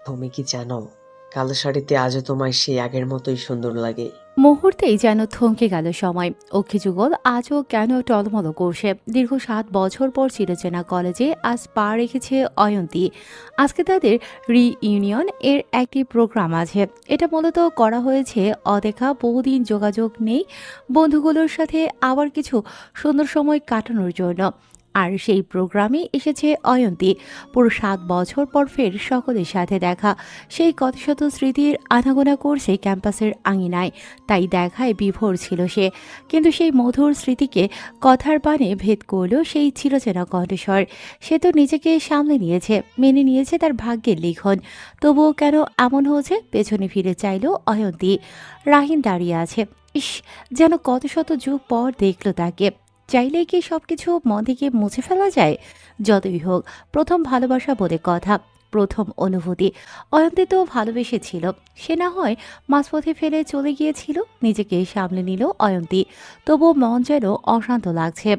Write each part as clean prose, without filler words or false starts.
তুমি কি জানো, কালো শাড়িতে আজও তোমায় সেই আগের মতোই সুন্দর লাগে। মুহূর্তেই যেন থমকে গেল সময়। অক্ষি যুগল আজও কেন টলমল করছে। দীর্ঘ 7 বছর পর চিরচেনা কলেজে আজ পা রেখেছে অয়ন্তী। আজকে তাদের রিইউনিয়ন এর একটি প্রোগ্রাম আছে। এটা মূলত করা হয়েছে অদেখা বহুদিন যোগাযোগ নেই বন্ধুগুলোর সাথে আবার কিছু সুন্দর সময় কাটানোর জন্য। আর সেই প্রোগ্রামে এসেছে অয়ন্তী। পুরো 7 বছর পর ফের সকলের সাথে দেখা। সেই কত শত স্মৃতির আনাগোনা করছে ক্যাম্পাসের আঙিনায়। তাই দেখায় বিভোর ছিল সে। কিন্তু সেই মধুর স্মৃতিকে কথার বাণে ভেদ করল সেই চিরচেনা কণ্ঠস্বর। সে তো নিজেকে সামলে নিয়েছে, মেনে নিয়েছে তার ভাগ্যের লিখন। তবুও কেন এমন হয়েছে? পেছনে ফিরে চাইল অয়ন্তী। রাহিন দাঁড়িয়ে আছে। ইস, যেন কত শত যুগ পর দেখল তাকে। চাইলে কি সবকিছু মন থেকে মুছে ফেলা যায়? যতই হোক, প্রথম ভালোবাসা বলে কথা, প্রথম অনুভূতি। অয়ন্তী তো ভালোবেসেছিল, সে না হয় মাঝপথে ফেলে চলে গিয়েছিল। নিজেকে সামলে নিল অয়ন্তী। তবুও মন যেন অশান্ত লাগছে।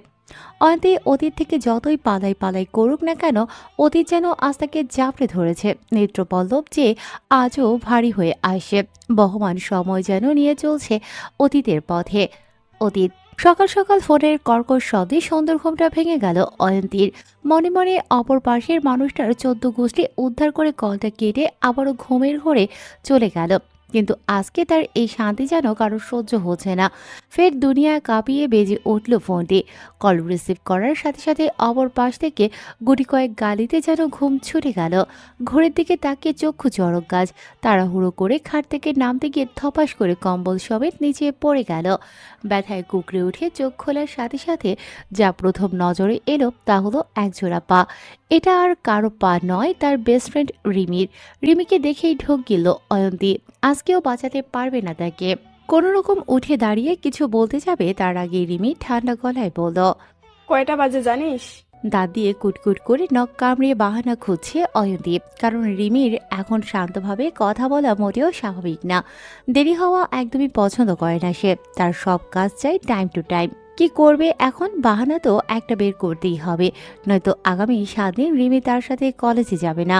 অয়ন্তী অতীত থেকে যতই পালাই পালাই করুক না কেন, অতীত যেন আজ তাকে জাপড়ে ধরেছে। নেত্রপল্লব যে আজও ভারী হয়ে আসে। বহমান সময় যেন নিয়ে চলছে অতীতের পথে। অতীত। সকাল সকাল ফোনের কর্কশ শব্দে সুন্দর ঘুমটা ভেঙে গেল অয়ন্তীর। মনে মনে অপর পাশের মানুষটার 14 গোষ্ঠী উদ্ধার করে কলটা কেটে আবারও ঘুমের ঘোরে চলে গেল। কিন্তু আজকে তার এই শান্তি যেন কারো সহ্য হচ্ছে না। ফের দুনিয়া কাঁপিয়ে বেজে উঠল ফোনটি। কল রিসিভ করার সাথে সাথে অপর পাশ থেকে গুটি কয়েক গালিতে যেন ঘুম ছুটে গেল। ঘড়ির দিকে তাকিয়ে চক্ষু চড়ক গাছ। তাড়াহুড়ো করে খাট থেকে নামতে গিয়ে থপাস করে কম্বল সমেত নিচে পড়ে গেল। ব্যথায় কুকড়ে উঠে চোখ খোলার সাথে সাথে যা প্রথম নজরে এলো তা হলো একজোড়া পা। এটা আর কারো পা নয়, তার বেস্ট ফ্রেন্ড রিমির। রিমিকে দেখেই ঢোক গেল অয়ন্তী। আজকেও বাঁচাতে পারবে না তাকে। কোনো রকম উঠে দাঁড়িয়ে কিছু বলতে যাবে তার আগে রিমি ঠান্ডা গলায় বলল। কয়টা বাজে জানিস? দাঁত দিয়ে কুটকুট করে নখ কামড়িয়ে বাহানা খুঁজছে অয়ন্তী। কারণ রিমির এখন শান্তভাবে কথা বলা মোটেও স্বাভাবিক না। দেরি হওয়া একদমই পছন্দ করে না সে। তার সব কাজ চাই টাইম টু টাইম। কি করবে এখন? বাহানা তো একটা বের করতেই হবে, নয়তো আগামী 7 দিন রিমি তার সাথে কলেজে যাবে না।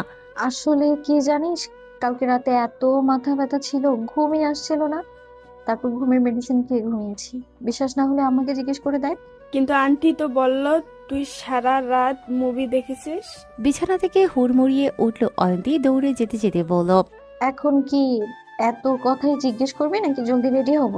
আসলে কি জানিস, কালকে রাতে এত মাথা ব্যথা ছিল, ঘুমই আসছিল না। তারপর ঘুমের মেডিসিন খেয়ে ঘুমিয়েছি। বিশ্বাস না হলে আমাকে জিজ্ঞেস করে দেখ। কিন্তু আন্টি তো বলল তুই সারা রাত মুভি দেখেছিস। বিছানা থেকে হুড়মুড়িয়ে উঠল অয়ন্তী, দৌড়ে যেতে যেতে বলল। এখন কি এত কথাই জিজ্ঞেস করবি নাকি জলদি রেডি হব?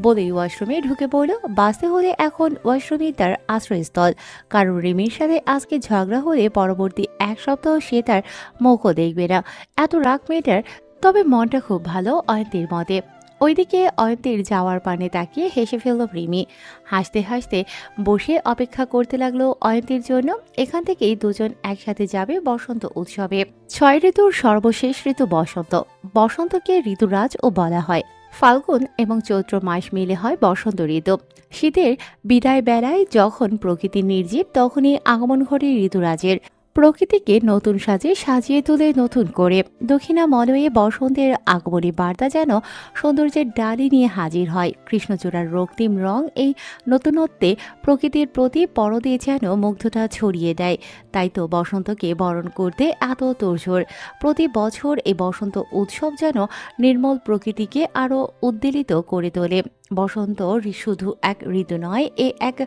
বলেই ওয়াশরুমে ঢুকে পড়ল। বাসে হলে এখন ওয়াশরুমই তার আশ্রয়স্থল। কারণ রিমির সাথে আজকে ঝগড়া হলে পরবর্তী 1 সপ্তাহ সে তার মুখও দেখবে না। এত রাগ মেয়েটার। তবে মনটা খুব ভালো অয়ন্তীর মতে। ওইদিকে অয়ন্তীর যাওয়ার পানে তাকিয়ে হেসে ফেলল রিমি। হাসতে হাসতে বসে অপেক্ষা করতে লাগলো অয়ন্তীর জন্য। এখান থেকেই দুজন একসাথে যাবে বসন্ত উৎসবে। 6 ঋতুর সর্বশেষ ঋতু বসন্ত। বসন্তকে ঋতুরাজও বলা হয়। ফাল্গুন এবং চৈত্র মাস মিলে হয় বসন্ত ঋতু। শীতের বিদায় বেলায় যখন প্রকৃতি নির্জীব, তখনই আগমন ঘটে ঋতুরাজের। প্রকৃতিকে নতুন সাজে সাজিয়ে তোলে নতুন করে। দক্ষিণা মলয়ে বসন্তের আগমনী বার্তা যেন সৌন্দর্যের ডালি নিয়ে হাজির হয়। কৃষ্ণচূড়ার রক্তিম রং এই নতুনত্বে প্রকৃতির প্রতি পরদে যেন মুগ্ধতা ছড়িয়ে দেয়। তাই তো বসন্তকে বরণ করতে এত তোড়জোড়। প্রতি বছর এই বসন্ত উৎসব যেন নির্মল প্রকৃতিকে আরও উদ্বেলিত করে তোলে। বসন্ত শুধু এক ঋতু নয়, এ এক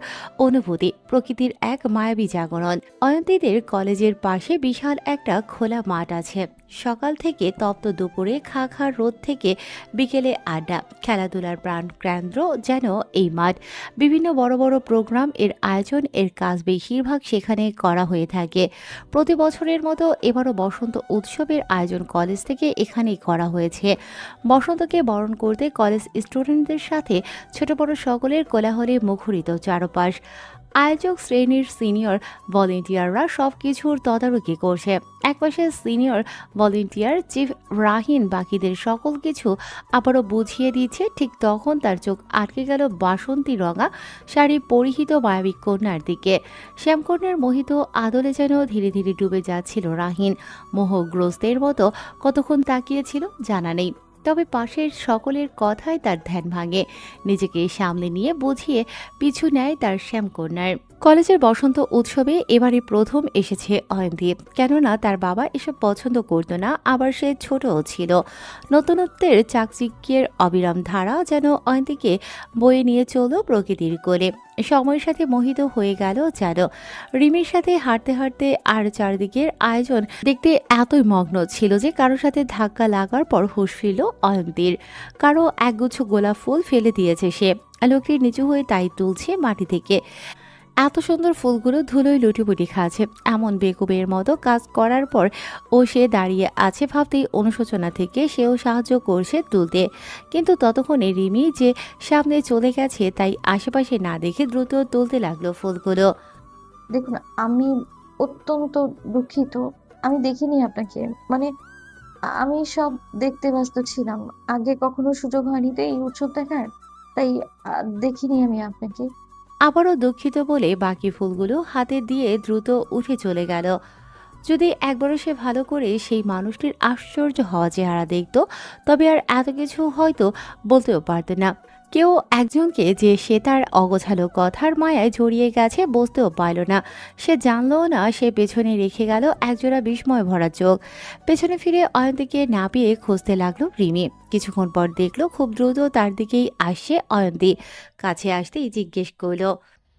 অনুভূতি, প্রকৃতির এক মায়াবী জাগরণ। অয়ন্তীদের কলেজের পাশে বিশাল একটা খোলা মাঠ আছে। সকাল থেকে তপ্ত দুপুরে খা খা রোদ থেকে বিকেলে আড্ডা, খেলাধুলার প্রাণ কেন্দ্র যেন এই মাঠ। বিভিন্ন বড় বড় প্রোগ্রাম এর আয়োজন, এর কাজ বেশিরভাগ সেখানে করা হয়ে থাকে। প্রতি বছরের মতো এবারও বসন্ত উৎসবের আয়োজন কলেজ থেকে এখানেই করা হয়েছে। বসন্তকে বরণ করতে কলেজ স্টুডেন্টদের সাথে ছোট বড় সকলের কোলাহলে মুখরিত চারপাশ। আয়োজক শ্রেণীর সিনিয়র ভলেন্টিয়াররা সব কিছুর তদারকি করছে। একপাশে সিনিয়র ভলেন্টিয়ার চিফ রাহিন বাকিদের সকল কিছু আবারও বুঝিয়ে দিচ্ছে। ঠিক তখন তার চোখ আটকে গেল বাসন্তী রঙা শাড়ি পরিহিত মায়াবী কন্যার দিকে। শ্যামকন্যার মোহিত আদলে যেন ধীরে ধীরে ডুবে যাচ্ছিল রাহিন। মোহগ্রস্তের মতো কতক্ষণ তাকিয়েছিল জানা নেই। তবে পাশের সকলের কথায় তার ধ্যান ভাঙে। নিজেকে সামলে নিয়ে বুঝিয়ে পিছু নেয় তার শ্যামকন্যার। কলেজের বসন্ত উৎসবে এবারই প্রথম এসেছে অয়ন্তী, কেননা তার বাবা এসব পছন্দ করতো না, আবার সে ছোটও ছিল। নতুনত্বের চাকচিক্যের অবিরাম ধারা যেন অয়ন্তীকে বয়ে নিয়ে চলল প্রকৃতির কোলে। সময়ের সাথে মোহিত হয়ে গেল যেন। রিমির সাথে হাঁটতে হাঁটতে আর চারদিকের আয়োজন দেখতে এতই মগ্ন ছিল যে কারোর সাথে ধাক্কা লাগার পর হুঁশ ফিরল অয়ন্তীর। কারো একগুচ্ছ গোলাপ ফুল ফেলে দিয়েছে সে, লোকটি নিচু হয়ে তাই তুলছে মাটি থেকে। এত সুন্দর ফুলগুলো ধুলোয় লুটিপুটি খাচ্ছে। এমন বেকুবের মতো কাজ করার পর ও সে দাঁড়িয়ে আছে ভাবতেই অনুশোচনা থেকে সেও সাহায্য করছে তুলতে। কিন্তু ততক্ষণে রিমি যে সামনে চলে গেছে, তাই আশেপাশে না দেখে দ্রুত তুলতে লাগলো ফুলগুলো। দেখুন, আমি অত্যন্ত দুঃখিত। আমি দেখিনি আপনাকে। মানে আমি সব দেখতে ব্যস্ত ছিলাম। আগে কখনো সুযোগ হয়নি তো এই উৎসব দেখার। তাই দেখিনি আমি আপনাকে। আবারও দুঃখিত বলে বাকি ফুলগুলো হাতে দিয়ে দ্রুত উঠে চলে গেল। যদি একবারও সে ভালো করে সেই মানুষটির আশ্চর্য হওয়া চেহারা দেখত, তবে আর এত কিছু হয়তো বলতেও পারত না। কেউ একজনকে যে সে তার অগোছালো কথার মায়ায় জড়িয়ে গেছে বুঝতেও পারল না। সে জানলও না সে পেছনে রেখে গেল একজোড়া বিস্ময় ভরা চোখ। পেছনে ফিরে অয়ন্তীকে না পেয়ে খুঁজতে লাগলো রিমি। কিছুক্ষণ পর দেখলো খুব দ্রুত তার দিকেই আসছে অয়ন্তী। কাছে আসতেই জিজ্ঞেস করলো,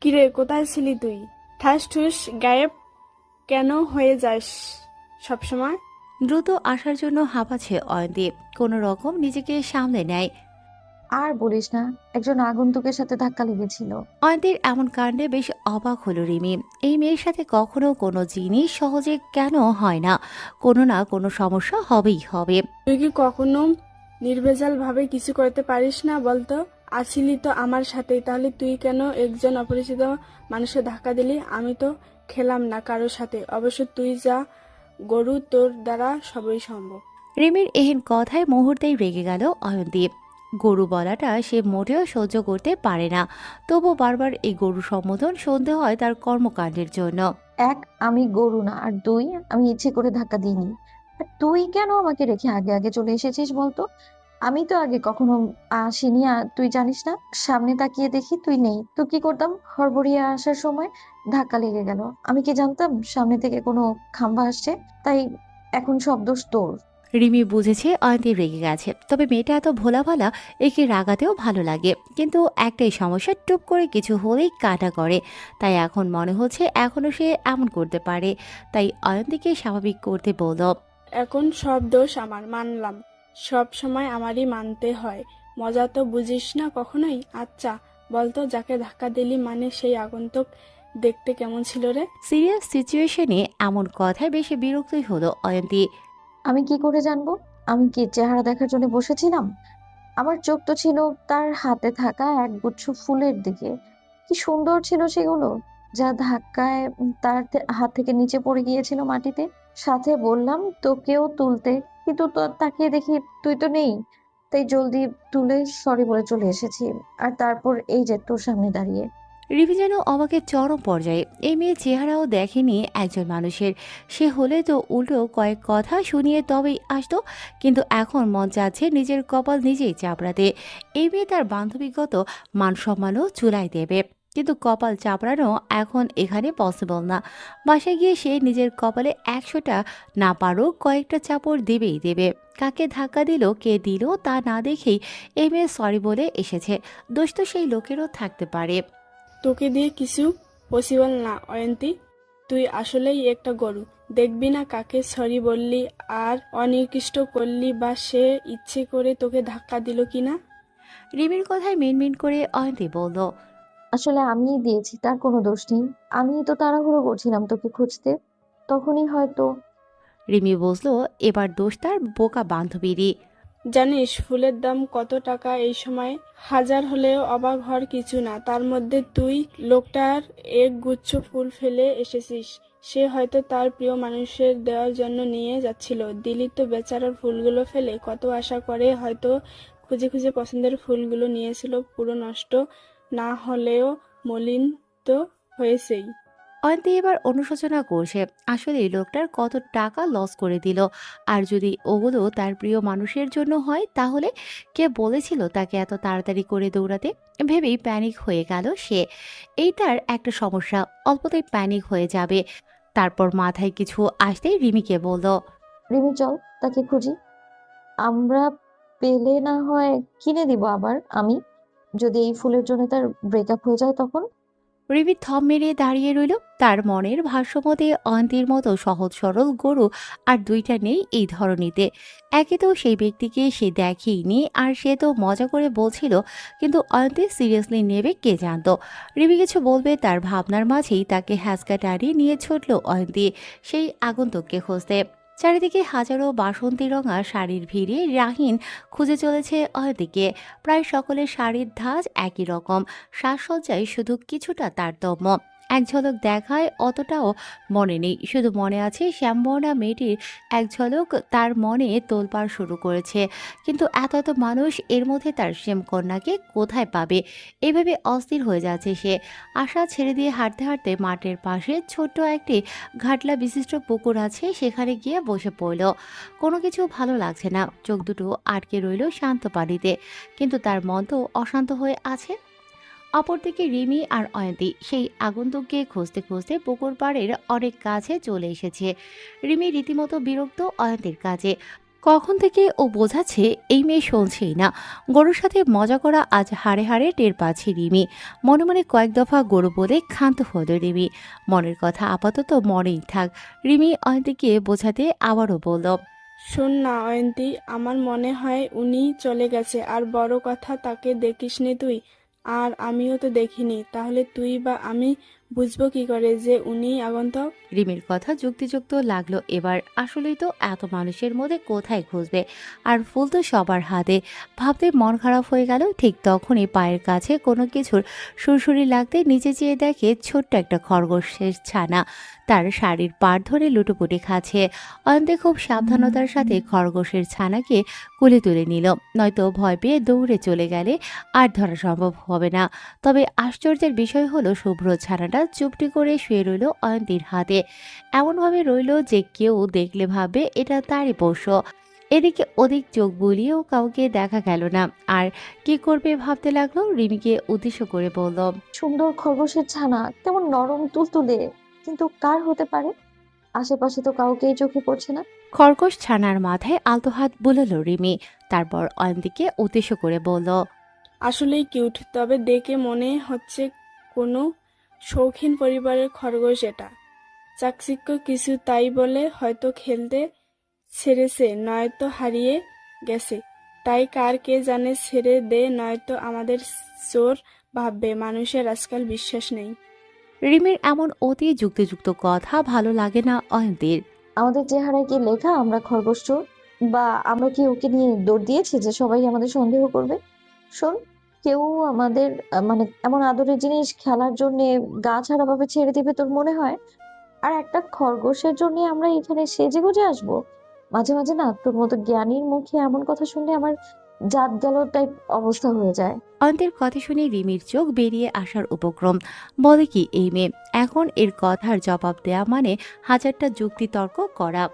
কিরে, কোথায় ছিলি তুই? ঠাস ঠুস গায়েব কেন হয়ে যাস সবসময়? দ্রুত আসার জন্য হাঁপাচ্ছে অয়ন্তী। কোনো রকম নিজেকে সামলে নেয়। আর বলিস না, একজন আগন্তুকের সাথে ধাক্কা লেগেছিল। অয়ন্তীর এমন কাণ্ডে বেশ অবাক হলো রিমি। এই মেয়ের সাথে কখনো কোনো জিনিস সহজে কেন হয় না, কোনো না কোনো সমস্যা হবেই হবে। তুই কি কখনো নির্ভেজাল ভাবে কিছু করতে পারিস না বলতো? আছিলি তো আমার সাথেই, তাহলে তুই কেন একজন অপরিচিত মানুষের ধাক্কা দিলি? আমি তো খেলাম না কারোর সাথে। অবশ্য তুই যা গরু, তোর দ্বারা সবই সম্ভব। রিমির এহেন কথায় মুহূর্তেই রেগে গেল অয়ন্তী। গরু বলাটা সে মোটেও সহ্য করতে পারে না, তবু বারবার এই গরু সম্বোধন শুনতে হয় তার কর্মকাণ্ডের জন্য। এক, আমি গরু না, আর দুই, আমি ইচ্ছে করে ধাক্কা দিইনি। আর তুই কেন আমাকে রেখে আগে আগে চলে এসেছিস বলতো? আমি তো আগে কখনো আসিনি, আর তুই জানিস না। সামনে তাকিয়ে দেখি তুই নেই, তো কি করতাম? হড়বড়িয়ে আসার সময় ধাক্কা লেগে গেল। আমি কি জানতাম সামনে থেকে কোনো খাম্বা আসছে? তাই এখন সব দোষ তোর। রিমি বুঝেছে অয়ন্তী রেগে গেছে, তবে মেয়েটা এত ভোলা ভালা, একে রাগাতেও ভালো লাগে। কিন্তু একটাই সমস্যা, টুপ করে কিছু হলেই কাটা করে। তাই এখন মনে হচ্ছে এখনো সে এমন করতে পারে। তাই অয়ন্তীকে স্বাভাবিক করতে বলল, এখন সব দোষ আমার, মানলাম। সব সময় আমারই মানতে হয়। মজা তো বুঝিস না কখনোই। আচ্ছা বলতো, যাকে ধাক্কা দিলি মানে সেই আগন্তুক দেখতে কেমন ছিল রে? সিরিয়াস সিচুয়েশনে এমন কথায় বেশি বিরক্তই হলো অয়ন্তী। আমি কি করে জানবো? আমি কি চেহারা দেখার জন্য বসেছিলাম? আমার চোখ তো ছিল তার হাতে থাকা একগুচ্ছ ফুলের দিকে। কি সুন্দর ছিল সেগুলো, যা ধাক্কায় তার হাত থেকে নিচে পড়ে গিয়েছিল মাটিতে। সাথে বললাম তোকেও তুলতে, কিন্তু তো তাকিয়ে দেখি তুই তো নেই। তাই জলদি তুলে সরি বলে চলে এসেছি। আর তারপর এই যে তোর সামনে দাঁড়িয়ে। রিমি যেন অবাকের চরম পর্যায়ে। এই মেয়ে চেহারাও দেখেনি একজন মানুষের। সে হলে তো উল্টো কয়েক কথা শুনিয়ে তবেই আসতো, কিন্তু এখন মন চাচ্ছে নিজের কপাল নিজেই চাপড়াতে। এই মেয়ে তার বান্ধবীগত মান সম্মানও চুলাই দেবে, কিন্তু কপাল চাপড়ানো এখন এখানে পসিবল না। বাসায় গিয়ে সে নিজের কপালে 100টা না পারুক কয়েকটা চাপড় দেবেই দেবে। কাকে ধাক্কা দিল কে দিল তা না দেখেই এই মেয়ে সরি বলে এসেছে। দোষ তো সেই লোকেরও থাকতে পারে। তোকে দিয়ে কিছু পসিবল না অয়ন্তী। তুই আসলেই একটা গরু। দেখবি না কাকে সরি বললি আর অনিকৃষ্ট করলি, বা সে ইচ্ছে করে তোকে ধাক্কা দিল কিনা? রিমির কথায় মিনমিন করে অয়ন্তী বলল, আসলে আমিই দিয়েছি, তার কোনো দোষ নেই। আমিই তো তাড়াহুড়ো করছিলাম তোকে খুঁজতে। তখনই হয়তো। রিমি বুঝলো এবার দোষ তার বোকা বান্ধবীরই। জানিস ফুলের দাম কত টাকা এই সময়? 1000 হলেও অবাক হওয়ার কিছু না। তার মধ্যে তুই লোকটার এক গুচ্ছ ফুল ফেলে এসেছিস। সে হয়তো তার প্রিয় মানুষের দেওয়ার জন্য নিয়ে যাচ্ছিল। দিলি তো বেচারার ফুলগুলো ফেলে। কত আশা করে হয়তো খুঁজে খুঁজে পছন্দের ফুলগুলো নিয়েছিল। পুরো নষ্ট না হলেও মলিন তো হয়েছেই। অয়ন্তী এবার অনুশোচনা করছে। আসলে এই লোকটার কত টাকা লস করে দিল। আর যদি ওগুলো তার প্রিয় মানুষের জন্য হয় তাহলে কে বলেছিল তাকে এত তাড়াতাড়ি করে দৌড়াতে? ভেবেই প্যানিক হয়ে গেল সে। এইটার একটা সমস্যা, অল্পতেই প্যানিক হয়ে যাবে। তারপর মাথায় কিছু আসতেই রিমিকে বলল। রিমি চল, তাকে খুঁজি। আমরা পেলে না হয় কিনে দিব আবার আমি, যদি এই ফুলের জন্য তার ব্রেকআপ হয়ে যায় তখন। রিমি থম মেরে দাঁড়িয়ে রইল। তার মনের ভাষ্যমতে অয়ন্তীর মতো সহজ সরল গরু আর দুইটা নেই এই ধরনীতে। একে তো সেই ব্যক্তিকে সে দেখেইনি, আর সে তো মজা করে বলছিল, কিন্তু অয়ন্তী সিরিয়াসলি নেবে কে জানতো। রিমি কিছু বলবে তার ভাবনার মাঝেই তাকে হ্যাঁচকা টাড়িয়ে নিয়ে ছুটল অয়ন্তী সেই আগন্তুককে খুঁজতে। চারিদিকে হাজারো বাসন্তী রঙা শাড়ির ভিড়ে রাহিন খুঁজে চলেছে অয়ন্তীকে। প্রায় সকলের শাড়ির ধাঁচ একই রকম, সাজসজ্জায় শুধু কিছুটা তারতম্য। এক ঝলক দেখায় অতটাও মনে নেই, শুধু মনে আছে শ্যামবর্ণা মেয়েটির এক ঝলক তার মনে তোলপাড় শুরু করেছে। কিন্তু এত এত মানুষ, এর মধ্যে তার শ্যামকন্যাকে কোথায় পাবে? এভাবে অস্থির হয়ে যাচ্ছে সে। আশা ছেড়ে দিয়ে হাঁটতে হাঁটতে মাঠের পাশে ছোট্ট একটি ঘাটলা বিশিষ্ট পুকুর আছে, সেখানে গিয়ে বসে পড়ল। কোনো কিছু ভালো লাগছে না, চোখ দুটো আটকে রইল শান্ত পানিতে, কিন্তু তার মন তো অশান্ত হয়ে আছে। অপরদিকে রিমি আর অয়ন্তী সেই আগন্তুককে খুঁজতে খুঁজতে পুকুর পাড়ের অনেক কাছে চলে এসেছে। রিমি রীতিমতো বিরক্ত অয়ন্তীর কাজে। কখন থেকে ও বোঝাচ্ছে এই মেয়ে শুনছেই না। গরুর সাথে মজা করা আজ হাড়ে হাড়ে টের পাচ্ছে রিমি। মনে মনে কয়েক দফা গরু বলে ক্ষান্ত হলো রিমি। মনের কথা আপাতত মনেই থাক। রিমি অয়ন্তীকে বোঝাতে আবারও বলল। শোন না অয়ন্তী, আমার মনে হয় উনি চলে গেছে। আর বড় কথা, তাকে দেখিসনি তুই, আর আমিও তো দেখিনি। তাহলে তুই বা আমি বুঝবো কি করে যে উনি আগন্তুক? রিমির কথা যুক্তিযুক্ত লাগলো এবার। আসলেই তো এত মানুষের মধ্যে কোথায় খুঁজবে? আর ফুল তো সবার হাতে। ভাবতে মন খারাপ হয়ে গেল। ঠিক তখনই পায়ের কাছে কোনো কিছুর সুরসুরি লাগতে নিচে চেয়ে দেখে ছোট্ট একটা খরগোশের ছানা তার শাড়ির পাড় ধরে লুটোপুটি খাচ্ছে। অয়ন্তে খুব সাবধানতার সাথে খরগোশের ছানাকে কোলে তুলে নিল, নয়তো ভয় পেয়ে দৌড়ে চলে গেলে আর ধরা সম্ভব হবে না। তবে আশ্চর্যের বিষয় হলো শুভ্র ছানাটা চুপটি করে শুয়ে রইল অয়ন্তীর হাতে। এমনভাবে রইল যে কেউ দেখলে ভাবে এটা তারই পোষ্য। এদিকে ওদিক চোখ বুলিয়েও কাউকে দেখা গেল না। আর কি করবে ভাবতে লাগলো। রিমিকে উদ্দেশ্য করে বলল। সুন্দর খরগোশের ছানা, কেমন নরম তুলতুলে, কিন্তু কার হতে পারে? আশেপাশে তো কাউকেই চোখে পড়ছে না। খরগোশ ছানার মাথায় আলতো হাত বুলালো রিমি। তারপর অয়ন্তীকে উদ্দেশ্য করে বলল। আসলেই কিউট, তবে দেখে মনে হচ্ছে কোনো শৌখিন পরিবারের খরগোশ এটা। চাকচিক্য কিছু, তাই বলে হয়তো খেলতে ছেড়েছে, নয়তো হারিয়ে গেছে। তাই কার কে জানে, ছেড়ে দে, নয়তো আমাদের চোর ভাববে। মানুষের আজকাল বিশ্বাস নেই। রিমির এমন অতি যুক্তিযুক্ত কথা ভালো লাগে না অয়ন্তীর। আমাদের চেহারায় কি লেখা আমরা খরগোশ চোর? বা আমরা কি ওকে নিয়ে দৌড় দিয়েছি যে সবাই আমাদের সন্দেহ করবে? শোন, কেউ আমাদের মানে এমন আদরের জিনিস খেলার জন্য গা ছাড়া ভাবে ছেড়ে দিবে তোর মনে হয়? আর একটা খরগোশের জন্য আমরা এখানে সেজে গুজে আসবো? মাঝে মাঝে না তোর মতো জ্ঞানীর মুখে এমন কথা শুনলে আমার জাত গেল টাইপ অবস্থা হয়ে যায়। অন্তের কথা শুনে রিমির চোখ বেরিয়ে আসার উপক্রম। বলে কি এই মেয়ে? এখন এর কথার জবাব দেয়া মানে হাজারটা যুক্তি তর্ক করা,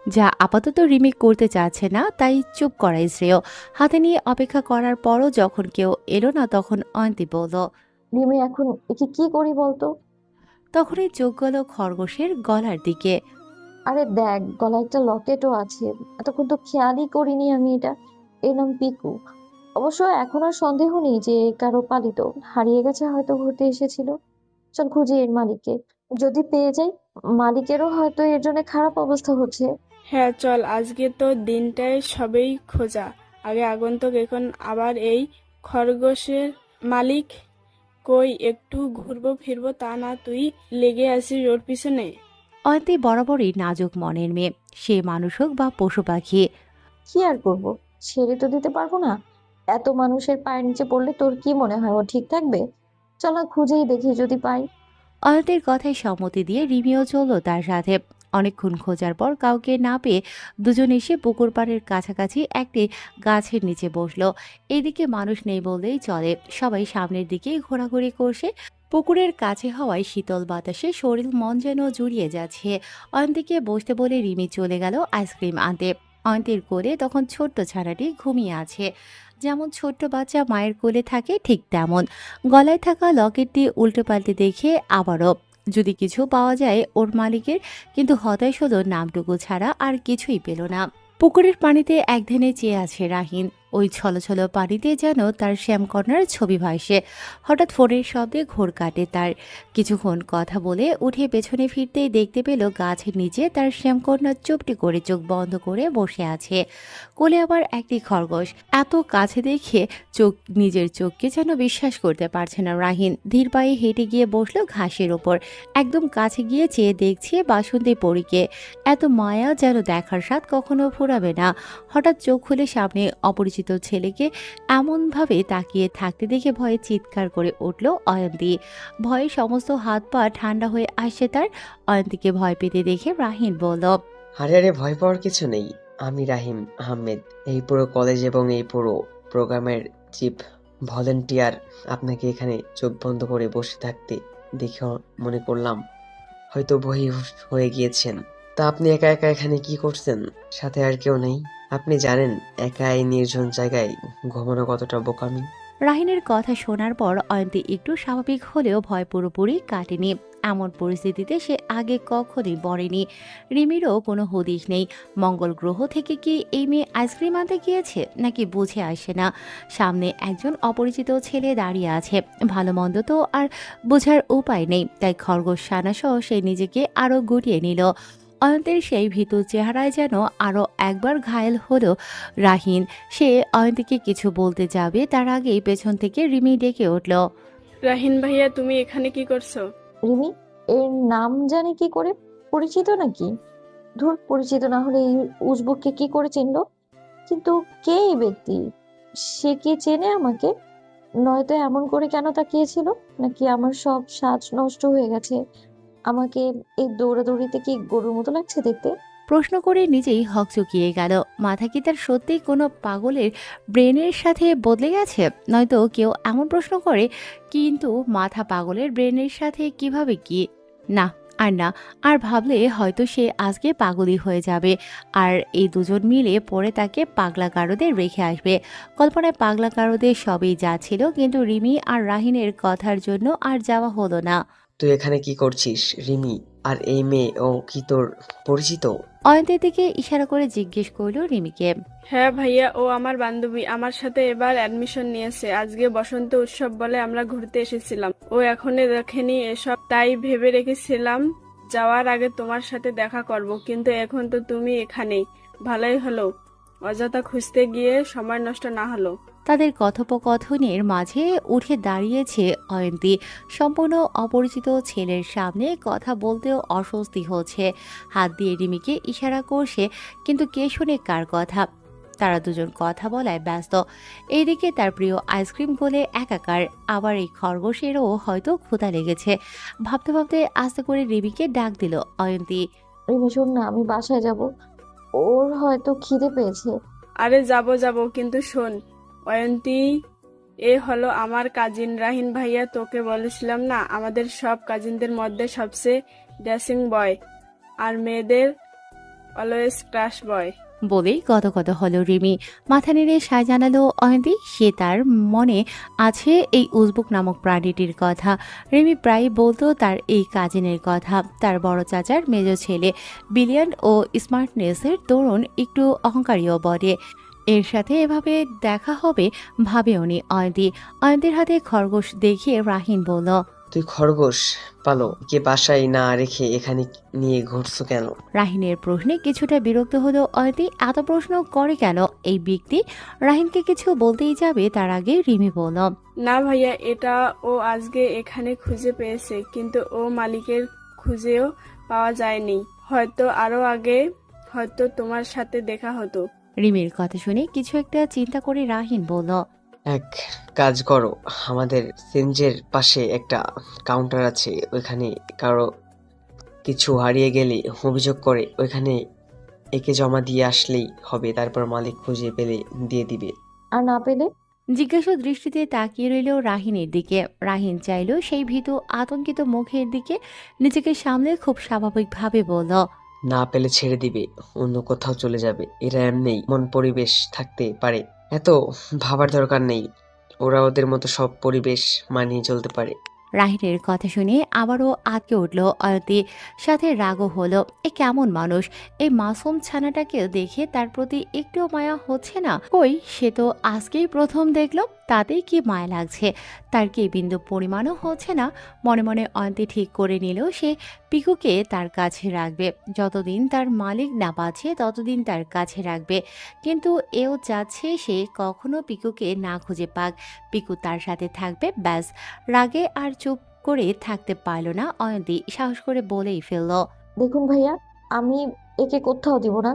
যা আপাতত রিমি করতে চাচ্ছে না, তাই চুপ করাই শ্রেয়। হাতে নিয়ে অপেক্ষা করার পরও যখন কেউ এলো না, তখন অয়ন্তী বলল। রিমি, এখন একে কি করি বলতো? তখনই চোখ গেল খরগোশের গলার দিকে। আরে দেখ, গলায় একটা লকেটও আছে। এতক্ষণ তো খেয়ালই করিনি আমি এটা। এর নাম পিকু। অবশ্য এখন আর সন্দেহ নেই যে এ কারো পালিত। হারিয়ে গেছে, হয়তো ঘুরতে এসেছিল। চল খুঁজি এর মালিককে। যদি পেয়ে যাই, মালিকেরও হয়তো এর জন্য খারাপ অবস্থা হচ্ছে। হ্যাঁ চল, আজকে তো দিনটায় সবেই খোঁজা। আগে আগন্তুক, এখন আবার এই খরগোশের মালিক। কই একটু ঘুরবো ফিরবো তা না, তুই লেগে আছিস ওর পিছনে। অয়ন্তী বরাবরই নাজুক মনের মেয়ে, সে মানুষ হোক বা পশু পাখি। কি আর করবো, ছেড়ে তো দিতে পারবো না। এত মানুষের পায়ের নিচে পড়লে তোর কি মনে হয় ও ঠিক থাকবে? চল না খুঁজেই দেখি যদি পাই। অয়ন্তীর কথায় সম্মতি দিয়ে রিমিও চলল তার সাথে। অনেকক্ষণ খোঁজার পর কাউকে না পেয়ে দুজন এসে পুকুর পাড়ের কাছাকাছি একটি গাছের নিচে বসলো। এদিকে মানুষ নেই বললেই চলে, সবাই সামনের দিকে ঘোরাঘুরি করছে। পুকুরের কাছে হওয়ায় শীতল বাতাসে শরীর মন যেন জুড়িয়ে যাচ্ছে। অয়ন্তীকে বসতে বলে রিমি চলে গেল আইসক্রিম আনতে। অয়ন্তীর কোলে তখন ছোট্ট ছানাটি ঘুমিয়ে আছে। যেমন ছোট্ট বাচ্চা মায়ের কোলে থাকে ঠিক তেমন। গলায় থাকা লকেটটি উল্টে পাল্টে দেখে আবারও যদি কিছু পাওয়া যায় ওর মালিকের, কিন্তু হতাশ হলো নামটুকু ছাড়া আর কিছুই পেল না। পুকুরের পানিতে একধানে চেয়ে আছে রাহিন। ওই ছলছল পানিতে যেন তার শ্যামকন্যার ছবি ভাসে। হঠাৎ ফোনের শব্দে ঘোর কাটে তার। কিছুক্ষণ কথা বলে উঠে পেছনে ফিরতেই দেখতে পেল গাছের নিচে তার শ্যামকন্যা চুপটি করে চোখ বন্ধ করে বসে আছে। কোলে আবার একটি খরগোশ। এত কাছে দেখে নিজের চোখকে যেন বিশ্বাস করতে পারছে না রাহিন। ধীর পায়ে হেঁটে গিয়ে বসলো ঘাসের ওপর। একদম কাছে গিয়ে চেয়ে দেখছে বাসন্তী পরীকে। এত মায়া যেন দেখার স্বাদ কখনো ফুরাবে না। হঠাৎ চোখ খুলে সামনে অপরিচিত ছেলেকে এমনভাবে তাকিয়ে থাকতে দেখে ভয়ে চিৎকার করে উঠল অয়ন্তী। ভয়ে সমস্ত হাত পা ঠান্ডা হয়ে আসছে তার। অয়ন্তীকে ভয় পেতে দেখে রাহিন বলল, আরে আরে, ভয় পাওয়ার কিছু নেই। আমি রাহিম আহমেদ, এই পুরো কলেজ এবং এই পুরো প্রোগ্রামের চিফ ভলেন্টিয়ার। আপনাকে এখানে চোখ বন্ধ করে বসে থাকতে দেখে মনে করলাম হয়তো বহিঃহুঁশ হয়ে গিয়েছেন। তা আপনি একা একা এখানে কি করছেন? সাথে আর কেউ নেই? আপনি জানেন একা এই নির্জন জায়গায় ঘুমানো কতটা বোকামি? রাহিনের কথা শোনার পর অয়ন্তী একটু স্বাভাবিক হলেও ভয় পুরোপুরি কাটেনি। এমন পরিস্থিতিতে সে আগে কখনোই পড়েনি। রিমিরও কোনো হদিশ নেই। মঙ্গল গ্রহ থেকে কি এই মেয়ে আইসক্রিম আনতে গিয়েছে নাকি বুঝে আসে না। সামনে একজন অপরিচিত ছেলে দাঁড়িয়ে আছে, ভালো মন্দ তো আর বোঝার উপায় নেই। তাই খরগোশ সানাসহ সে নিজেকে আরও গুটিয়ে নিল। অয়ন্তের সেই ভীতু চেহারায় যেন আরও একবার ঘায়েল হলো রাহিন। সে অয়ন্তীকে কিছু বলতে যাবে তার আগেই পেছন থেকে রিমি ডেকে উঠল, রাহিন ভাইয়া, তুমি এখানে কি করছো? রিমি, এর নাম জানি কি করে? পরিচিত নাকি? ধুর, পরিচিত না হলে এই উজবুককে কি করে চিনলো? কিন্তু কে এই ব্যক্তি? সে কি চেনে আমাকে? নয়তো এমন করে কেন তাকিয়েছিল? নাকি আমার সব সাজ নষ্ট হয়ে গেছে? আমাকে এই দৌড়াদৌড়িতে কি গরুর মতো লাগছে দেখতে? প্রশ্ন করে নিজেই হকচকিয়ে গেল। মাথা কি তার সত্যিই কোনো পাগলের ব্রেনের সাথে বদলে গেছে? নয়তো কেউ এমন প্রশ্ন করে, কিন্তু মাথা পাগলের ব্রেনের সাথে কিভাবে কি? না, আর না, আর ভাবলে হয়তো সে আজকে পাগলই হয়ে যাবে। আর এই দুজন মিলে পরে তাকে পাগলা গারদে রেখে আসবে। কল্পনায় পাগলা গারদে সবই যা ছিল, কিন্তু রিমি আর রাহিনের কথার জন্য আর যাওয়া হলো না। তুই এখানে কি করছিস রিমি? আর এই মেয়ে, ও কি তোর পরিচিত? অয়ন্তের দিকে ইশারা করে জিজ্ঞেস করলো রিমিকে। হ্যাঁ ভাইয়া, ও আমার বান্ধবী। আমার সাথে এবার অ্যাডমিশন নিয়েছে। আজকে বসন্ত উৎসব বলে আমরা ঘুরতে এসেছিলাম। ও এখনো দেখেনি এসব, তাই ভেবে রেখেছিলাম যাওয়ার আগে তোমার সাথে দেখা করব, কিন্তু এখন তো তুমি এখানেই। ভালোই হলো, অযথা খুঁজতে গিয়ে সময় নষ্ট না হলো। তাদের কথোপকথনের মাঝে উঠে দাঁড়িয়েছে অয়ন্তী। সম্পূর্ণ অপরিচিত ছেলের সামনে কথা বলতেও অস্বস্তি হচ্ছে। হাত দিয়ে রিমিকে ইশারা করছে, কিন্তু কে শোনে কার কথা? তারা দুজন কথা বলায় ব্যস্ত। এইদিকে তার প্রিয় আইসক্রিম গোলে একাকার। আবার এই খরগোশেরও হয়তো ক্ষুধা লেগেছে। ভাবতে ভাবতে আস্তে করে রিমিকে ডাক দিল অয়ন্তী। রিমি, শোন না, আমি বাসায় যাব। ওর হয়তো খিদে পেয়েছে। আরে যাব যাব, কিন্তু শোন অয়ন্তী, এ হলো আমার কাজিন রাহিন ভাইয়া। তোকে বলেছিলাম না, আমাদের সব কাজিনদের মধ্যে সবচেয়ে ড্যাসিং বয় আর মেয়েদের অলওয়েজ ক্রাশ বয়। বলেই গদগদ হলো রিমি। মাথা নেড়ে সায় জানালো অয়ন্তী। সে তার মনে আছে এই উজবুক নামক প্রাণীটির কথা। রিমি প্রায় বলতো তার এই কাজিনের কথা। তার বড় চাচার মেজ ছেলে, ব্রিলিয়ান্ট ও স্মার্টনেসের দরুন একটু অহংকারীও বটে। এর সাথে এভাবে দেখা হবে ভাবেওনি অয়ন্তী। অয়ন্তীর হাতে খরগোশ দেখিয়ে রাহিন বলল, তুই খরগোশ পালো কে বাসায় না রেখে এখানে নিয়ে ঘুরছো কেন? রাহিনের প্রশ্নে কিছুটা বিরক্ত হলো অয়ন্তী। এত প্রশ্ন করে কেন এই ব্যক্তি? রাহিনকে কিছু বলতেই যাবে তার আগে রিমি বলল, না ভাইয়া, এটা ও আজকে এখানে খুঁজে পেয়েছে, কিন্তু ও মালিকের খুঁজেও পাওয়া যায়নি। হয়তো আরো আগে হয়তো তোমার সাথে দেখা হতো। রিমির কথা শুনে কিছু একটা চিন্তা করে রাহিন বলল, এক কাজ করো, আমাদের সেঞ্জের পাশে একটা কাউন্টার আছে, ওইখানে কারো কিছু হারিয়ে গেলে অভিযোগ করে ওইখানে একে জমা দিয়ে আসলেই হবে, তারপর মালিক খুঁজে পেলে দিয়ে দিবে। আর না পেলে? জিজ্ঞাসু দৃষ্টিতে তাকিয়ে রইল রাহিনের দিকে। রাহিন চাইল সেই ভীতু আতঙ্কিত মুখের দিকে, নিজেকে সামলে খুব স্বাভাবিকভাবে বলল, না পেলে ছেড়ে দিবে, অন্য কোথাও চলে যাবে। এরা এমনিই মন পরিবেশ থাকতে পারে, এত ভাবার দরকার নেই। ওরা ওদের মতো সব পরিবেশ মানিয়ে চলতে পারে। রাহিনের কথা শুনে আবারও আটকে উঠল অয়ন্তী, সাথে রাগও হলো। এ কেমন মানুষ! এই মাসুম ছানাটাকে দেখে তার প্রতি একটুও মায়া হচ্ছে না? কই, সে তো আজকেই প্রথম দেখলো, তাতেই কি মায়া লাগছে? তার কি বিন্দু পরিমাণও হচ্ছে না? মনে মনে অয়ন্তী ঠিক করে নিল সে পিকুকে তার কাছে রাখবে। যতদিন তার মালিক না পাচ্ছে ততদিন তার কাছে রাখবে। কিন্তু এও চাচ্ছে সে কখনো পিকুকে না খুঁজে পাক, পিকু তার সাথে থাকবে, ব্যাস। রাগে আর চুপ করে থাকতে পারল না অয়ন্তী, সাহস করে বলেই ফেলল, দেখুন ভাইয়া, আমি একে কোথাও দিব না।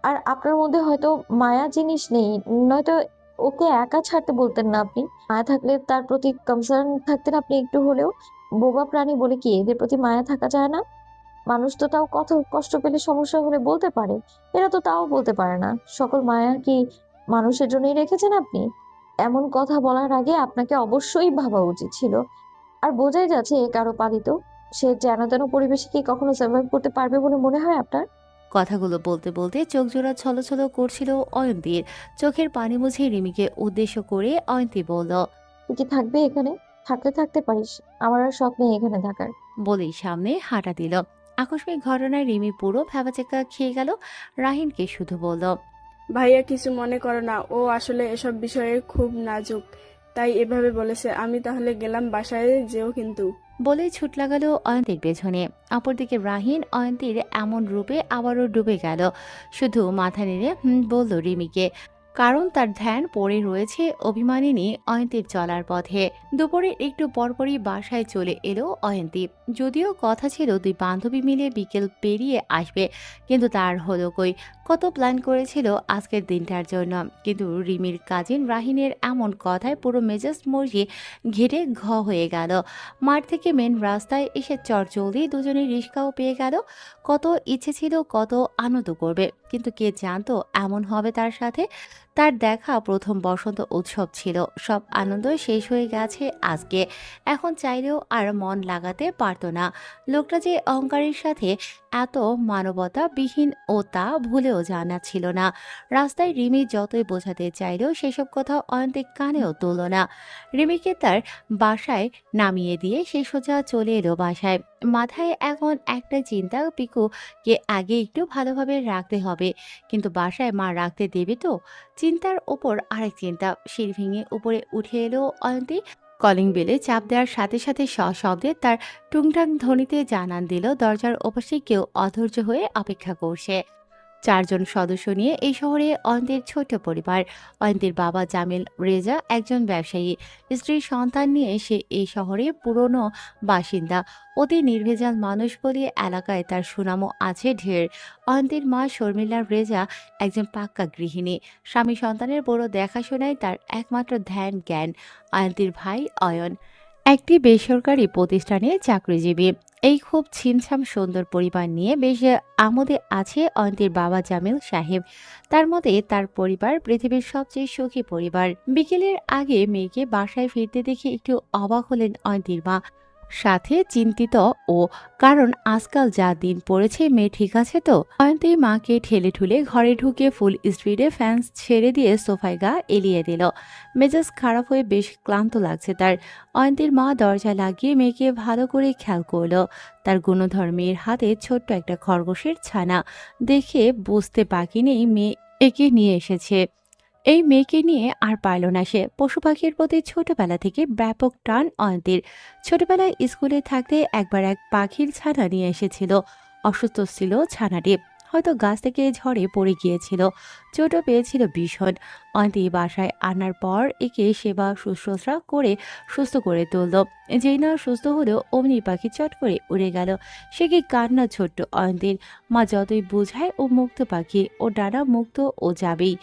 আর আপনার মধ্যে হয়তো মায়া জিনিস নেই, নয়তো ওকে একা ছাড়তে বলতেন না আপনি। মায়া থাকলে তার প্রতি কনসার্ন থাকতেন আপনি একটু হলেও। বোবা প্রাণী বলে কি এদের প্রতি মায়া থাকা যায় না? মানুষ তো তাও কত কষ্ট পেলে সমস্যা হলে বলতে পারে, এরা তো তাও বলতে পারে না। সকল মায়া কি মানুষের জন্যই রেখেছেন আপনি? এমন কথা বলার আগে আপনাকে অবশ্যই ভাবা উচিত ছিল। আর বোঝাই যাচ্ছে এ কারো পালিত। সে যেন তেন পরিবেশে কি কখনো সার্ভাইভ করতে পারবে বলে মনে হয় আপনার? কথাগুলো বলতে বলতে চোখ জোড়া ছলছল করছিল অয়ন্তীর। চোখের পানি মুছে রিমিকে উদ্দেশ্য করে অয়ন্তী বলল, তুই কি থাকবে এখানে? থাকলে থাকতে পারিস, আমার আর শখ নেই এখানে থাকার। বলেই সামনে হাঁটা দিল। আকস্মিক ঘটনায় রিমি পুরো ভ্যাবাচেকা খেয়ে গেল। রাহিনকে শুধু বলল, ভাইয়া কিছু মনে করো না, ও আসলে এসব বিষয়ে খুব নাজুক, তাই এভাবে বলেছে। আমি তাহলে গেলাম, বাসায় যেও কিন্তু। বলেই ছুট লাগালো অয়ন্তীর পেছনে। অপরদিকে রাহিন অয়ন্তীর এমন রূপে আবারও ডুবে গেল। শুধু মাথা নেড়ে বলল রিমিকে, কারণ তার ধ্যান পড়ে রয়েছে অভিমানিনী অয়ন্তীর চলার পথে। দুপুরের একটু পরপরই বাসায় চলে এলো অয়ন্তী। যদিও কথা ছিল দুই বান্ধবী মিলে বিকেল পেরিয়ে আসবে, কিন্তু তার হলো কই। কত প্ল্যান করেছিল আজকের দিনটার জন্য, কিন্তু রিমির কাজিন রাহিনের এমন কথায় পুরো মেজাজ মর্জি ঘেটে হয়ে গেল। মাঠ থেকে মেন রাস্তায় এসে চটজলদি দুজনে রিক্সাও পেয়ে গেল। কত ইচ্ছে ছিল কত আনন্দ করবে, কিন্তু কে জানতো এমন হবে তার সাথে। তার দেখা প্রথম বসন্ত উৎসব ছিল, সব আনন্দ শেষ হয়ে গেছে আজকে। এখন চাইলেও আর মন লাগাতে পারতো না। লোকটা যে অহংকারের সাথে এত মানবতা বিহীন ও তা ভুলেও জানা ছিল না। রাস্তায় রিমি যতই বোঝাতে চাইলেও সেসব কথা অয়ন্তিক কানেও তুলল না। রিমিকে তার বাসায় নামিয়ে দিয়ে সে সোজা চলে এলো বাসায়। মাথায় এখন একটা চিন্তা, পিকুকে আগে একটু ভালোভাবে রাখতে হবে, কিন্তু বাসায় মা রাখতে দেবে তো? চিন্তার ওপর আরেক চিন্তা। সিঁড়ি ভেঙে উপরে উঠে এলো অয়ন্তী। কলিং বেলে চাপ দেওয়ার সাথে সাথে সশব্দে তার টুংটাং ধ্বনিতে জানান দিল দরজার ওপাশে কেউ অধৈর্য হয়ে অপেক্ষা করছে। চারজন সদস্য নিয়ে এই শহরে অয়ন্তীর ছোট্ট পরিবার। অয়ন্তীর বাবা জামিল রেজা একজন ব্যবসায়ী, স্ত্রী সন্তান নিয়ে সে এই শহরে পুরনো বাসিন্দা। অতি নির্ভেজাল মানুষ বলে এলাকায় তার সুনামও আছে ঢের। অয়ন্তীর মা শর্মিলা রেজা একজন পাক্কা গৃহিণী। স্বামী সন্তানের বড় দেখাশোনায় তার একমাত্র ধ্যান জ্ঞান। অয়ন্তীর ভাই অয়ন একটি বেসরকারি প্রতিষ্ঠানে চাকরিজীবী। এই খুব ছিমছাম সুন্দর পরিবার নিয়ে বেশ আমোদে আছে অয়ন্তীর বাবা জামিল সাহেব। তার মতে তার পরিবার পৃথিবীর সবচেয়ে সুখী পরিবার। বিকেলের আগে মেয়েকে বাসায় ফিরতে দেখে একটু অবাক হলেন অয়ন্তীর মা, সাথে চিন্তিত ও, কারণ আজকাল যা দিন পড়েছে মেয়ে ঠিক আছে তো? অয়ন্তী মাকে ঠেলে ঠুলে ঘরে ঢুকে ফুল স্পিডে ফ্যান ছেড়ে দিয়ে সোফায় গা এলিয়ে দিল। মেজাজ খারাপ হয়ে বেশ ক্লান্ত লাগছে তার। অয়ন্তীর মা দরজা লাগিয়ে মেয়েকে ভালো করে খেয়াল করলো। তার গুণধর মেয়ের হাতে ছোট্ট একটা খরগোশের ছানা। দেখে বুঝতে বাকি নেই মেয়ে একে নিয়ে এসেছে। এই মেয়েকে নিয়ে আর পারল না সে। পশু পাখির প্রতি ছোটবেলা থেকে ব্যাপক টান অয়ন্তীর। ছোটবেলায় স্কুলে থাকতে একবার এক পাখির ছানা নিয়ে এসেছিল। অসুস্থ ছিল ছানাটি, হয়তো গাছ থেকে ঝড়ে পড়ে গিয়েছিল, চোটও পেয়েছিল ভীষণ। অয়ন্তী বাসায় আনার পর একে সেবা শুশ্রূষা করে সুস্থ করে তুলল। যেই না সুস্থ হলো অমনি পাখি চট করে উড়ে গেল। সে কি কান্না ছোট্ট অয়ন্তীর। মা যতই বোঝায় ও মুক্ত পাখি, ও ডানা মুক্ত, ও যাবেই।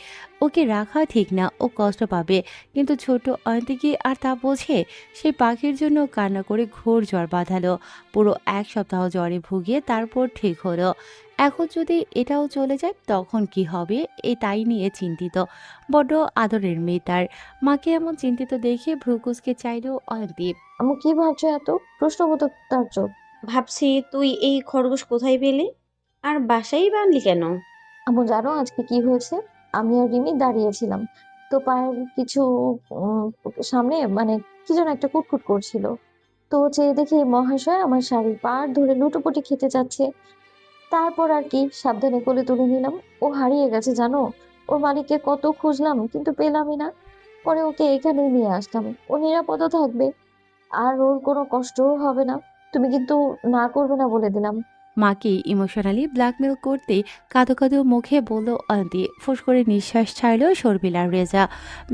ওকে রাখা ঠিক না, ও কষ্ট পাবে। কিন্তু ছোট অয়ন্তী কি আর তা বোঝে? সেই পাখির জন্য কান্না করে ঘোর জ্বর বাঁধালো। পুরো 1 সপ্তাহ জ্বরে ভুগিয়ে তারপর ঠিক হলো। এখন যদি এটাও চলে যায় তখন কি হবে, তাই নিয়ে চিন্তিত। বড্ড আদরের মেয়ে তার। মাকে এমন চিন্তিত দেখে ভ্রুকুচকে চাইল অয়ন্তী। আম্মু কি ভাবছো এত? প্রশ্নবোধক তার চোখ। ভাবছি তুই এই খরগোশ কোথায় পেলি আর বাসায় বানলি কেন? আম্মু জানো আজকে কি হয়েছে? আমি আর রিমি দাঁড়িয়েছিলাম, তো পায়ের কিছু উম, সামনে মানে কি যেন একটা কুটকুট করছিল। তো চেয়ে দেখি মহাশয় আমার শাড়ির পাড় ধরে লুটোপুটি খেতে যাচ্ছে। তারপর আর কি সাবধানে কোলে তুলে নিলাম। ও হারিয়ে গেছে জানো। ওর মালিককে কত খুঁজলাম কিন্তু পেলামই না। পরে ওকে এখানেই নিয়ে আসলাম, ও নিরাপদও থাকবে আর ওর কোনো কষ্টও হবে না। তুমি কিন্তু না করবে না বলে দিলাম। মাকে ইমোশনালি ব্ল্যাকমেল করতে কাঁদো কাঁদো মুখে বলল অয়ন্তী। ফুস করে নিঃশ্বাস ছাড়ল শর্মিলার রেজা।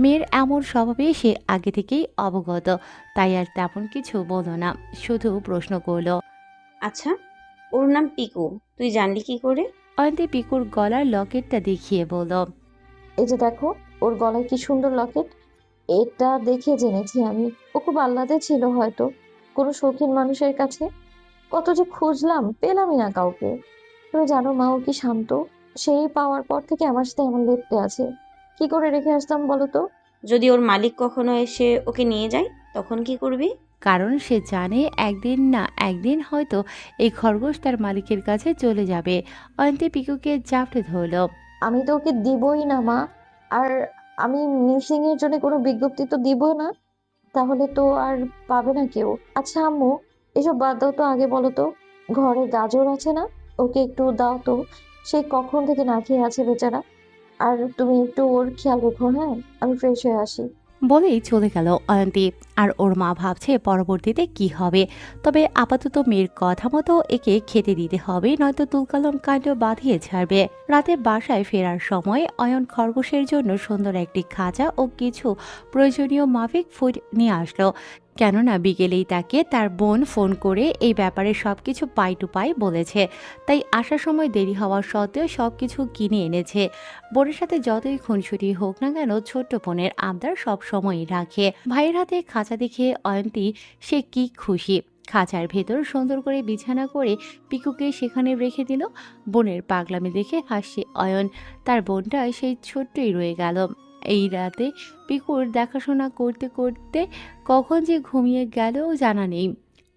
মেয়ের এমন স্বভাবে সে আগে থেকেই অবগত, তাই আর তেমন কিছু বলল না, শুধু প্রশ্ন করল। আচ্ছা, ওর নাম পিকু, তুই জানলি কি করে? অয়ন্তী পিকুর গলার লকেটটা দেখিয়ে বলল। এই যে দেখো, ওর গলায় কি সুন্দর লকেট। এটা দেখে জেনেছি আমি। ও খুব আহ্লাদে ছিল হয়তো কোনো শৌখিন মানুষের কাছে। কত যে খুঁজলাম পেলামই না কাউকে। তুমি জানো মা ও কি শান্ত। সেই পাওয়ার পর থেকে আমার সাথে এমন লেপ্টে আছে। কি করে রেখে আসতাম বলো তো? যদি ওর মালিক কখনো এসে ওকে নিয়ে যায় তখন কি করবি? কারণ সে জানে একদিন না একদিন হয়তো এই খরগোশ তার মালিকের কাছে চলে যাবে। অয়ন্তী পিকুকে জাপটে ধরল। আমি তো ওকে দিবই না মা। আর আমি মিসিং এর জন্য কোনো বিজ্ঞপ্তি তো দিব না। তাহলে তো আর পাবে না কেউ। আচ্ছা আম্মু, এসব বাদ দাও তো, আগে বলো তো, ঘরে গাজর আছে না? ওকে একটু দাও তো। সে কখন থেকে না খেয়ে আছে বেচারা। আর তুমি একটু ওর খেয়াল রেখো, হ্যাঁ? আমি ফ্রেশ হয়ে আসি। বলেই চলে গেল অয়ন্তী। আর ওর মা ভাবছে পরবর্তীতে কি হবে। তবে আপাতত মেয়ের কথা মতো একে খেতে দিতে হবে, নয়তো তুলকালাম কাণ্ড বাঁধিয়ে ছাড়বে। রাতে বাসায় ফেরার সময় অয়ন খরগোশের জন্য সুন্দর একটি খাঁচা ও কিছু প্রয়োজনীয় মাফিক ফুড নিয়ে আসলো। কেননা বিকেলেই তাকে তার বোন ফোন করে এই ব্যাপারে সবকিছু পাই টু পাই বলেছে। তাই আসার সময় দেরি হওয়ার সত্ত্বেও সবকিছু কিনে এনেছে। বোনের সাথে যতই খুনসুটি হোক না কেন, ছোট্ট বোনের আবদার সব সময়ই রাখে। ভাইয়ের হাতে খাঁচা দেখে অয়ন্তী সে কি খুশি। খাঁচার ভেতর সুন্দর করে বিছানা করে পিকুকে সেখানে রেখে দিল। বোনের পাগলামি দেখে হাসছে অয়ন। তার বোনটা সেই ছোট্টই রয়ে গেল। এই রাতে পিকুর দেখাশোনা করতে করতে কখন যে ঘুমিয়ে গেল জানা নেই।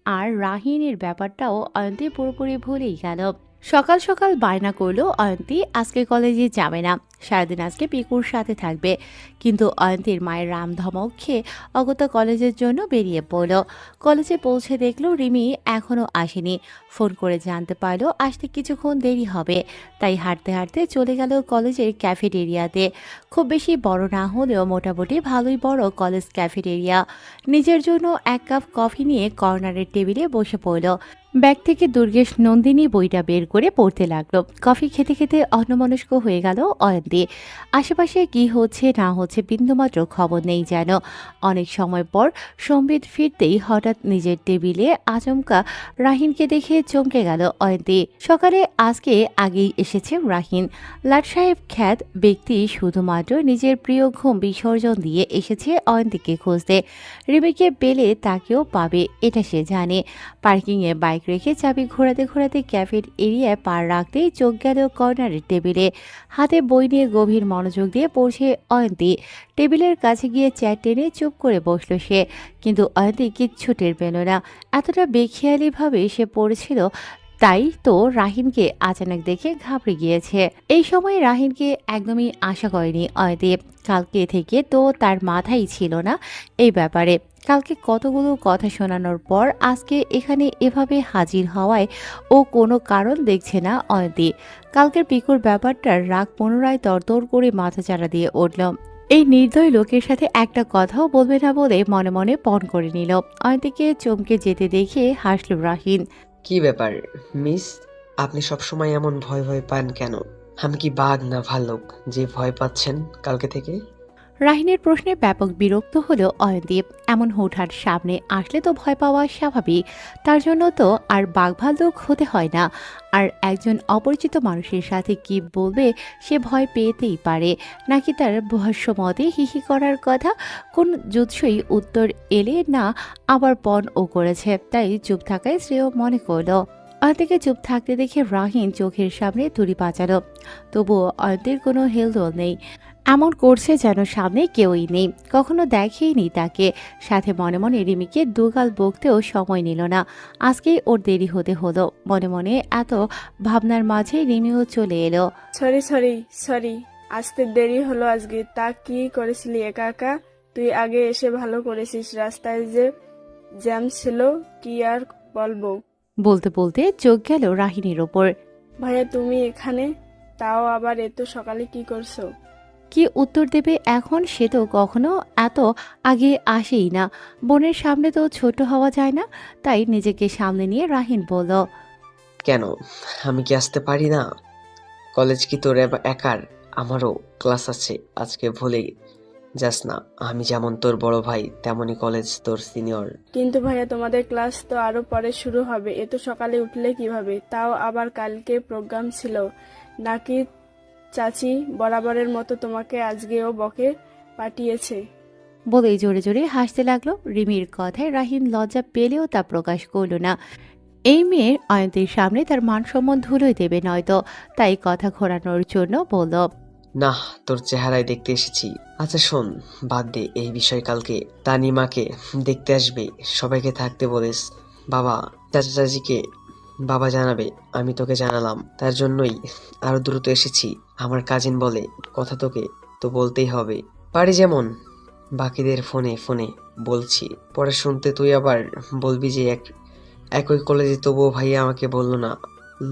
আর রাহিনীর ব্যাপারটাও অয়ন্তী পুরোপুরি ভুলেই গেল। সকাল সকাল বায়না করলো অয়ন্তী আজকে কলেজে যাবে না, সারাদিন আজকে পিকুর সাথে থাকবে। কিন্তু অয়ন্তীর মায়ের রাম ধমক খেয়ে অগত্যা কলেজের জন্য বেরিয়ে পড়ল। কলেজে পৌঁছে দেখলো রিমি এখনও আসেনি। ফোন করে জানতে পারলো আসতে কিছুক্ষণ দেরি হবে। তাই হাঁটতে হাঁটতে চলে গেল কলেজের ক্যাফেটেরিয়াতে। খুব বেশি বড় না হলেও মোটামুটি ভালোই বড় কলেজ ক্যাফেটেরিয়া। নিজের জন্য 1 কাপ কফি নিয়ে কর্নারের টেবিলে বসে পড়ল। ব্যাগ থেকে দুর্গেশ নন্দিনী বইটা বের করে পড়তে লাগলো। কফি খেতে খেতে অন্যমনস্ক হয়ে গেল অয়ন্তী। আশেপাশে কি হচ্ছে না হচ্ছে বিন্দুমাত্র খবর নেই যেন। অনেক সময় পর সম্বিত ফিরতেই হঠাৎ নিজের টেবিলে আচমকা রাহিনকে দেখে চমকে গেল অয়ন্তী। সকালে আজকে আগেই এসেছে রাহিন। লাট সাহেব খ্যাত ব্যক্তি শুধুমাত্র নিজের প্রিয় ঘুম বিসর্জন দিয়ে এসেছে অয়ন্তীকে খুঁজতে। রিমিকে পেলে তাকেও পাবে এটা সে জানে। পার্কিংয়ে বাইক রেখে চাবি ঘোরাতে ঘোরাতে ক্যাফের এরিয়ায় পার রাখতেই চোখ গেল কর্নারের টেবিলে। হাতে বই নিয়ে গভীর মনোযোগ দিয়ে পড়ছে অয়ন্তী। টেবিলের কাছে গিয়ে চেয়ার টেনে চুপ করে বসলো সে। কিন্তু অয়ন্তী কিচ্ছু টের পেল না। এতটা বেখেয়ালিভাবে সে পড়েছিল। তাই তো রাহিনকে আচানক দেখে ঘাবড়ে গিয়েছে। এই সময় রাহিনকে একদমই আশা করেনি অয়ন্তী। কালকে থেকে তো তার মাথায় ছিল না এই ব্যাপারে। কালকে কতগুলো কথা শোনানোর পর আজকে এখানে এভাবে হাজির হওয়ায় ও কোনো কারণ দেখছে না অয়ন্তী। কালকের পিকুর ব্যাপারটার রাগ পুনরায় তরতর করে মাথাচাড়া দিয়ে উঠল। এই নির্দয় লোকের সাথে একটা কথাও বলবে না বলে মনে মনে পণ করে নিল। অয়ন্তীকে চমকে যেতে দেখে হাসল রাহিন। কি ব্যাপার মিস, আপনি সবসময় এমন ভয় ভয় পান কেন? আমি কি বাঘ না ভাল্লুক যে ভয় পাচ্ছেন কালকে থেকে? রাহিনের প্রশ্নে ব্যাপক বিরক্ত হলো অয়নদীপ। এমন হুটহাট সামনে আসলে তো ভয় পাওয়া স্বাভাবিক, তার জন্য তো আর বাঘভাল্লুক হতে হয় না। আর একজন অপরিচিত মানুষের সাথে কি বলবে সে ভয় পেতেই পারে, নাকি তার ভাষ্যমতে হিহি করার কথা। কোন জুৎসই উত্তর এলে না আবার পণ ও করেছে, তাই চুপ থাকায় শ্রেয় মনে করলো। অয়ন্তীকে চুপ থাকতে দেখে রাহিন চোখের সামনে তুড়ি বাঁচালো। তবুও অয়ন্তীর কোনো হেলদোল নেই, এমন করছে যেন সামনে কেউই নেই, কখনো দেখেইনি তাকে। সাথে মনে মনে রিমিকে দুগাল বকতেও সময় নিল না। আজকেই ওর দেরি হতে হলো। মনে মনে এত ভাবনার মাঝে রিমিও চলে এলো। সরি, আসতে দেরি হলো আজকে। তা কি করেছিলি একা একা? তুই আগে এসে ভালো করেছিস। রাস্তায় যে জ্যাম ছিল কি আর বলবো। বলতে বলতে চোখ গেল রাহিনীর ওপর। ভাইয়া তুমি এখানে, তাও আবার এত সকালে কি করছো? কি উত্তর দেবে এখন, সে তো কখনো এত আগে আসেই না। বোনের সামনে তো ছোট হওয়া যায় না, তাই নিজেকে সামনে নিয়ে রাহিন বলল। কেন, আমি কি আসতে পারি না? কলেজ কি তোর একার? আমারও ক্লাস আছে আজকে, ভুলে যাস না। আমি যেমন তোর বড় ভাই, তেমনি কলেজ তোর সিনিয়র। কিন্তু ভাইয়া তোমাদের ক্লাস তো আরো পরে শুরু হবে, এত সকালে উঠলে কিভাবে? তাও আবার কালকে প্রোগ্রাম ছিল নাকি? চাচি বরাবরের মতো তোমাকে আজকেও বকে পাঠিয়েছে। বলেই জোরে জোরে হাসতে লাগলো। রিমির কথায় রাহিন লজ্জা পেলেও তা প্রকাশ করল না। এই মেয়ের অয়ন্তীর সামনে তার মান সম্মান ধুলোই দেবে নয়তো, তাই কথা ঘোরানোর জন্য বলল। না, তোর চেহারায় দেখতে এসেছি। আচ্ছা শোন, বাদ দে এই বিষয়। কালকে তানিমাকে দেখতে আসবে, সবাইকে থাকতে বলিস। বাবা চাচা চাচিকে বাবা জানাবে, আমি তোকে জানালাম, তার জন্যই আরো দ্রুত এসেছি। আমার কাজিন বলে কথা তোকে তো বলতেই হবে, পারি যেমন। বাকিদের ফোনে ফোনে বলছি, পরে শুনতে তুই আবার বলবি যে একই কলেজে, তবুও ভাইয়া আমাকে বললো না।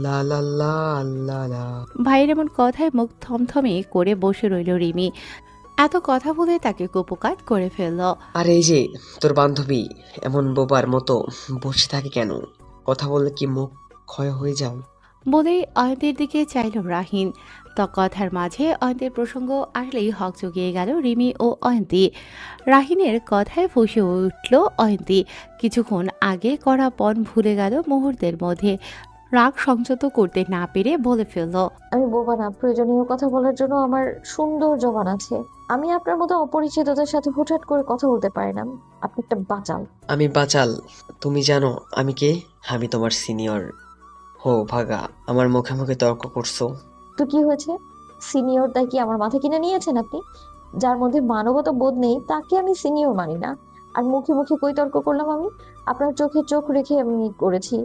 লা লা লা লা লা। ভাইয়ের এমন কথায় মুখ থমথমে করে বসে রইল রিমি। এত কথা বলে তাকে কুপকাত করে ফেলল। আর এই যে তোর বান্ধবী এমন বোবার মতো বসে থাকে কেন? কথা বললে কি মুখ ক্ষয় হয়ে যায়? বলেই অয়ন্তীর দিকে চাইল রাহিন। তো কথার মাঝে অয়ন্তীর প্রসঙ্গ আসলেই হক জগিয়ে গেল রিমি ও অয়ন্তী। রাহিনের কথায় ফুঁসে উঠল অয়ন্তী। কিছুক্ষণ আগে করা পণ ভুলে গেল মুহূর্তের মধ্যে। রাগ সংযত করতে না পেরে বলে ফেলল। আমি বোবা না, প্রয়োজনীয় কথা বলার জন্য আমার সুন্দর জবান আছে। আমি আপনার মতো অপরিচিতদের সাথে হুটহাট করে কথা বলতে পারি না। আপনি একটা বাচাল। আমি বাচাল? তুমি জানো আমি কে? আমি তোমার সিনিয়র। হো ভাগা, আমার মুখে মুখে তর্ক করছো। তো কি হয়েছে? সিনিয়র তাই কি আমার মাথা কিনে নিয়েছেন আপনি? যার মধ্যে মানবতা বোধ নেই তাকে আমি সিনিয়র মানি না। আর মুখে মুখে কই তর্ক করলাম আমি? আপনার চোখে চোখ রেখে আমি করেছি।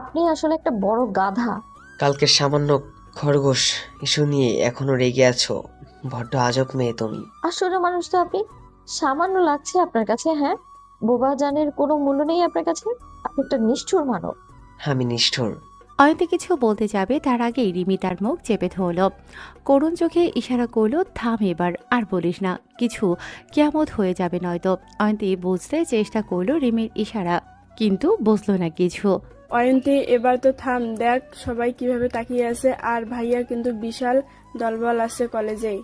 আপনি আসলে একটা বড় গাধা। কালকের সামান্য খরগোশ ইস্যু নিয়ে এখনো রেগে আছো? বড্ড আজব মেয়ে তুমি। আশ্চর্য মানুষ তো আপনি। সামান্য লাগছে আপনার কাছে, হ্যাঁ? বোবা জানের কোনো মূল্য নেই আপনার কাছে। আপনি একটা নিষ্ঠুর মানব। আমি নিষ্ঠুর? অয়ন্তী কিছু বলতে যাবে তার আগেই রিমি তার মুখ চেপে ধরল। করুণ চোখে ইশারা করলো, থাম এবার, আর বলিস না কিছু, কিয়ামত হয়ে যাবে নয়তো। অয়ন্তী বুঝতে চেষ্টা করলো রিমির ইশারা, কিন্তু বুঝলো না কিছু। অয়ন্তী এবার তো থাম, দেখ সবাই কিভাবে তাকিয়ে আছে। আর ভাইয়ার কিন্তু বিশাল দলবল আছে কলেজে।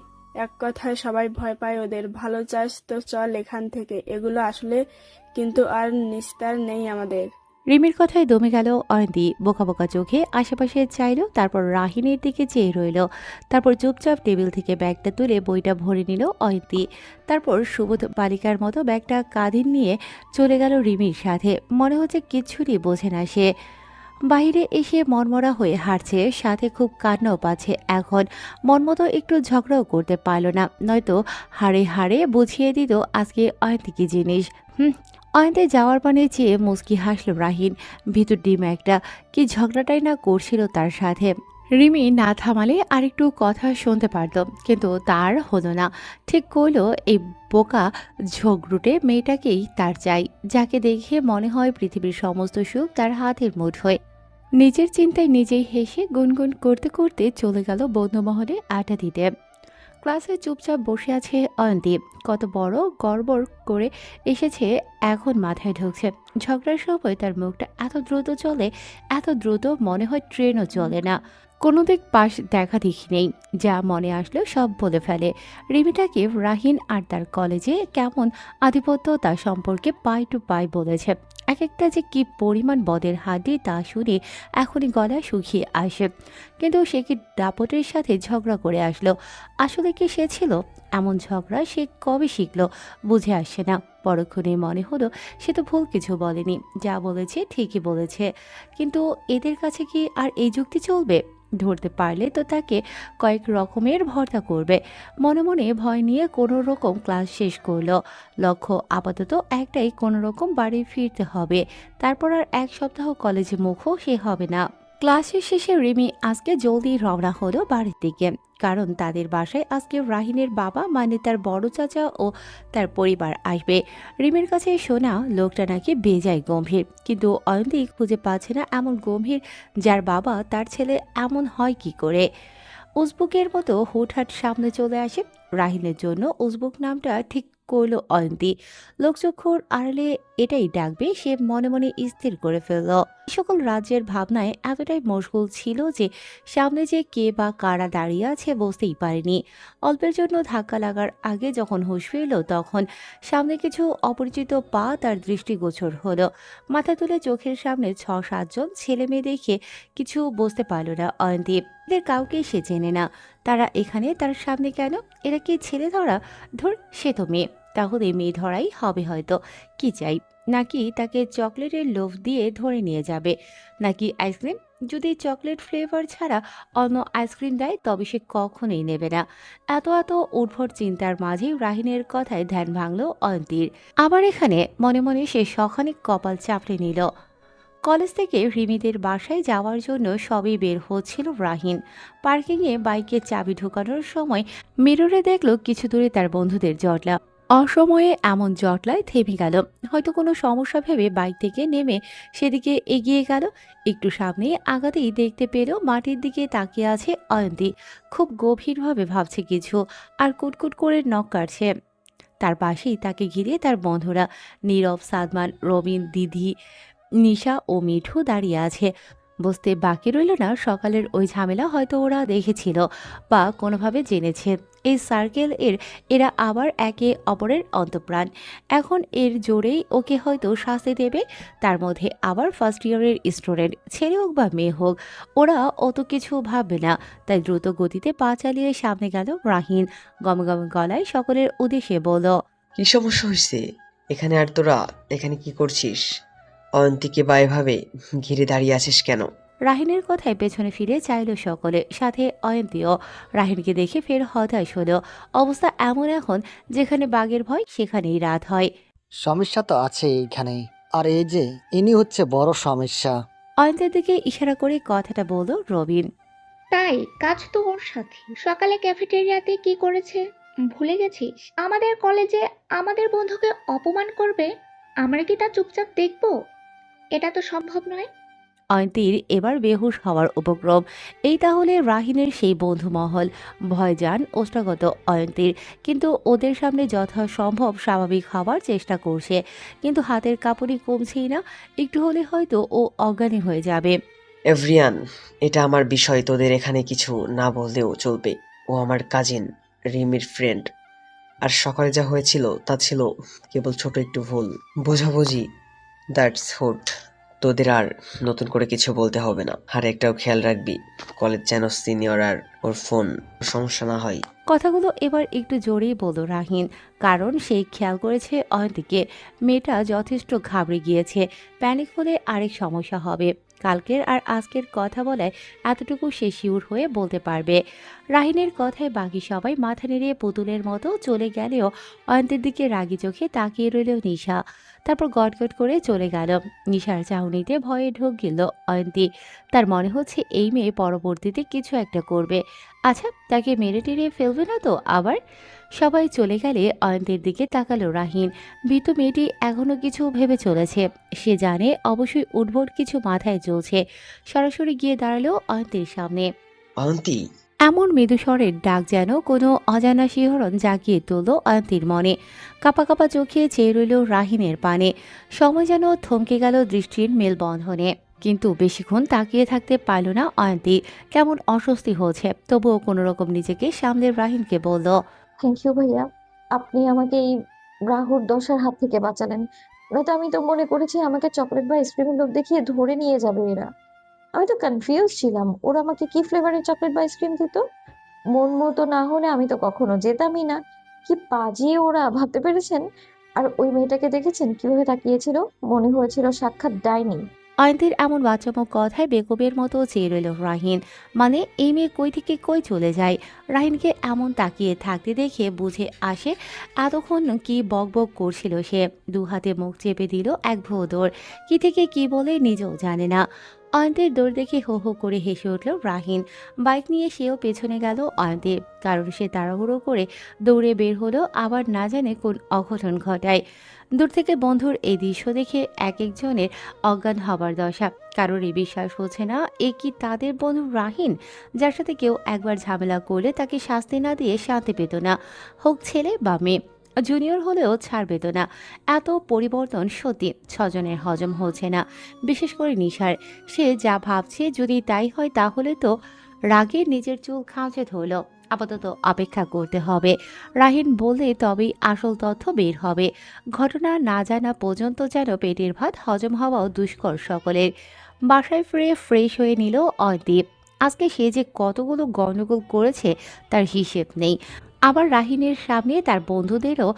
এক কথায় সবাই ভয় পায় ওদের। ভালো চাস তো চল এখান থেকে। এগুলো আসলে কিন্তু আর নিস্তার নেই আমাদের। রিমির কথায় দমে গেল অয়ন্তী। বোকা বোকা চোখে আশেপাশে চাইল, তারপর রাহিনীর দিকে চেয়ে রইল। তারপর চুপচাপ টেবিল থেকে ব্যাগটা তুলে বইটা ভরে নিল অয়ন্তী। তারপর সুবোধ বালিকার মতো ব্যাগটা কাঁধে নিয়ে চলে গেল রিমির সাথে। মনে হচ্ছে কিচ্ছুটি বোঝে না সে। বাইরে এসে মনমরা হয়ে হাঁটছে, সাথে খুব কান্নাও পাচ্ছে এখন। মন মতো একটু ঝগড়াও করতে পারল না, নয়তো হাড়ে হাড়ে বুঝিয়ে দিত আজকে অয়ন্তী কি জিনিস। অয়ন্তে যাওয়ার পানে চেয়ে মুচকি হাসল রাহিন। ভিতর ডিম একটা, কি ঝগড়াটাই না করছিল তার সাথে। রিমি না থামালে আরেকটু কথা শুনতে পারত, কিন্তু তার হলো না। ঠিক করলো এই বোকা ঝগড়ুটে মেয়েটাকেই তার চাই, যাকে দেখে মনে হয় পৃথিবীর সমস্ত সুখ তার হাতের মুঠোয়। নিজের চিন্তায় নিজেই হেসে গুনগুন করতে করতে চলে গেল বন্ধুমহলে আড্ডা দিতে। ক্লাসে চুপচাপ বসে আছে অয়ন্তী। কত বড় গড়বড় করে এসেছে এখন মাথায় ঢুকছে। ঝগড়ার সময় তার মুখটা এত দ্রুত চলে, এত দ্রুত মনে হয় ট্রেনও চলে না। কোনো দিক পাশ দেখা দেখি নেই, যা মনে আসলো সব বলে ফেলে। রিমিটাকে রাহিন আর তার কলেজে কেমন আধিপত্য তা সম্পর্কে পাই টু পাই বলেছে। এক একটা যে কি পরিমাণ বদের হাড্ডি তা শুনে এখনই গলা শুকিয়ে আসে। কিন্তু সে কি দাপটের সাথে ঝগড়া করে আসলো? আসলে কি সে ছিল? এমন ঝগড়া সে কবে শিখলো বুঝে আসছে না। পরক্ষণে মনে হলো সে তো ভুল কিছু বলেনি, যা বলেছে ঠিকই বলেছে। কিন্তু এদের কাছে কি আর এই যুক্তি চলবে? ধরতে পারলে তো তাকে কয়েক রকমের ভর্তা করবে। মনে মনে ভয় নিয়ে কোনো রকম ক্লাস শেষ করলো। লক্ষ্য আপাতত একটাই, কোনো রকম বাড়ি ফিরতে হবে। তারপর আর এক সপ্তাহ কলেজে মুখও সে হবে না। ক্লাসের শেষে রিমি আজকে জলদি রওনা হলো বাড়ির দিকে, কারণ তাদের বাসায় আজকে রাহিনের বাবা মানে তার বড় চাচা ও তার পরিবার আসবে। রিমির কাছে শোনা লোকটা নাকি বেজায় গম্ভীর, কিন্তু অয়ন্তী খুঁজে পাচ্ছে না এমন গম্ভীর যার বাবা তার ছেলে এমন হয় কি করে। উজবুকের মতো হুটহাট সামনে চলে আসে। রাহিনের জন্য উজবুক নামটা ঠিক করলো অয়ন্তী। লোকচক্ষুর আড়ালে এটাই ডাকবে সে মনে মনে স্থির করে ফেলল। সকল রাজ্যের ভাবনায় এতটাই মশগুল ছিল যে সামনে যে কে বা কারা দাঁড়িয়ে আছে বুঝতেই পারেনি। অল্পের জন্য ধাক্কা লাগার আগে যখন হুঁশ ফিরল তখন সামনে কিছু অপরিচিত পা তার দৃষ্টিগোচর হলো। মাথা তুলে চোখের সামনে ৬-৭ জন ছেলে মেয়ে দেখে কিছু বুঝতে পারল না অয়ন্তী। এদের কাউকে সে চেনে না। তারা এখানে তার সামনে কেন? এরা কি ছেলে ধরা? ধর, সে তো মেয়ে, তাহলে মেয়ে ধরাই হবে হয়তো। কি চাই? নাকি তাকে চকলেটের লোভ দিয়ে ধরে নিয়ে যাবে? নাকি আইসক্রিম? যদি চকলেট ফ্লেভার ছাড়া অন্য আইসক্রিম দেয় তবে সে কখনোই নেবে না। এত এত উদ্ভট চিন্তার মাঝেই রাহিনের কথায় ধ্যান ভাঙল অয়ন্তীর। আবার এখানে মনে মনে সে সখানিক কপাল চাপড়ে নিল। কলেজ থেকে রিমিদের বাসায় যাওয়ার জন্য সবই বের হচ্ছিল রাহিন। পার্কিংয়ে বাইকের চাবি ঢোকানোর সময় মিররে দেখল কিছু দূরে তার বন্ধুদের জটলা। অসময়ে এমন জটলায় থেমে গেল। হয়তো কোনো সমস্যা ভেবে বাইক থেকে নেমে সেদিকে এগিয়ে গেল। একটু সামনে আগাতেই দেখতে পেল মাটির দিকে তাকিয়ে আছে অয়ন্তী। খুব গভীরভাবে ভাবছে কিছু, আর কুটকুট করে নখ কাটছে। তার পাশেই তাকে ঘিরে তার বন্ধুরা নীরব, সাদমান, রবিন, দিদি, নিশা ও মিঠু দাঁড়িয়ে আছে। বুঝতে বাকি রইল না সকালের ওই ঝামেলা হয়তো ওরা দেখেছিল বা কোনোভাবে জেনেছে। এই সার্কেল এরা আবার একে অপরের অন্তঃপ্রাণ। এখন এর জোরেই ওকে হয়তো শাস্তি দেবে। তার মধ্যে আবার ফার্স্ট ইয়ারের স্টুডেন্ট, ছেলে হোক বা মেয়ে হোক, ওরা অত কিছু ভাববে না। তাই দ্রুত গতিতে পা চালিয়ে সামনে গেল রাহিন। গমগম গলায় সকলের উদ্দেশ্যে বলল, কি সমস্যা হয়েছে এখানে? আর তোরা এখানে কি করছিস? অয়ন্তীকে বা এভাবে ঘিরে দাঁড়িয়ে আছিস কেন? রাহিনের কথায় পেছনে ফিরে চাইল সকলে, সাথে অয়ন্তীও। রাহিনকে দেখে ফের হতাশ হলো। অবস্থা এমন এখন যেখানে বাঘের ভয় সেখানেই রাত হয়। সমস্যা তো আছে এইখানেই। আর এই যে ইনি হচ্ছে বড় সমস্যা। অয়ন্তের দিকে ইশারা করে কথাটা বলল রবিন। তাই কাজ তো ওর সাথে। সকালে ক্যাফেটেরিয়াতে কি করেছে ভুলে গেছিস? আমাদের কলেজে আমাদের বন্ধুকে অপমান করবে, আমরা কি তা চুপচাপ দেখবো? এটা তো সম্ভব নয়। অয়ন্তীর এবার বেহুশ হওয়ার উপক্রম। এই তাহলে রাহিনের সেই বন্ধুমহল। ভয়জান ওষ্ঠাগত অয়ন্তীর, কিন্তু ওদের সামনে যথাসম্ভব স্বাভাবিক হওয়ার চেষ্টা করছে। কিন্তু হাতের কাঁপুনি কমছেই না। একটু হলে হয়তো ও অজ্ঞানী হয়ে যাবে। এভরিয়ান, এটা আমার বিষয়, তোদের এখানে কিছু না বললেও চলবে। ও আমার কাজিন, রিমির ফ্রেন্ড। আর সকালে যা হয়েছিল তা ছিল কেবল ছোট একটু ভুল বোঝাবুঝি। That's hood. তোদের আর নতুন করে কিছু বলতে হবে না। আর একটাও খেয়াল রাখবি, কলেজ যেন সিনিয়র আর ওর ফোন সমস্যা না হয়। কথাগুলো এবার একটু জোরেই বলল রাহিন, কারণ সে খেয়াল করেছে অয়ন্তীকে। মেয়েটা যথেষ্ট ঘাবড়ে গিয়েছে। প্যানিক হলে আরেক সমস্যা হবে। কালকের আর আজকের কথা বলায় এতটুকু সে শিওর হয়ে বলতে পারবে। রাহিনের কথায় বাকি সবাই মাথা নেড়ে পুতুলের মতো চলে গেলেও অয়ন্তীর দিকে রাগি চোখে তাকিয়ে রইল নিশা। তারপর গটগট করে চলে গেল। নিশার চাহনিতে ভয়ে ঢোক গেল অয়ন্তী। তার মনে হচ্ছে এই মেয়ে পরবর্তীতে কিছু একটা করবে। আচ্ছা, তাকে মেরে টেরে ফেলবে না তো আবার? সবাই চলে গেলে অয়ন্তীর দিকে তাকালো রাহিন। ভীতু মেয়েটি এখনো কিছু ভেবে চলেছে। সে জানে অবশ্যই উদ্ভট কিছু মাথায় চলছে। সরাসরি গিয়ে দাঁড়ালো অয়ন্তীর সামনে। অয়ন্তী, এমন মৃদু স্বরের ডাক যেন কোনো অজানা শিহরণ জাগিয়ে তুলল অয়ন্তীর মনে। কাপা কাপা চোখে চেয়ে রইল রাহিনের পানে। সময় যেন থমকে গেল দৃষ্টির মেলবন্ধনে। কিন্তু বেশিক্ষণ তাকিয়ে থাকতে পারল না অয়ন্তী। কেমন অস্বস্তি হচ্ছে, তবুও কোনোরকম নিজেকে সামলে রাহিনকে বলল, থ্যাংক ইউ ভাইয়া, আপনি আমাকে এই রাহুর দশার হাত থেকে বাঁচালেন। নয়তো আমি তো মনে করেছি আমাকে চকলেট বা আইসক্রিমের লোভ দেখিয়ে ধরে নিয়ে যাবে এরা। আমি তো কনফিউজ ছিলাম, ওরা আমাকে কি ফ্লেভারের চকলেট বা আইসক্রিম দিত। মন মতো না হলে আমি তো কখনো যেতামই না। কি পাজিয়ে ওরা, ভাবতে পেরেছেন? আর ওই মেয়েটাকে দেখেছেন কিভাবে তাকিয়েছিল? মনে হয়েছিল সাক্ষাৎ ডাইনি। অয়ন্তীর এমন বাচ্চামো কথায় বেকুবের মতো চেয়ে রইল রাহিন। মানে এই মেয়ে কই থেকে কই চলে যায়। রাহিনকে এমন তাকিয়ে থাকতে দেখে বুঝে আসে এতক্ষণ কি বকবক করছিল সে। দু হাতে মুখ চেপে দিল এক ভোঁদড়। কি থেকে কি বলে নিজেও জানে না। অয়ন্তীর দৌড় দেখে হো হো করে হেসে উঠল রাহিন। বাইক নিয়ে সেও পেছনে গেল অয়ন্তীর, কারণ সে তাড়াহুড়ো করে দৌড়ে বের হলো, আবার না জানে কোন অঘটন ঘটায়। দূর থেকে বন্ধুর এই দৃশ্য দেখে এক একজনের অজ্ঞান হবার দশা। কারোরই বিশ্বাস হচ্ছে না এ কি তাদের বন্ধু রাহিন, যার সাথে কেউ একবার ঝামেলা করলে তাকে শাস্তি না দিয়ে শান্তি পেত না, হোক ছেলে বা মেয়ে। জুনিয়র হলেও ছাড় পেত না। এত পরিবর্তন সত্যি ছজনের হজম হচ্ছে না, বিশেষ করে নিশার। সে যা ভাবছে যদি তাই হয় তাহলে তো রাগে নিজের চুল খাঁচে ধরল। আপাতত অপেক্ষা করতে হবে, রাহিন বললে তবেই আসল তথ্য বের হবে। ঘটনা না জানা পর্যন্ত যেন পেটের ভাত হজম হওয়াও দুষ্কর সকলের। বাসায় ফিরে ফ্রেশ হয়ে নিল অয়দীপ। আজকে সে যে কতগুলো গণ্ডগোল করেছে তার হিসেব নেই। আবার রাহিনের সামনে তার বন্ধুদেরও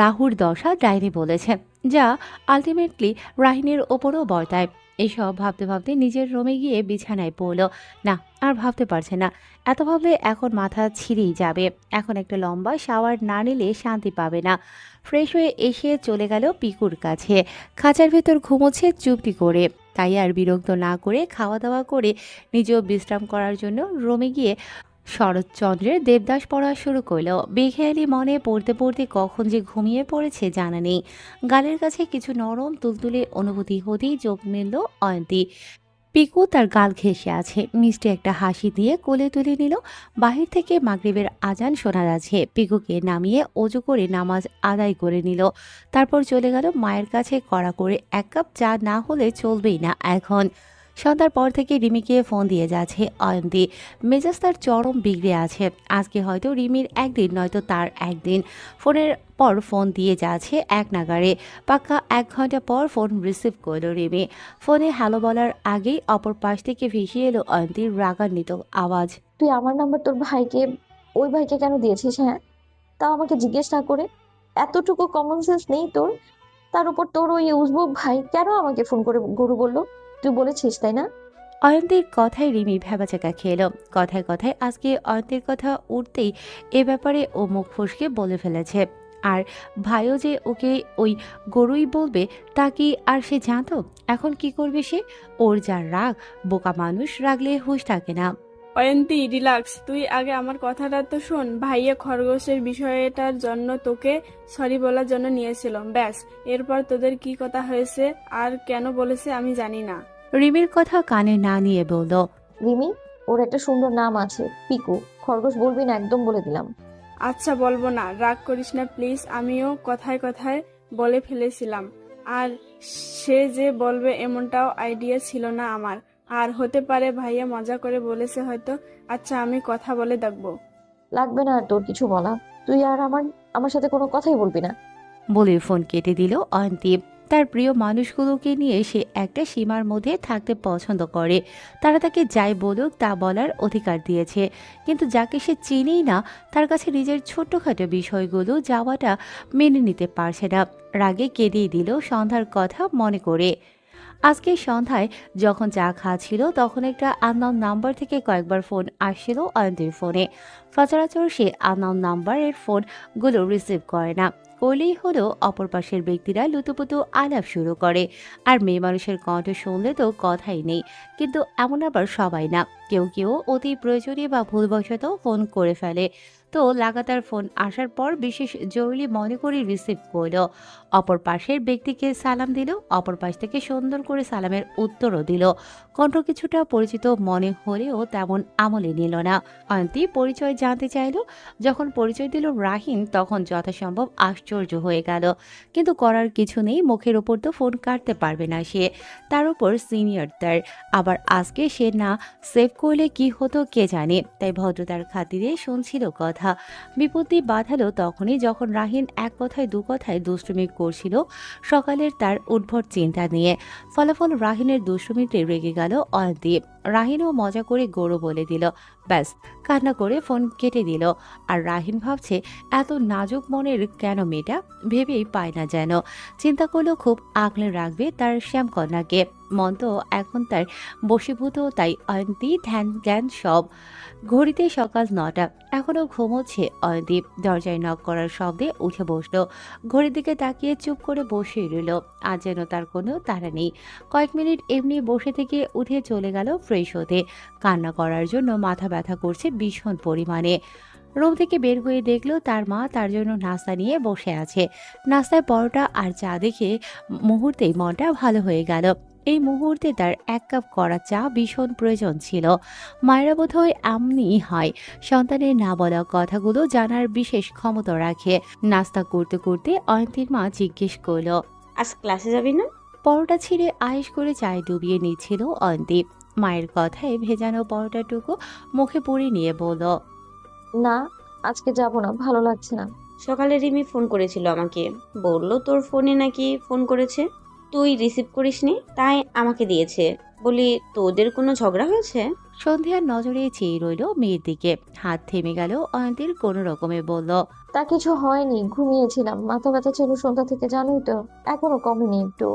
রাহুর দশা ডাইনি বলেছে, যা আলটিমেটলি রাহিনের ওপরও বর্তায়। এসব ভাবতে ভাবতে নিজের রুমে গিয়ে বিছানায় পড়ল। না, আর ভাবতে পারছে না। এত ভাবলে এখন মাথা ছিঁড়েই যাবে। এখন একটা লম্বা শাওয়ার না নিলে শান্তি পাবে না। ফ্রেশ হয়ে এসে চলে গেল পিকুর কাছে। খাঁচার ভেতর ঘুমোচ্ছে চুপটি করে। তাই আর বিরক্ত না করে খাওয়া দাওয়া করে নিজেও বিশ্রাম করার জন্য রুমে গিয়ে শরৎচন্দ্রের দেবদাস পড়া শুরু করলো। বেখেয়ালি মনে পড়তে পড়তে কখন যে ঘুমিয়ে পড়েছে জানা নেই। গালের কাছে কিছু নরম তুলতুলে অনুভূতি হতেই চোখ মেলল অয়ন্তী। পিকু তার গাল ঘেঁষে আছে। মিষ্টি একটা হাসি দিয়ে কোলে তুলে নিল। বাহির থেকে মাগরিবের আজান শোনা যাচ্ছে। পিকুকে নামিয়ে অজু করে নামাজ আদায় করে নিল। তারপর চলে গেল মায়ের কাছে কড়া করে এক কাপ চা না হলে চলবেই না এখন। সন্ধ্যার পর থেকে রিমিকে ফোন দিয়ে যাচ্ছে অয়ন্তী। মেজাজ তার চরম বিগড়ে আছে। আজকে হয়তো রিমির একদিন, নয়তো তার একদিন। ফোনের পর ফোন দিয়ে যাচ্ছে এক নাগাড়ে। পাক্কা 1 ঘন্টা পর ফোন রিসিভ করল রিমি। ফোনে হ্যালো বলার আগেই অপর পাশ থেকে ভেসে এলো অয়ন্তীর রাগান্বিত আওয়াজ। তুই আমার নাম্বার তোর ভাইকে, ওই ভাইকে কেন দিয়েছিস? হ্যাঁ, তাও আমাকে জিজ্ঞেস না করে। এতটুকু কমন সেন্স নেই তোর? তার উপর তোর ওই উজবুক ভাই কেন আমাকে ফোন করে গরু বললো? তুই বলেছিস তাই না? অয়ন্তীর কথায় রিমি ভ্যাবাচাকা খেলো। কথায় কথায় আজকে অয়ন্তীর কথা উঠতেই এ ব্যাপারে ও মুখ ফসকে বলে ফেলেছে। আর ভাইও যে ওকে ওই গরুই বলবে তা কি আর সে জানতো? এখন কি করবে সে? ওর যা রাগ, বোকা মানুষ রাগলে হুঁশ থাকে না। অয়ন্তী রিল্যাক্স, তুই আগে আমার কথাটা তো শোন। ভাইয়া খরগোশের বিষয়টার জন্য তোকে সরি বলার জন্য নিয়েছিল, ব্যাস। এরপর তোদের কি কথা হয়েছে আর কেন বলেছে আমি জানি না। রিমির কথা কানে না নিয়ে বলল, রিমি, ওর একটা সুন্দর নাম আছে, পিকু। খরগোশ বলবি না, একদম বলে দিলাম। আচ্ছা বলবো না, রাগ করিস না প্লিজ। আমিও কথায় কথায় বলে ফেলেছিলাম। আর সে যে বলবে এমনটাও আইডিয়া ছিল না আমার। আর হতে পারে ভাইয়া মজা করে বলেছে হয়তো। আচ্ছা আমি কথা বলে দেখবো। লাগবে না আর তোর কিছু বলা। তুই আর আমার আমার সাথে কোনো কথাই বলবি না। বলে ফোন কেটে দিল অয়ন্তী। তার প্রিয় মানুষগুলোকে নিয়ে সে একটা সীমার মধ্যে থাকতে পছন্দ করে। তারা তাকে যাই বলুক তা বলার অধিকার দিয়েছে। কিন্তু যাকে সে চিনেই না, তার কাছে নিজের ছোট্টখাটো বিষয়গুলো যাওয়াটা মেনে নিতে পারছে না। রাগে কেঁদেই দিল সন্ধ্যার কথা মনে করে। আজকে সন্ধ্যায় যখন চা খাচ্ছিল তখন একটা আননোন নাম্বার থেকে কয়েকবার ফোন আসছিল অয়ন্তীর ফোনে। সচরাচর সে আননোন নাম্বারের ফোনগুলো রিসিভ করে না। করলেই হলো অপর পাশের ব্যক্তিরা লুতুপুতু আলাপ শুরু করে। আর মেয়ে মানুষের কণ্ঠ শুনলে তো কথাই নেই। কিন্তু এমন আবার সবাই না। কেউ কেউ অতি প্রয়োজনীয় বা ভুলবশত ফোন করে ফেলে। তো লাগাতার ফোন আসার পর বিশেষ জরুরি মনে করে রিসিভ করলো। অপর পাশের ব্যক্তিকে সালাম দিল, অপর পাশ থেকে সুন্দর করে সালামের উত্তরও দিল। কণ্ঠ কিছুটা পরিচিত মনে হলেও তেমন আমলে নিল না। অয়ন্তী পরিচয় জানতে চাইল। যখন পরিচয় দিল রাহিন, তখন যথাসম্ভব আশ্চর্য হয়ে গেল। কিন্তু করার কিছু নেই, মুখের ওপর তো ফোন কাটতে পারবে না সে, তার উপর সিনিয়র তার। আবার আজকে সে না সেভ করলে কি হতো কে জানে, তাই ভদ্রতার খাতিরে শুনছিল কথা। বিপত্তি বাধালো তখনই যখন রাহিন এক কথায় দু কথায় দুষ্টুমি করছিল সকালের তার উদ্ভট চিন্তা নিয়ে। ফলাফল রাহিনের দুষ্টুমিতে রেগে গেল অয়ন্তী। রাহিনও মজা করে গৌরব বলে দিল, ব্যাস কান্না করে ফোন কেটে দিল। আর রাহিন ভাবছে এত নাজুক মনের কেন মেয়েটা, ভেবেই পায় না যেন। চিন্তা করলো খুব আগলে রাখবে তার শ্যামকন্যাকে। মন তো এখন তার বশীভূত, তাই অয়ন্তী ধ্যান জ্ঞান সব। ঘড়িতে সকাল 9টা, এখনো ঘুমোচ্ছে অয়ন্তী। দরজায় নক করার শব্দে উঠে বসলো। ঘড়ির দিকে তাকিয়ে চুপ করে বসে রইল। আজ যেন তার কোনো তাড়া নেই। কয়েক মিনিট এমনি বসে থেকে উঠে চলে গেল ফ্রেশ হতে। কান্না করার জন্য মাথা ব্যথা করছে ভীষণ পরিমাণে। রুম থেকে বের হয়ে দেখলো তার মা তার জন্য নাস্তা নিয়ে বসে আছে। নাস্তায় পরোটা আর চা দেখে মুহূর্তেই মনটা ভালো হয়ে গেল। এই মুহূর্তে তার এক কাপ কড়া চা ভীষণ প্রয়োজন ছিল। মায়েরা বোধহয় এমনই হয়, সন্তানের না বলা কথাগুলো জানার বিশেষ ক্ষমতা রাখে। নাস্তা করতে করতে অয়ন্তীর মা জিজ্ঞেস করলো, আজ ক্লাসে যাবি না? পরোটা ছিঁড়ে আয়েশ করে চায়ে ডুবিয়ে নিচ্ছিল অয়ন্তী। মায়ের কথায় ভেজানো পরোটাটুকু মুখে পুরে নিয়ে বলল, না, আজকে যাব না, ভালো লাগছে না। সকালে রিমি ফোন করেছিল আমাকে, বলল তোর ফোনে নাকি ফোন করেছে, তুই রিসিভ করিসনি, তাই আমাকে দিয়েছে। বলি তোদের কোনো ঝগড়া হয়েছে? সন্ধ্যার নজরে চেয়ে রইল মেয়ের দিকে। হাত থেমে গেল অয়ন্তীর কোনো রকমে বলল, তা কিছু হয়নি, ঘুমিয়েছিলাম, মাথা ব্যথা ছিল সন্ধ্যা থেকে, জানোই তো, এখনো কমেনি একটু।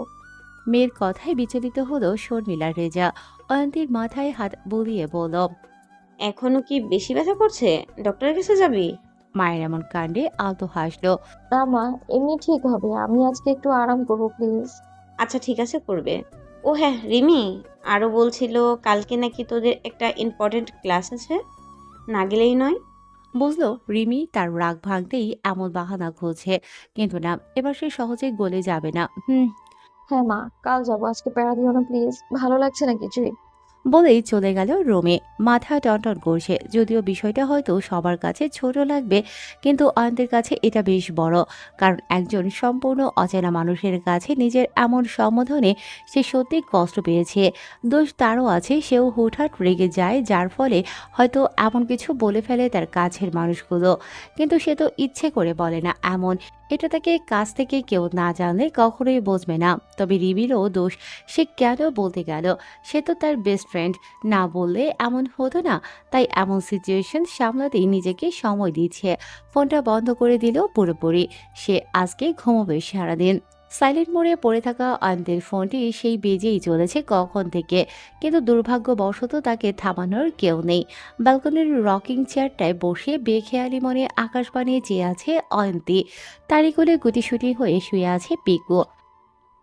মেয়ের কথায় বিচলিত হলো শর্মিলা রেজা। অয়ন্তীর মাথায় হাত বুলিয়ে বলল, এখনো কি বেশি ব্যথা করছে? ডক্টরের কাছে যাবি? মায়ের এমন কাণ্ডে আলতো হাসলো। না মা, এমনি ঠিক হবে, আমি আজকে একটু আরাম করবো প্লিজ। আচ্ছা ঠিক আছে, করবে। ও হ্যাঁ রিমি আরো বলছিল কালকে নাকি তোদের একটা ইম্পর্টেন্ট ক্লাস আছে, না গেলেই নয়। বুঝলো রিমি তার রাগ ভাঙতেই এমন বাহানা খুঁজছে, কিন্তু না, এবার সে সহজে গলে যাবে না। হ্যাঁ মা, কাল যাবো, আজকে প্যারা দিও না প্লিজ, ভালো লাগছে না কিছুই। বলেই চলে গেল রুমে। মাথা টনটন করছে, যদিও বিষয়টা হয়তো সবার কাছে ছোট লাগবে, কিন্তু অয়ন্তের কাছে এটা বেশ বড়। কারণ একজন সম্পূর্ণ অচেনা মানুষের কাছে নিজের এমন সম্বোধনে সে সত্যি কষ্ট পেয়েছে। দোষ তারও আছে, সেও হুটহাট রেগে যায়, যার ফলে হয়তো এমন কিছু বলে ফেলে তার কাছের মানুষগুলো। কিন্তু সে তো ইচ্ছে করে বলে না এমন। এটা তাকে কাছ থেকে কেউ না জানলে কখনোই বুঝবে না। তবে রিবিরও দোষ, সে কেন বলতে গেল? সে তো তার বেস্ট ফ্রেন্ড, না বললে এমন হতো না। তাই এমন সিচুয়েশন সামলাতেই নিজেকে সময় দিচ্ছে। ফোনটা বন্ধ করে দিল পুরোপুরি। সে আজকে ঘুমোবে সারাদিন। সাইলেন্ট মোডে পড়ে থাকা অয়ন্তের ফোনটি সেই বেজেই চলেছে কখন থেকে, কিন্তু দুর্ভাগ্যবশত তাকে থামানোর কেউ নেই। ব্যালকনির রকিং চেয়ারটায় বসে বেখেয়ালি মনে আকাশ বানিয়ে চেয়ে আছে অয়ন্তী। তারই কোলে গুটিসুটি হয়ে শুয়ে আছে পিকু।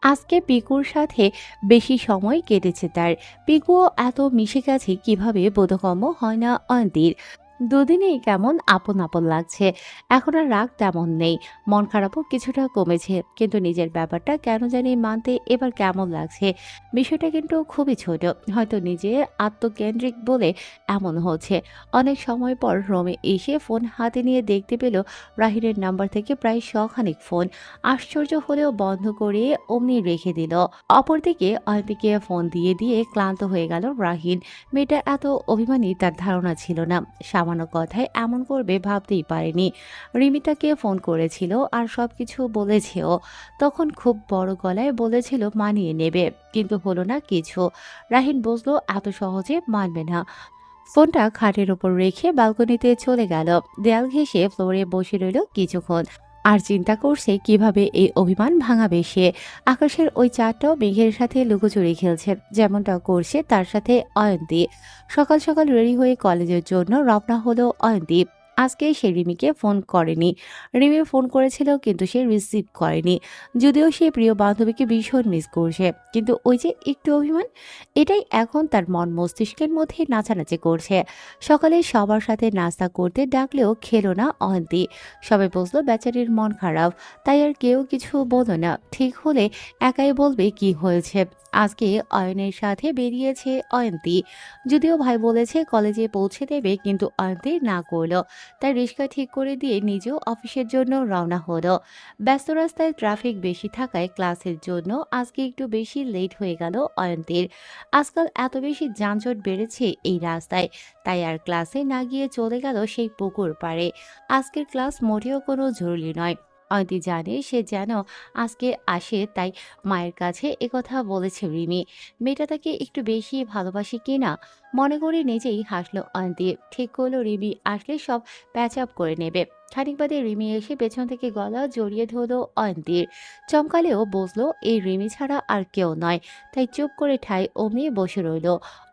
আজকে পিকুর সাথে বেশি সময় কেটেছে তার। পিকুও এত মিশে গেছে কিভাবে বোধগম্য হয় না অয়ন্তীর। দুদিনেই কেমন আপন আপন লাগছে। এখন আর রাগ তেমন নেই, মন খারাপও কিছুটা কমেছে, কিন্তু নিজের ব্যাপারটা কেন জানি মানতে এবার কেমন লাগছে। বিষয়টা কিন্তু খুবই ছোট, হয়তো নিজে আত্মকেন্দ্রিক বলে এমন হচ্ছে। অনেক সময় পর রোমে এসে ফোন হাতে নিয়ে দেখতে পেল রাহিরের নাম্বার থেকে প্রায় শখানেক ফোন। আশ্চর্য হলেও বন্ধ করে অমনি রেখে দিল। অপরদিকে অয়ন্তীকে ফোন দিয়ে দিয়ে ক্লান্ত হয়ে গেল রাহিন। মেয়েটা এত অভিমানী তার ধারণা ছিল না, সামান্য কথায় এমন করবে ভাবতেই পারেনি। রিমিতাকে ফোন করেছিল আর সবকিছু বলেছেও। তখন খুব বড় গলায় বলেছিল মানিয়ে নেবে, কিন্তু হলো না কিছু। রাহিন বুঝলো এত সহজে মানবে না। ফোনটা খাটের ওপর রেখে ব্যালকনিতে চলে গেল। দেয়াল ঘেঁষে ফ্লোরে বসে রইল কিছুক্ষণ। আর চিন্তা করছে কিভাবে এই অভিমান ভাঙাবে সে। আকাশের ওই চাঁদটাও মেঘের সাথে লুকোচুরি খেলছে, যেমনটা করছে তার সাথে অয়ন্তী। সকাল সকাল রেডি হয়ে কলেজের জন্য রওনা হলো অয়ন্তী। আজকে সে রিমিকে ফোন করেনি। রিমি ফোন করেছিল কিন্তু সে রিসিভ করেনি। যদিও সে প্রিয় বান্ধবীকে ভীষণ মিস করছে, কিন্তু ওই যে একটু অভিমান, এটাই এখন তার মন মস্তিষ্কের মধ্যে নাচানাচি করছে। সকালে সবার সাথে নাস্তা করতে ডাকলেও খেলো না অয়ন্তী। সবাই বুঝলো বেচারির মন খারাপ, তাই আর কেউ কিছু বলল না। ঠিক হলে একাই বলবে কি হয়েছে। আজকে অয়নের সাথে বেরিয়েছে অয়ন্তী। যদিও ভাই বলেছে কলেজে পৌঁছে দেবে, কিন্তু অয়ন্তী না করলো। তাই রিক্সা ঠিক করে দিয়ে নিজেও অফিসের জন্য রওনা হলো। ব্যস্ত রাস্তায় ট্রাফিক বেশি থাকায় ক্লাসের জন্য আজকে একটু বেশি লেট হয়ে গেল অয়ন্তীর। আজকাল এত বেশি যানজট বেড়েছে এই রাস্তায়, তাই আর ক্লাসে না গিয়ে চলে গেল সেই পুকুর পাড়ে। আজকের ক্লাস মোটেও কোনো জরুরি নয়। অয়ন্তী জানে সে যেন আজকে আসে, তাই মায়ের কাছে একথা বলেছে রিমি। মেয়েটা তাকে একটু বেশি ভালোবাসে কিনা মনে করে নিজেই হাসলো অয়ন্তী। ঠিক করলো রিমি আসলে সব প্যাচ আপ করে নেবে। খানিক বাদে রিমি এসে পেছন থেকে গলা জড়িয়ে ধরলো অয়ন্তীর। চমকালেও বুঝলো এই রিমি ছাড়া আর কেউ নয়, তাই চুপ করে ঠায় অমনি বসে রইল।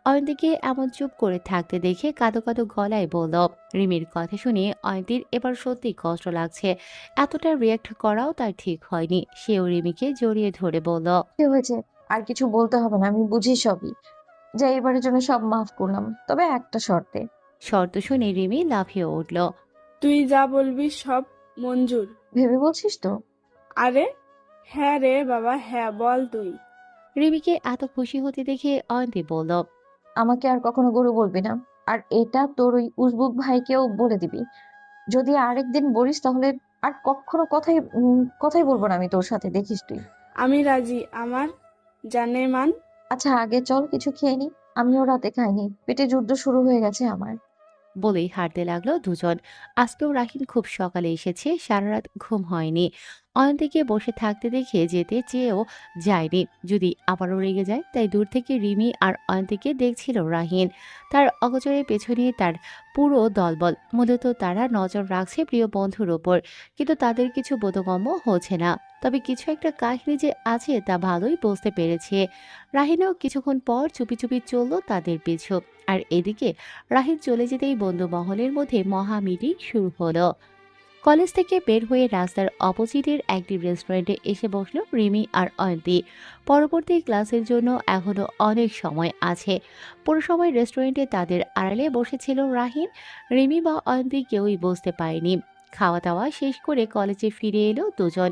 অয়ন্তীকে এমন চুপ করে থাকতে দেখে কাঁদো কাঁদো গলায় বলল। রিমির কথা শুনে অয়ন্তীর এবার সত্যি কষ্ট লাগছে। এতটা রিয়াক্ট করাও তার ঠিক হয়নি। সেও রিমিকে জড়িয়ে ধরে বলল। কি হয়েছে? আর কিছু বলতে হবে না, আমি বুঝি সবই। যা, এবারের জন্য সব মাফ করলাম, তবে একটা শর্তে। শর্ত শুনে রিমি লাফিয়ে উঠল। তুই যা বলবি সব মঞ্জুর। ভেবে বলছিস তো? আরে হ্যাঁ রে বাবা, হ্যাঁ বল তুই। রিমিকে এত খুশি হতে দেখে অয়ন্তী বলল। আমাকে আর কখনো গরু বলবি না, আর এটা তোর ওই উজবুক ভাইকেও বলে দিবি। যদি আরেকদিন বলিস তাহলে আর কখনো কথাই বলবো না আমি তোর সাথে, দেখিস তুই। আমি রাজি, আমার জানে মান। আচ্ছা, আগে চল কিছু খেয়ে নি। আমিও রাতে খাইনি, পেটে যুদ্ধ শুরু হয়ে গেছে আমার। বলেই হাঁটতে লাগলো দুজন। আজকেও রাহিন খুব সকালে এসেছে, সারা রাত ঘুম হয়নি। অয়ন্তীকে বসে থাকতে দেখে যেতে চেয়েও যায়নি, যদি আবারও রেগে যায়। তাই দূর থেকে রিমি আর অয়ন্তীকে দেখছিল রাহিন। তার অগোচরে পেছনে তার পুরো দলবল। মূলত তারা নজর রাখছে প্রিয় বন্ধুর ওপর, কিন্তু তাদের কিছু বোধগম্য হচ্ছে না। তবে কিছু একটা কাহিনী যে আছে তা ভালোই বুঝতে পেরেছে। রাহিনও কিছুক্ষণ পর চুপি চুপি চলল তাদের পিছু। আর এদিকে রাহিন চলে যেতেই বন্ধু মহলের মধ্যে মহা মিটিং শুরু হলো। কলেজ থেকে বের হয়ে রাস্তার অপোজিটের একটি রেস্টুরেন্টে এসে বসলো রিমি আর অয়ন্তী। পরবর্তী ক্লাসের জন্য এখনো অনেক সময় আছে। পুরো সময় রেস্টুরেন্টে তাদের আড়ালে বসেছিল রাহিন। রিমি বা অয়ন্তী কেউই বুঝতে পারেনি। খাওয়া দাওয়া শেষ করে কলেজে ফিরে এলো দুজন।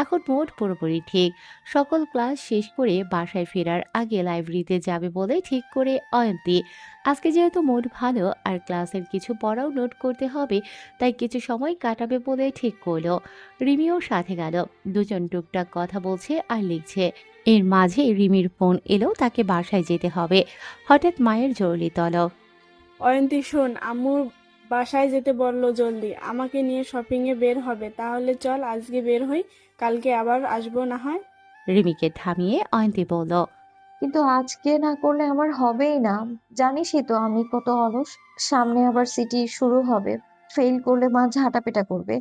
এখন মোট পুরোপুরি ঠিক। সকল ক্লাস শেষ করে বাসায় ফেরার আগে লাইব্রেরিতে যাবে বলে ঠিক করে অয়ন্তী। আজকে যেহেতু মুড ভালো আর ক্লাসের কিছু পড়াও নোট করতে হবে, তাই কিছু সময় কাটাবে বলে ঠিক করলো। রিমিও সাথে গেল। দুজন টুকটাক কথা বলছে আর লিখছে। এর মাঝে রিমির ফোন এলো, তাকে বাসায় যেতে হবে। হঠাৎ মায়ের জরুরি তলব। অয়ন্তী শোন, আম্মু বাসায় যেতে বললো জলদি, আমাকে নিয়ে শপিং এ বের হবে। তাহলে চল আজকে বের হই, কালকে আবার আসবো না হয়। রিমিকে থামিয়ে অয়ন্তী বলল। কিন্তু আজকে না করলে আমার হবেই না। জানিসই তো আমি কত অলস। সামনে আবার সিটি শুরু হবে, ফেল করলে মা ঝাঁটাপেটা করবে।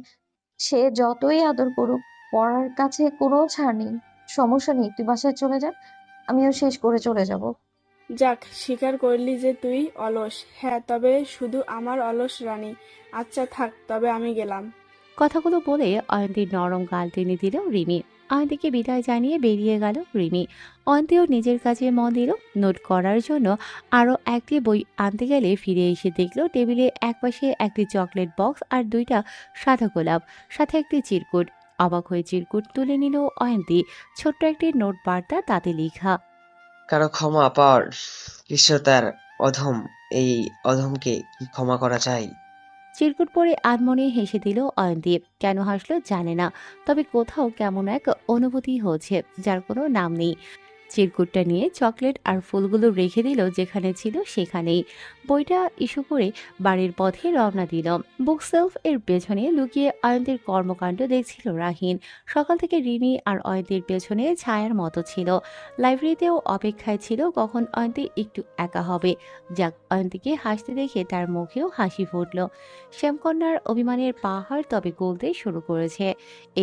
সে যতই আদর করুক, পড়ার কাছে কোনো ছাড় নেই। সমস্যা নেই, তুই বাসায় চলে যা, আমিও শেষ করে চলে যাব। যাক, স্বীকার করলি যে তুই অলস। হ্যাঁ, তবে শুধু আমার অলস রানী। আচ্ছা থাক, তবে আমি গেলাম। কথাগুলো বলে অয়ন্তীর নরম গাল টেনে দিল রিমি। অয়ন্তীকে বিদায় জানিয়ে বেরিয়ে গেল রিমি। অয়ন্তীও নিজের কাজে মন দিল। নোট করার জন্য আরও একটি বই আনতে গেলে ফিরে এসে দেখলো টেবিলে একপাশে একটি চকলেট বক্স আর দুইটা সাদা গোলাপ, সাথে একটি চিরকুট। অবাক হয়ে চিরকুট তুলে নিল অয়ন্তী। ছোট্ট একটি নোট বার্তা তাতে লেখা। কারো ক্ষমা পাওয়ার ঈশ্বর তার অধম, এই অধমকে কি ক্ষমা করা যায়? চিরকুট পরে আনমনে হেসে দিল অয়ন্তী। কেন হাসলো জানে না, তবে কোথাও কেমন এক অনুভূতি হচ্ছে যার কোনো নাম নেই। চিরকুটটা নিয়ে চকলেট আর ফুলগুলো রেখে দিল যেখানে ছিল সেখানেই। বইটা ইস্যু করে বাড়ির পথে রওনা দিল। বুক সেলফ এর পেছনে লুকিয়ে অয়ন্তীর কর্মকাণ্ড দেখছিল রাহিন। সকাল থেকে রিমি আর অয়ন্তীর পেছনে ছায়ার মতো ছিল। লাইব্রেরিতেও অপেক্ষায় ছিল কখন অয়ন্তী একটু একা হবে। যাক, অয়ন্তীকে হাসতে দেখে তার মুখেও হাসি ফুটল। শ্যামকন্যার অভিমানের পাহাড় তবে গলতে শুরু করেছে।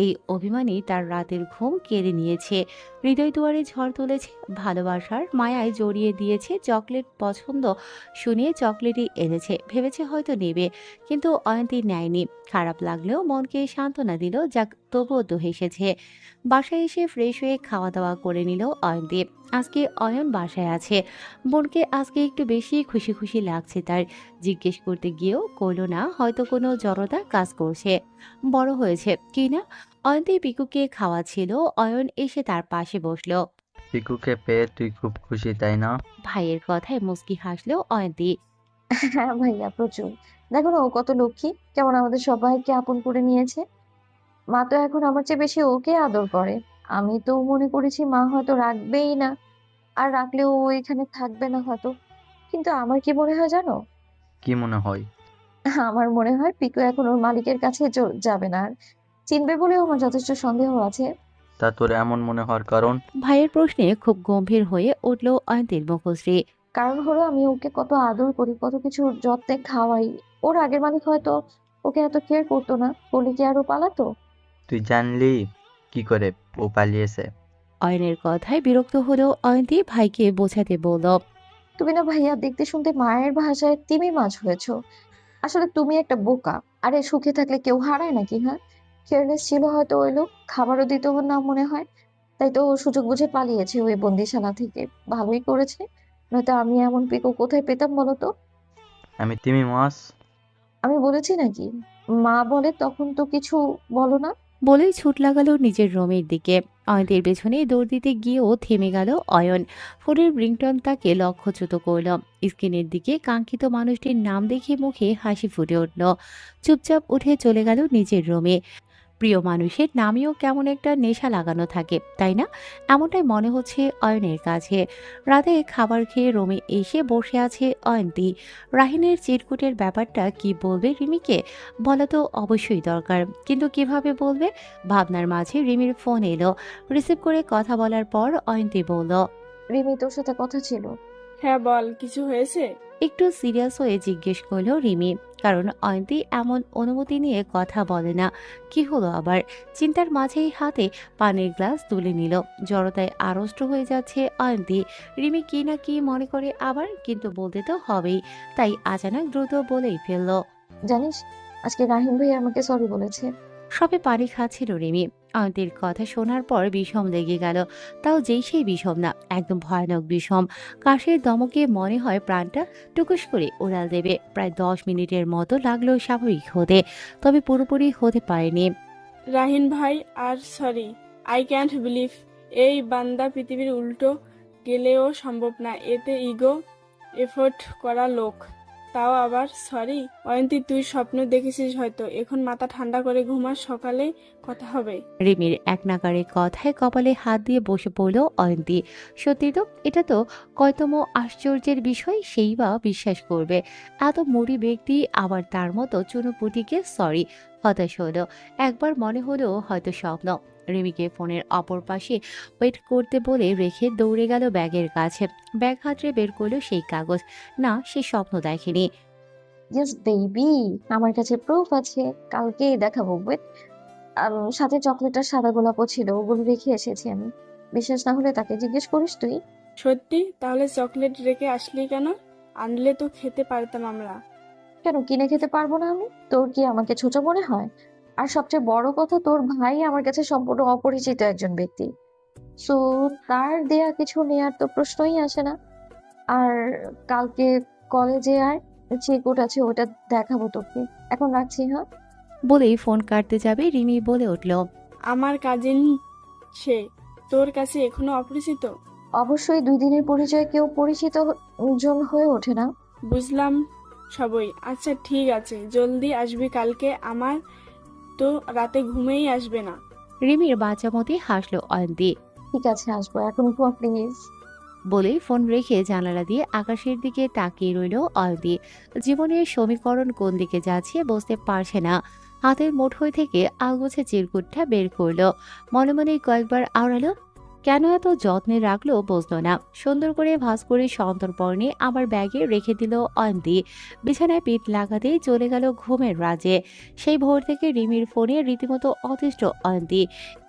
এই অভিমানই তার রাতের ঘুম কেড়ে নিয়েছে। হৃদয় দুয়ারে ঝড় তুলেছে, ভালোবাসার মায়ায় জড়িয়ে দিয়েছে। চকলেট পছন্দ শুনিয়ে চকলেটই এনেছে, ভেবেছে হয়তো নেবে, কিন্তু অয়ন্তী নেয়নি। খারাপ লাগলেও মনকে সান্ত্বনা দিল, যাক তবুও তো হেসেছে। বাসায় এসে ফ্রেশ হয়ে খাওয়া দাওয়া করে নিল অয়ন্তী। আজকে অয়ন বাসায় আছে, বোনকে আজকে একটু বেশি খুশি খুশি লাগছে তার। জিজ্ঞেস করতে গিয়েও কইল না, হয়তো কোনো জড়তা কাজ করছে। বড় হয়েছে কি না। অয়ন্তী পিকুকে খাওয়াচ্ছিল, অয়ন এসে তার পাশে বসলো। পিকুকে পেয়ে তুই খুব খুশি তাই না? ভাইয়ের কথায় মুচকি হাসলো অয়ন্তী। হ্যাঁ ভাইয়া, প্রচুর। দেখো না ও কত লক্ষ্মী, কেমন আমাদের সবাইকে আপন করে নিয়েছে। মা তো এখন আমার চেয়ে বেশি ওকে আদর করে। আমি তো মনে করেছি মা হয়তো রাখবেই না, আর রাখলেও ও এখানে থাকবে না হয়তো। কিন্তু আমার কি মনে হয় জানো? কি মনে হয়? আমার মনে হয় পিকু এখন ওর মালিকের কাছে যাবে না আর। চিনবে বলেও আমার যথেষ্ট সন্দেহ আছে। তা তোর এমন মনে হওয়ার কারণ? ভাইয়ের প্রশ্নে খুব গম্ভীর হয়ে উঠল অয়ন্তীর মুখশ্রী। কারণ হলো আমি ওকে কত আদর করি, কত কিছু যত্নে খাওয়াই। ওর আগের মালিক হয়তো ওকে এত কেয়ার করতো না, বলে কি আরো পালাতো? তুই জানলি কি করে ও পালিয়েছে? অয়নের কথায় বিরক্ত হলেও অয়ন্তী ভাইকে বোঝাতে বলল। তুমি না ভাইয়া দেখতে শুনতে মায়ের ভাষায় তিমি মাছ হয়েছো। আসলে তুমি একটা বোকা। আরে সুখে থাকলে কেউ হারায় নাকি? হ্যাঁ, কেয়ারলেস ছিল হয়তো ওই লোক, খাবারও দিত না মনে হয়। তাই তো ও সুযোগ বুঝে পালিয়েছে ওই বন্দিশালা থেকে। ভালোই করেছে, নয়তো আমি এমন পিকো কোথায় পেতাম বলো তো? আমি তিমি মাছ? আমি বলেছি নাকি? মা বলে তখন তো কিছু বলো না। বলেই ছুট লাগালো নিজের রুমের দিকে। অয়ন্তীর পেছনে দৌড় দিতে গিয়েও থেমে গেল অয়ন। ফোনের রিংটন তাকে লক্ষ্যচ্যুত করল। স্ক্রিনের দিকে কাঙ্ক্ষিত মানুষটির নাম দেখে মুখে হাসি ফুটে উঠল। চুপচাপ উঠে চলে গেল নিজের রুমে। প্রিয় মানুষের নামেও কেমন একটা নেশা লাগানো থাকে, তাই না? এমনটাই মনে হচ্ছে অয়নের কাছে। রাতে খাবার খেয়ে রুমে এসে বসে আছে অয়ন্তী। রাহিনের চিরকুটের ব্যাপারটা কি বলবে রিমিকে? বলা তো অবশ্যই দরকার, কিন্তু কিভাবে বলবে? ভাবনার মাঝে রিমির ফোন এলো। রিসিভ করে কথা বলার পর অয়ন্তী বলল। রিমি, তোর সাথে কথা ছিল। হ্যাঁ বল, কিছু হয়েছে? একটু সিরিয়াস হয়ে জিজ্ঞেস করলো রিমি, কারণ অয়ন্তী এমন অনুমতি নিয়ে কথা বলে না। কি হলো আবার? চিন্তার মাঝেই হাতে পানির গ্লাস তুলে নিল। জড়তায় আড়ষ্ট হয়ে যাচ্ছে অয়ন্তী। রিমি কি না কি মনে করে আবার, কিন্তু বলতে তো হবেই, তাই আচানক দ্রুত বলেই ফেললো। জানিস, আজকে রাহিম ভাই আমাকে সরি বলেছে। সবে পানি খাচ্ছিল রিমি। অয়ন্তীর কথা শোনার পর বিষম লেগে গেল। তাও যেই সেই বিষম না, একদম ভয়ানক বিষম। কাশের দমকে মনে হয় প্রাণটা টুকুস করে উড়াল দেবে। প্রায় 10 মিনিটের মতো লাগলো স্বাভাবিক হতে, তবে পুরোপুরি হতে পারেনি। রাহিন ভাই, আর সরি, আই ক্যান্ট বিলিভ এই বান্দা পৃথিবীর উল্টো গেলেও সম্ভব না, এতে ইগো এফোর্ট করা লোক, তাও আবার সরি। অয়ন্তী, তুই স্বপ্ন দেখেছিস হয়তো, এখন মাথা ঠান্ডা করে ঘুমা, সকালে কথা হবে। রিমির এক নাগাড়ে কথায় কপালে হাত দিয়ে বসে পড়ল অয়ন্তী। সত্যি তো, এটা তো কয়তম আশ্চর্যের বিষয়, সেই বা বিশ্বাস করবে? এত মুড়ি ব্যক্তি আবার তার মতো চুনোপুটিকে সরি। হতাশ হলো। একবার মনে হলো হয়তো স্বপ্ন। রিমিকে ফোনের অপর পাশে ওয়েট করতে বলে রেখে দৌড়ে গেল ব্যাগের কাছে। ব্যাগ হাতড়ে বের করলো সেই কাগজ। না, সে স্বপ্ন দেখেনি। ইয়েস বেবি, আমার কাছে প্রুফ আছে, কালকেই দেখাবো। ওয়েট, সাথে চকলেট আর সাদা গোলাপও ছিল, ওগুলো রেখে এসেছি আমি। বিশ্বাস না হলে তাকে জিজ্ঞেস করিস তুই। সত্যি? তাহলে চকলেট রেখে আসলি কেন? আনলে তো খেতে পারতাম আমরা। কেন কিনে খেতে পারবো না আমি? তোর কি আমাকে ছোট মনে হয়? আর সবচেয়ে বড় কথা, তোর ভাই আমার কাছে সম্পূর্ণ অপরিচিত একজন ব্যক্তি। সো তার দেয়া কিছু নেয়ার তো প্রশ্নই আসে না। আর কালকে কলেজে আয়, চিরকুট আছে, ওটা দেখাবো তোকে। এখন রাখছি, হ্যাঁ। বলেই ফোন কাটতে যাবে রিমি বলে উঠল। আমার কাজিন সে, তোর কাছে এখনো অপরিচিত? অবশ্যই 2 দিনের পরিচয়ে কেউ পরিচিত জন হয়ে ওঠে না। বুঝলাম সবই। আচ্ছা ঠিক আছে, জলদি আসবি কালকে, আমার তো রাতে ঘুমেই আসবে না। রিমির বাচ্চামতি হাসলো অয়ন্তী। ঠিক আছে, আসবো, এখন ঘুমা প্লিজ। বলেই ফোন রেখে জানালা দিয়ে আকাশের দিকে তাকিয়ে রইল অয়ন্তী। জীবনের সমীকরণ কোন দিকে যাচ্ছে বুঝতে পারছে না। হাতের মুঠোয় থেকে আলগোছে চিরকুটটা বের করলো। মনে মনে কয়েকবার আওড়ালো, কেন এত যত্নে রাখলো বুঝলো না। সুন্দর করে ভাঁজ করে সন্তর্পণে আবার ব্যাগে রেখে দিল অয়ন্তী। বিছানায় পিঠ লাগাতেই চলে গেল ঘুমের রাজে। সেই ভোর থেকে রিমির ফোনে রীতিমতো অতিষ্ঠ অয়ন্তী।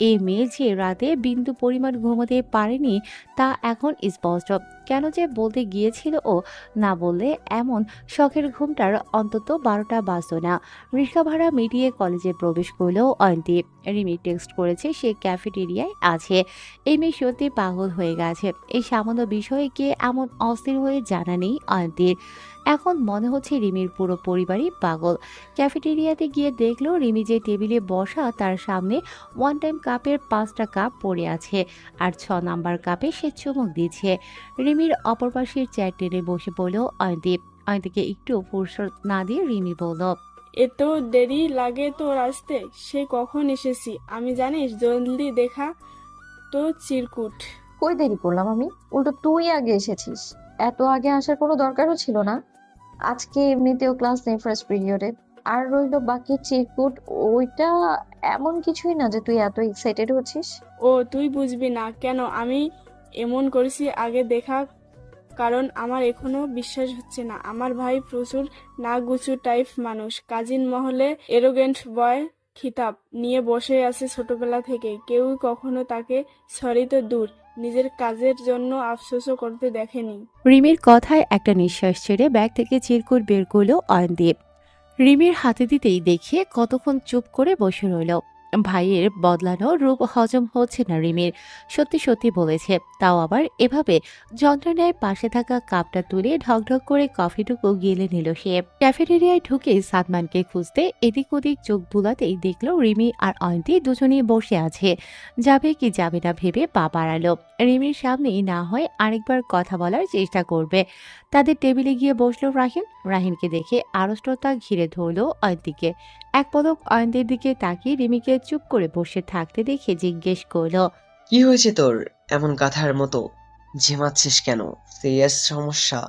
এই মেয়ে যে রাতে বিন্দু পরিমাণ ঘুমোতে পারেনি তা এখন স্পষ্ট। কেন যে বলতে গিয়েছিল ও, না বললে এমন শখের ঘুমটার অন্তত 12টা বাজতো না। রিক্সা ভাড়া মিটিয়ে কলেজে প্রবেশ করলো অয়ন্তী। রিমি টেক্সট করেছে সে ক্যাফেটেরিয়ায় আছে। এই মেয়ে সত্যি পাগল হয়ে গেছে। এই সামান্য বিষয়ে কে এমন অস্থির হয়ে জানা নেই অয়ন্তীর। এখন মনে হচ্ছে রিমির পুরো পরিবারই পাগল। ক্যাফেটেরিয়াতে গিয়ে দেখলো রিমি যে টেবিলে বসা তার সামনে ওয়ান টাইম কাপের 5টা কাপ পড়ে আছে, আর 6 নাম্বার কাপে সে চুমুক দিচ্ছে। রিমির অপর পাশের চেয়ার টেনে বসে পড়ল অয়ন্তী। অয়ন্তীকে একটু ফুরসত না দিয়ে রিমি বলল, এত দেরি লাগে তোর আসতে? সে কখন এসেছি আমি জানিস? জলদি দেখা তো চিরকুট। কই দেরি করলাম আমি? উল্টো তুই আগে এসেছিস। এত আগে আসার কোনো দরকারও ছিল না। আজকে এমনিতেও ক্লাস নেই ফার্স্ট পিরিয়ডে। আর রইলো বাকি চিরকুট, ওইটা এমন কিছুই না যে তুই এত এক্সাইটেড হচ্ছিস। ও তুই বুঝবি না কেন আমি এমন করেছি আগে দেখা? কারণ আমার এখনো বিশ্বাস হচ্ছে না আমার ভাই প্রচুর নাগুচু টাইপ মানুষ। কাজিন মহলে এরোগেন্ট বয় খিতাব নিয়ে বসে আছে ছোটবেলা থেকে। কেউই কখনো তাকে সরি তো দূর, নিজের কাজের জন্য আফসোসও করতে দেখেনি। রিমির কথায় একটা নিঃশ্বাস ছেড়ে ব্যাগ থেকে চিরকুট বের করলো অয়নদীপ। রিমির হাতে দিতেই দেখিয়ে কতক্ষণ চুপ করে বসে রইল। ভাইয়ের বদলানো রূপ হজম হচ্ছে না রিমির। সত্যি সত্যি বলেছে, তাও আবার এভাবে। যন্ত্রণায় পাশে থাকা কাপটা তুলে ঢকঢক করে কফিটুকু গিলে নিল সে। ক্যাফেটেরিয়ায় ঢুকে সাদমানকে খুঁজতে এদিক ওদিক চোখ বুলাতেই দেখলো রিমি আর অয়ন্তী দুজনেই বসে আছে। যাবে কি যাবে না ভেবে পা বাড়ালো। রিমির সামনেই না হয় আরেকবার কথা বলার চেষ্টা করবে। তাদের টেবিলে গিয়ে বসলো রাহিন। রাহিনকে দেখে আড়ষ্টতা ঘিরে ধরলো অয়ন্তীকে। এক পলক অয়ন্তীর দিকে তাকিয়ে রিমিকে চুপ করে বসে থাকতে দেখে জিজ্ঞেস করলো, কি হয়েছে তোর? এমন গাধার মতো ঝিমাচ্ছিস কেন? সিরিয়াস সমস্যা?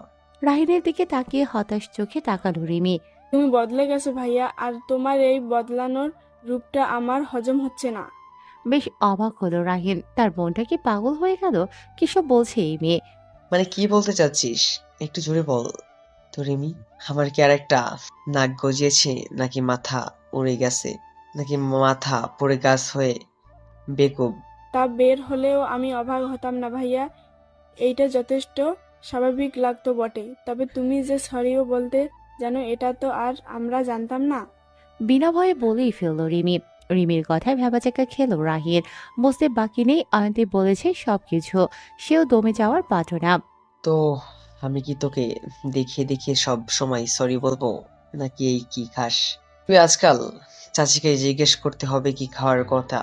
রাহিনের দিকে তাকিয়ে হতাশ চোখে তাকালো রিমি। তুমি বদলে গেছো ভাইয়া, আর তোমার এই বদলানোর রূপটা আমার হজম হচ্ছে না। বেশ অবাক হলো রাহিন। তার বোনটা কি পাগল হয়ে গেল? কিসব বলছে এই মেয়ে? মানে কি বলতে চাচ্ছিস? একটু জোরে বল তো রিমি। আমার কি আর একটা নাক গজিয়েছে, নাকি মাথা উড়ে গেছে, নাকি মাথা পড়ে গাছ হয়ে বেকুব? তা বের হলেও আমি অবাক হতাম না ভাইয়া। এইটা যথেষ্ট স্বাভাবিক লাগতো বটে। তবে তুমি যে সরিও বলতে জানো এটা তো আর আমরা জানতাম না। বিনা ভয়ে বলেই ফেললো রিমি। রিমির কথায় ভেবাচাকা খেলো রাহিন। বুঝতে বাকি নেই অয়ন্তী বলেছে সবকিছু। সেও দমে যাওয়ার পাত্র না। তো আমি কি তোকে দেখিয়ে দেখিয়ে সব সময় সরি বলবো, নাকি এই কি খাস তুই আজকাল? চাচিকে জিজ্ঞেস করতে হবে কি খাওয়ার কথা।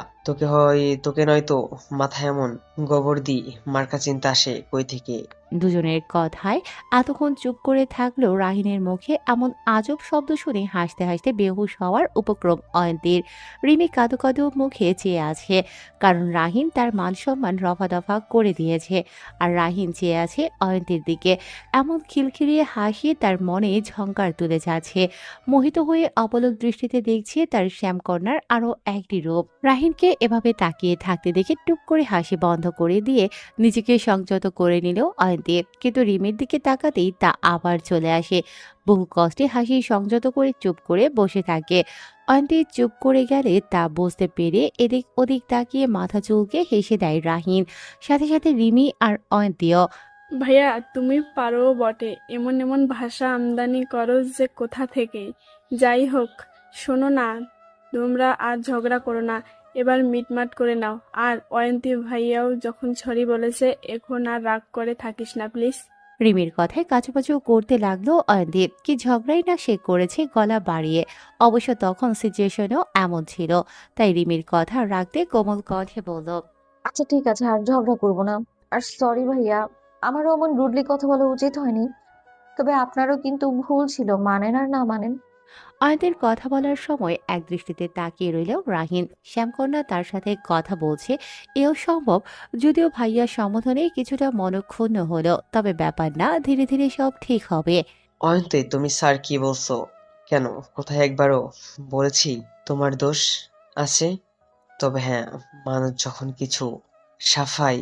তোকে নয়তো মাথায় এমন গোবর দি মার্কা চিন্তা আসে কই থেকে? দুজনের কথায় এতক্ষণ চুপ করে থাকলেও রাহিনের মুখে এমন আজব শব্দ শুনে হাসতে হাসতে বেহুশ হওয়ার উপক্রম অয়ন্তীর। রিমি কাঁদো কাঁদো মুখে চেয়ে আছে, কারণ রাহিন তার মান সম্মান রফা দফা করে দিয়েছে। আর রাহিন চেয়ে আছে অয়ন্তীর দিকে। এমন খিলখিলিয়ে হাসি তার মনে ঝংকার তুলে যাচ্ছে। মোহিত হয়ে অপলক দৃষ্টিতে দেখছে তার শ্যামকন্যার আরো একটি রূপ। রাহিনকে এভাবে তাকিয়ে থাকতে দেখে টুপ করে হাসি বন্ধ করে দিয়ে নিজেকে সংযত করে নিল অয়ন্তী। কিন্তু রিমির দিকে তাকাতেই তা আবার চলে আসে। বহু কষ্টে হাসি সংযত করে চুপ করে বসে থাকে। অয়ন্তী চুপ করে গেলে তা বুঝতে পেরে এদিক ওদিক তাকিয়ে মাথা চুলকে হেসে দেয় রাহিন। সাথে সাথে রিমি আর অয়ন্তীও। ভাইয়া তুমি পারো বটে, এমন এমন ভাষা আমদানি করো যে কোথা থেকে। যাই হোক, শোনো না, তোমরা আর ঝগড়া করো না, এবার মিটমাট করে নাও। আর অয়ন্তী ভাইয়াও যখন সরি বলেছে, এখন আর রাগ করে থাকিস না প্লিজ। রিমির কথায় কাছুপাছু করতে লাগলো অয়ন্তী। কি ঝগড়াই না সে করেছে গলা বাড়িয়ে। অবশ্য তখন সিচুয়েশনও এমন ছিল, তাই রিমির কথা রাখতে কোমল কণ্ঠে বলল, আচ্ছা ঠিক আছে, আর ঝগড়া করবো না। আর সরি ভাইয়া, আমারও এমন রুডলি কথা বলা উচিত হয়নি। তবে আপনারও কিন্তু ভুল ছিল, মানেন আর না মানেন। অয়ন্তীর কথা বলার সময় একদৃষ্টিতে তাকিয়ে রইল রাহিন। শ্যামকন্যা তার সাথে কথা বলছে, এও সম্ভব। যদিও ভাইয়া সম্বোধনে কিছুটা মনক্ষুণ্ণ হলো, তবে ব্যাপার না, ধীরে ধীরে সব ঠিক হবে। অয়ন্তে, তুমি স্যার কি বলছো কেন? কোথায় একবারও বলেছি তোমার দোষ আছে? তবে হ্যাঁ, মানুষ যখন কিছু সাফাই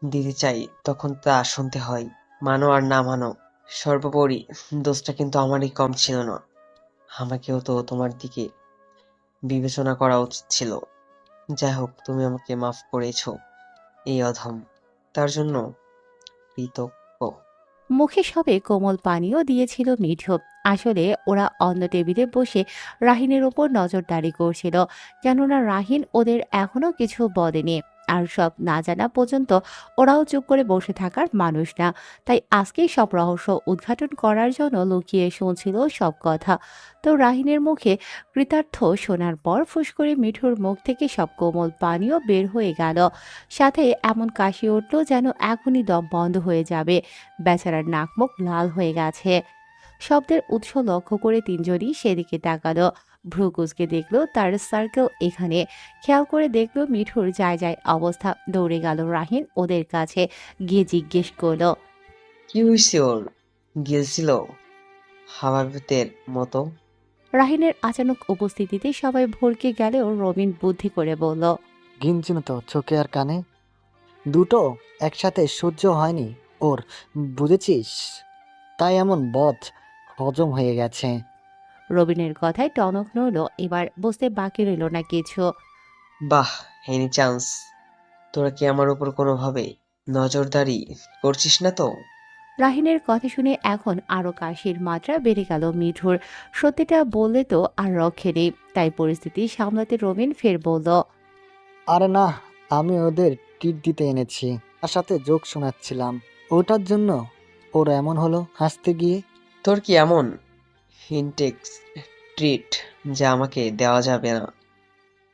দিতে চাই তখন তা শুনতে হয়। মানো আর না মানো, সর্বোপরি দোষটা কিন্তু আমারই কম ছিল না। আমাকেও তো তোমার দিকে বিবেচনা করা উচিত ছিল। যাই হোক, তুমি আমাকে মাফ করেছো এই অধম, তার জন্য কৃতজ্ঞ। মুখে সবে কোমল পানীয় দিয়েছিল মিঠু। আসলে ওরা অন্য টেবিলে বসে রাহিনের ওপর নজরদারি করছিল, কেননা রাহিন ওদের এখনো কিছু বলেনি। আর সব না জানা পর্যন্ত ওরাও চুপ করে বসে থাকার মানুষ না। তাই আজকেই সব রহস্য উদ্ঘাটন করার জন্য লুকিয়ে শুনছিল সব কথা। তো রাহিনের মুখে কৃতার্থ শোনার পর ফুস করে মিঠুর মুখ থেকে সব কোমল পানীয় বের হয়ে গেল। সাথে এমন কাশি উঠল যেন এখনই দম বন্ধ হয়ে যাবে। বেচারার নাক মুখ লাল হয়ে গেছে। শব্দের উৎস লক্ষ্য করে তিনজনই সেদিকে তাকালো। ভ্রু কুঁচকে দেখলো তার সার্কেল এখানে। খেয়াল করে দেখলো মিঠুর যায় যায় অবস্থা। দৌড়ে গেল রাহিন ওদের কাছে, গিয়ে জিজ্ঞেস করলো, কি হয়েছে ওর? গিলছিল হাবাবেতের মতো? রাহিনের আচানক উপস্থিতিতে সবাই ভড়কে গেলেও রবিন বুদ্ধি করে বলল, গিনছিল তো চোখে আর কানে, দুটো একসাথে সহ্য হয়নি ওর, বুঝেছিস? তাই এমন বদ হজম হয়ে গেছে। রবিনের কথায় টনক নড়ল। এবার বুঝতে বাকি রইল না কিছু। বাহ, এনি চান্স, তোরা কি আমার উপর কোনোভাবে নজরদারি করছিস না তো? রাহিনের কথা শুনে এখন আরো কাশির মাত্রা বেড়ে গেল মিঠুর। সত্যিটা বললে তো আর রক্ষে নেই। তাই পরিস্থিতি সামলাতে রবিন ফের বলল, আরে না, আমি ওদের ট্রিট দিতে এনেছি, তার সাথে জোক শোনাচ্ছিলাম, ওটার জন্য ওর এমন হলো হাসতে গিয়ে। তোর কি এমন ইনটেক্স ট্রিট যা আমাকে দেওয়া যাবে না?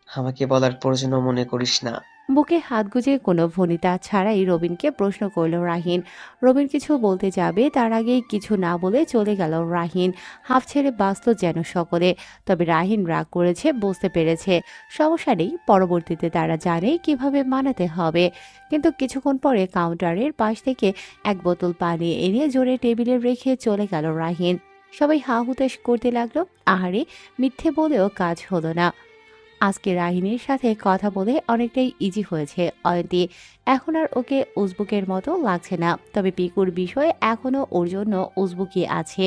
আমাকে বলার প্রয়োজনও মনে করিস না। বুকে হাত গুজে কোনো ভনিতা ছাড়াই রবিনকে প্রশ্ন করল রাহিন। রবিন কিছু বলতে যাবে তার আগেই কিছু না বলে চলে গেল রাহিন। হাফ ছেড়ে বাঁচল যেন সকলে। তবে রাহিন রাগ করেছে বুঝতে পেরেছে। সমস্যা নেই, পরবর্তীতে তারা জানে কিভাবে মানাতে হবে। কিন্তু কিছুক্ষণ পরে কাউন্টারের পাশ থেকে এক বোতল পানি এনে জোরে টেবিলে রেখে চলে গেল রাহিন। সবাই হা হুতাশ করতে লাগলো। আহারে, মিথ্যে বলেও কাজ হলো না। আজকে রাহিনীর সাথে কথা বলে অনেকটাই ইজি হয়েছে অয়ন্তী। এখন আর ওকে উজবুকের মতো লাগছে না। তবে পিকুর বিষয়ে এখনো ওর জন্য উজবুকি আছে।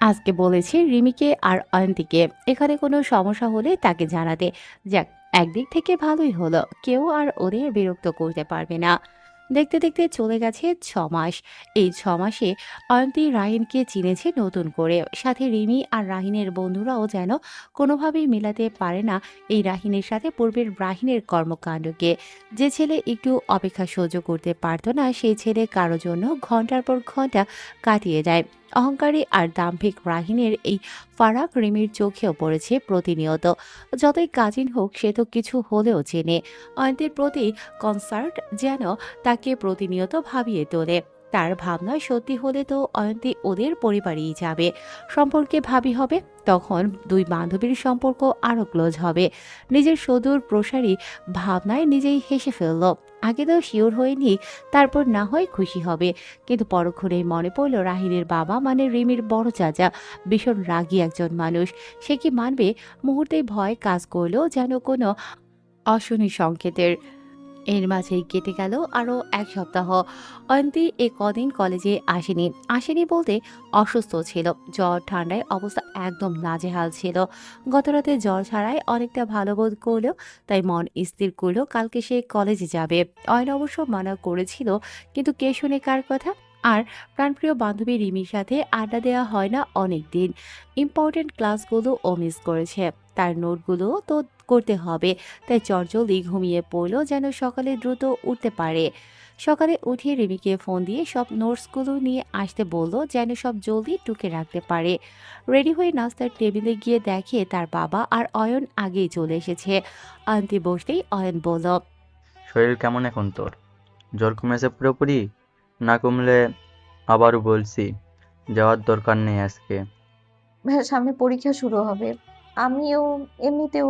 আজকে বলেছে রিমিকে আর অয়ন্তীকে এখানে কোনো সমস্যা হলে তাকে জানাতে। যাক, একদিক থেকে ভালোই হলো, কেউ আর ওদের বিরক্ত করতে পারবে না। দেখতে দেখতে চলে গেছে 6 মাস। এই 6 মাসে অয়ন্তী রাহিনকে চিনেছে নতুন করে। সাথে রিমি আর রাহিনের বন্ধুরাও যেন কোনোভাবেই মেলাতে পারে না এই রাহিনের সাথে পূর্বের রাহিনের কর্মকাণ্ডকে। যে ছেলে একটু অপেক্ষা সহ্য করতে পারতো না, সেই ছেলে কারো জন্য ঘন্টার পর ঘন্টা কাটিয়ে যায়। অহংকারী আর দাম্ভিক রাহিনের এই ফারাক রিমির চোখেও পড়েছে প্রতিনিয়ত। যতই কাজিন হোক, সে তো কিছু হলেও চেনে। অয়ন্তীর প্রতি কনসার্ট যেন তাকে প্রতিনিয়ত ভাবিয়ে তোলে। তার ভাবনা সত্যি হলে তো অয়ন্তী ওদের পরিবারেই যাবে। সম্পর্কে ভাবি হবে, তখন দুই বান্ধবীর সম্পর্ক আরো ক্লোজ হবে। নিজের সুদূর প্রসারী ভাবনায় নিজেই হেসে ফেলল। আগে তো শিওর হয়নি, তারপর না হয় খুশি হবে। কিন্তু পরক্ষণেই মনে পড়ল রাহিনের বাবা মানে রিমির বড় চাচা ভীষণ রাগী একজন মানুষ। সে কি মানবে? মুহূর্তেই ভয় কাজ করলো যেন কোনো অশনি সংকেতের। এর মাঝেই কেটে গেল আরো 1 সপ্তাহ। অয়ন্তী এ কদিন কলেজে আসেনি বলতে অসুস্থ ছিল। জ্বর ঠান্ডায় অবস্থা একদম নাজেহাল ছিল। গতরাতে জ্বর ছাড়াই অনেকটা ভালো বোধ করলেও তাই মন স্থির করলো কালকে সে কলেজে যাবে। অয়ন অবশ্য মানা করেছিল, কিন্তু কে শুনে কার কথা। আর প্রাণপ্রিয় বান্ধবী রিমির সাথে আড্ডা দেওয়া হয় না অনেক দিন। ইম্পর্টেন্ট ক্লাসগুলো ও মিস করেছে। তার নোটগুলো তো করতে হবে। তাই চটজলদি ঘুমিয়ে পড়ল যেন সকালে দ্রুত উঠতে পারে। সকালে উঠিয়ে রিমিকে ফোন দিয়ে সব নোটসগুলো নিয়ে আসতে বলল যেন সব জলদি টুকে রাখতে পারে। রেডি হয়ে নাস্তার টেবিলে গিয়ে দেখে তার বাবা আর অয়ন আগেই চলে এসেছে। আন্টি বসতেই অয়ন বলল, শরীর কেমন এখন তোর? জ্বর কমেছে পুরোপুরি? না কমলে আবারও বলছি, যাওয়ার দরকার নেই আজকে। ভাইয়া, সামনে পরীক্ষা শুরু হবে। আমিও এমনিতেও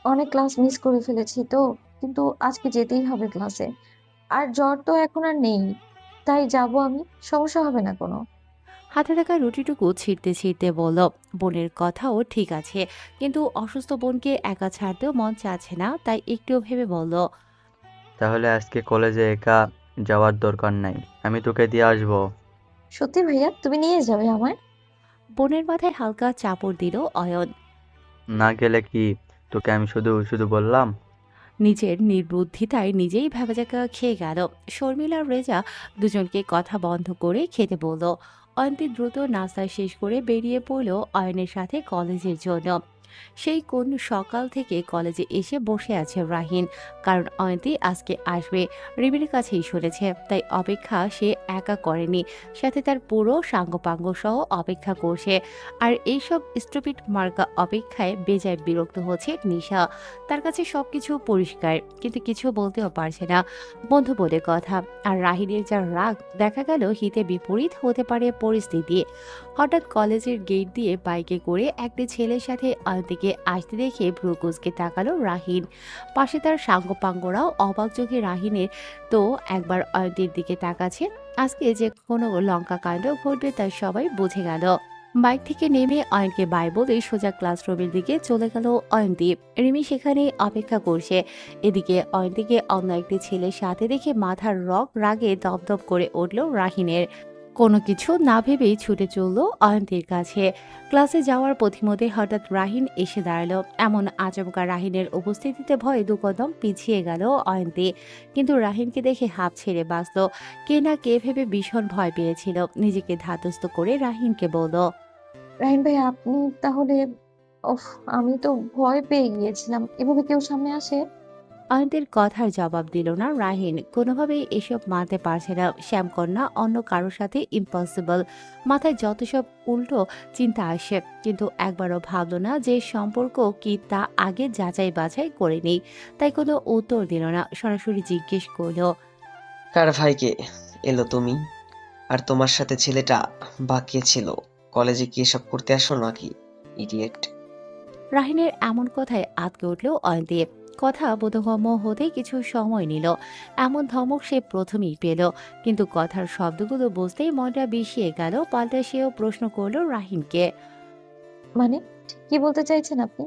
অনেক ক্লাস মিস করে ফেলেছি তো, কিন্তু আজকে যেতেই হবে ক্লাসে। আর জ্বর তো এখন আর নেই, তাই যাব আমি, সমস্যা হবে না কোনো। হাতে থাকা রুটিটুকু ছিঁড়তে ছিঁড়তে বলল, বোনের কথাও ঠিক আছে, কিন্তু অসুস্থ বোনকে একা ছাড়তেও মন চাচ্ছে না, তাই একটু ভেবে বলল, তাহলে আজকে কলেজে একা যাওয়ার দরকার নাই, আমি তোকে দিয়ে আসবো। সত্যি ভাইয়া তুমি নিয়ে যাবে আমায়? বোনের মাথায় হালকা চাপড় দিল অয়ন। না গেলে কি তোকে আমি শুধু শুধু বললাম? নিজের নির্বুদ্ধিতায় নিজেই ভ্যাবাচাকা খেয়ে গেল। শর্মিলা আর রেজা দুজনকে কথা বন্ধ করে খেতে বলল। অয়ন্তী দ্রুত নাস্তা শেষ করে বেরিয়ে পড়ল অয়নের সাথে কলেজের জন্য। সেই কোন সকাল থেকে কলেজে এসে বসে আছে রাহিন, কারণ অয়ন্তী আজকে আসবে রিমির কাছেই শুনেছে, তাই অপেক্ষা সে একা করেনি, সাথে তার পুরো সাঙ্গপাঙ্গ সহ অপেক্ষা করছে। আর এইসব স্টুপিড মার্কা অপেক্ষায় বেজায় বিরক্ত হচ্ছে নিশা। তার কাছে সবকিছু পরিষ্কার, কিন্তু কিছু বলতেও পারছে না, বন্ধু বলে কথা। আর রাহিনের যা রাগ, দেখা গেল হিতে বিপরীত হতে পারে পরিস্থিতি। হঠাৎ কলেজের গেট দিয়ে বাইকে করে একটি ছেলের সাথে অয়ন্তীকে আসতে দেখে ভ্রুকুচকে তাকালো রাহিন। পাশে তার সাঙ্গপাঙ্গরাও অবাক চোখে রাহিনের তো একবার অয়ন্তীর দিকে তাকাচ্ছে। আজকে যে কোনো লঙ্কা কাণ্ড ঘটবে তা সবাই বুঝে গেল। বাইক থেকে নেমে অয়নকে বাই বলে সোজা ক্লাসরুমের দিকে চলে গেল অয়ন্তী। রিমি সেখানেই অপেক্ষা করছে। এদিকে অয়ন্তীকে অন্য একটি ছেলের সাথে দেখে মাথার রাগে দপদপ করে উঠল রাহিনের। কোনো কিছু না ভেবেই ছুটে চলল অয়ন্তীর কাছে। ক্লাসে যাওয়ার পথিমধ্যে হঠাৎ রাহিন এসে দাঁড়ালো। এমন আচমকা রাহিনের উপস্থিতিতে ভয়ে দু কদম পিছিয়ে গেল অয়ন্তী, কিন্তু রাহিনকে দেখে হাঁপ ছেড়ে বাঁচল। কে না কে ভেবে ভীষণ ভয় পেয়েছিল। নিজেকে ধাতস্থ করে রাহিনকে বলল, রাহিন ভাই আপনি তাহলে? ওফ, আমি তো ভয় পেয়ে গিয়েছিলাম। এভাবে কেউ সামনে আসে? অয়ন্তীর কথার জবাব দিল না রাহিন। কোনোভাবেই এসব মানতে পারছে না। শ্যামকন্যা অন্য কারোর সাথে ইম্পসিবল। মাথায় যত সব উল্টো চিন্তা আসে, কিন্তু একবারও ভাবলো না যে সম্পর্ক কি তা আগে যাচাই বাছাই করে নেই। তাই কোনো উত্তর দিল না, সরাসরি জিজ্ঞেস করলো, কার ভাইকে এলো তুমি? আর তোমার সাথে ছেলেটা বাকি ছিল? কলেজে কি এসব করতে আসো নাকি, ইডিয়েট? রাহিনের এমন কথায় আঁতকে উঠল অয়ন্তী। কথা বোধগম্য হতে কিছু সময় নিল। এমন ধমক সে প্রথমেই পেল, কিন্তু কথার শব্দগুলো বুঝতেই মনটা বিষিয়ে গেল। পাল্টা সেও প্রশ্ন করলো রাহিনকে। মানে কি বলতে চাইছেন আপনি?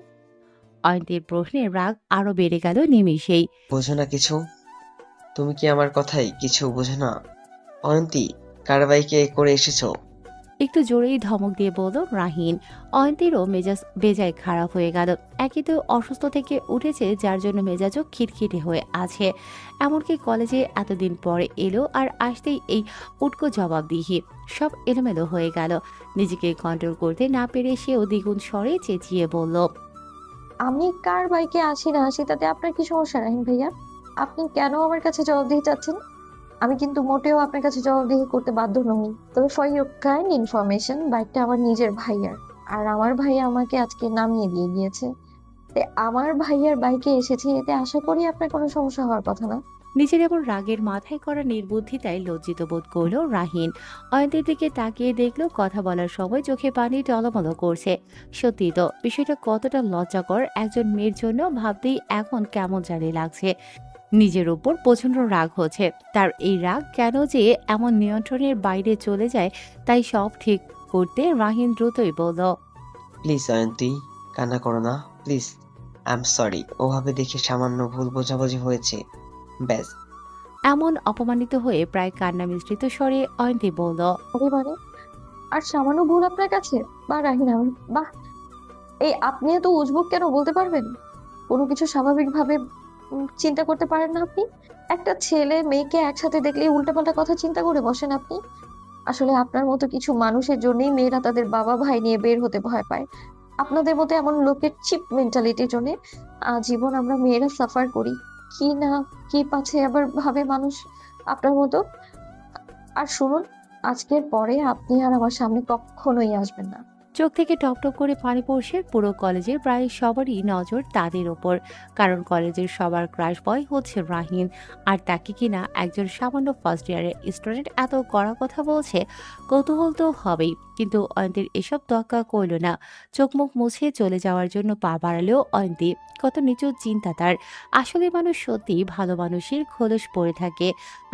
অয়ন্তীর প্রশ্নের রাগ আরো বেড়ে গেল নিমেষেই। বোঝো না কিছু? তুমি কি আমার কথাই কিছু বোঝো না? অয়ন্তী, কার বাইকে করে এসেছো? একটু জোরেই ধমক দিয়ে বলল রাহিন। অয়ন্তীরও মেজাজ বেজায় খারাপ হয়ে গেল। একই তো অসুস্থ থেকে উঠেছে, যার জন্য মেজাজও খিটখিটে হয়ে আছে। এমনকি কলেজে এতদিন পরে এলো, আর আসতেই এই উটকো জবাবদিহি। সব এলোমেলো হয়ে গেল। নিজেকে কন্ট্রোল করতে না পেরে সেও দ্বিগুণ স্বরে চেঁচিয়ে বলল, আমি কার বাইকে আসি না আসি তাতে আপনার কি সমস্যা রাহিন ভাইয়া? আপনি কেন আমার কাছে জবাবদিহি চাচ্ছেন? আমি কিন্তু মোটেও আপনার কাছে জবাবদিহি করতে বাধ্য নই। তবে ফর ইউর কাইন্ড ইনফরমেশন, বাইকটা আমার নিজের ভাইয়ার। আর আমার ভাইয়া আমাকে আজকে নামিয়ে দিয়ে গিয়েছে। তাই আমার ভাইয়ার বাইকে এসেছি, এতে আশা করি আপনার কোনো সমস্যা হওয়ার কথা না। নিজের এমন রাগের মাথায় করা নির্বুদ্ধিতায় লজ্জিত বোধ করল রাহিন। অয়ন্তীর দিকে তাকিয়ে দেখলো কথা বলার সময় চোখে পানি টলমল করছে। সত্যি তো, বিষয়টা কতটা লজ্জাকর একজন মেয়ের জন্য ভাবতেই এখন কেমন জানি লাগছে। নিজের উপর প্রচন্ড রাগ হচ্ছে। তার এই রাগ কেন যে এমন নিয়ন্ত্রণের বাইরে চলে যায়, তাই সব ঠিক করতে রাহিন দ্রুতই বলল, প্লিজ অয়ন্তী, কান্না করো না প্লিজ। আই এম সরি, ওভাবে দেখে সামান্য ভুল বোঝাবুঝি হয়েছে, ব্যাস। এমন অপমানিত হয়ে প্রায় কান্না মিশ্রিত স্বরে অয়ন্তী বলল, আরে মানে, আর সামান্য ভুল আপনার কাছে? বা রাহিন বাহ, এই আপনি এত উজবুক কেন বলতে পারবেন? কোনো কিছু স্বাভাবিকভাবে চিন্তা করতে পারেন না আপনি? একটা ছেলে মেয়েকে একসাথে দেখলেই উল্টাপাল্টা কথা চিন্তা করে বসেন আপনি। আসলে আপনার মতো কিছু মানুষের জন্যই মেয়েরা তাদের বাবা ভাই নিয়ে বের হতে ভয় পায়। আপনাদের মতো এমন লোকের চিপ মেন্টালিটির জন্য আজীবন আমরা মেয়েরা সাফার করি। কি না কি পাছে আবার ভাবে মানুষ আপনার মতো। আর শুনুন, আজকের পরে আপনি আর আমার সামনে কখনোই আসবেন না। চোখ থেকে টপটপ করে পানি পড়ছে। পুরো কলেজের প্রায় সবারই নজর তাদের ওপর, কারণ কলেজের সবার ক্রাশ বয় হচ্ছে রাহিন। আর তাকে কিনা একজন সামান্য ফার্স্ট ইয়ারের স্টুডেন্ট এত কড়া কথা বলছে। কৌতূহল তো হবেই, কিন্তু অয়ন্তীর এসব তোয়াক্কা করল না। চোখ মুখ মুছে চলে যাওয়ার জন্য পা বাড়ালেও অয়ন্তী। কত নিচু চিন্তা তার। আসলে মানুষ সত্যি ভালো মানুষের খোলস পড়ে থাকে।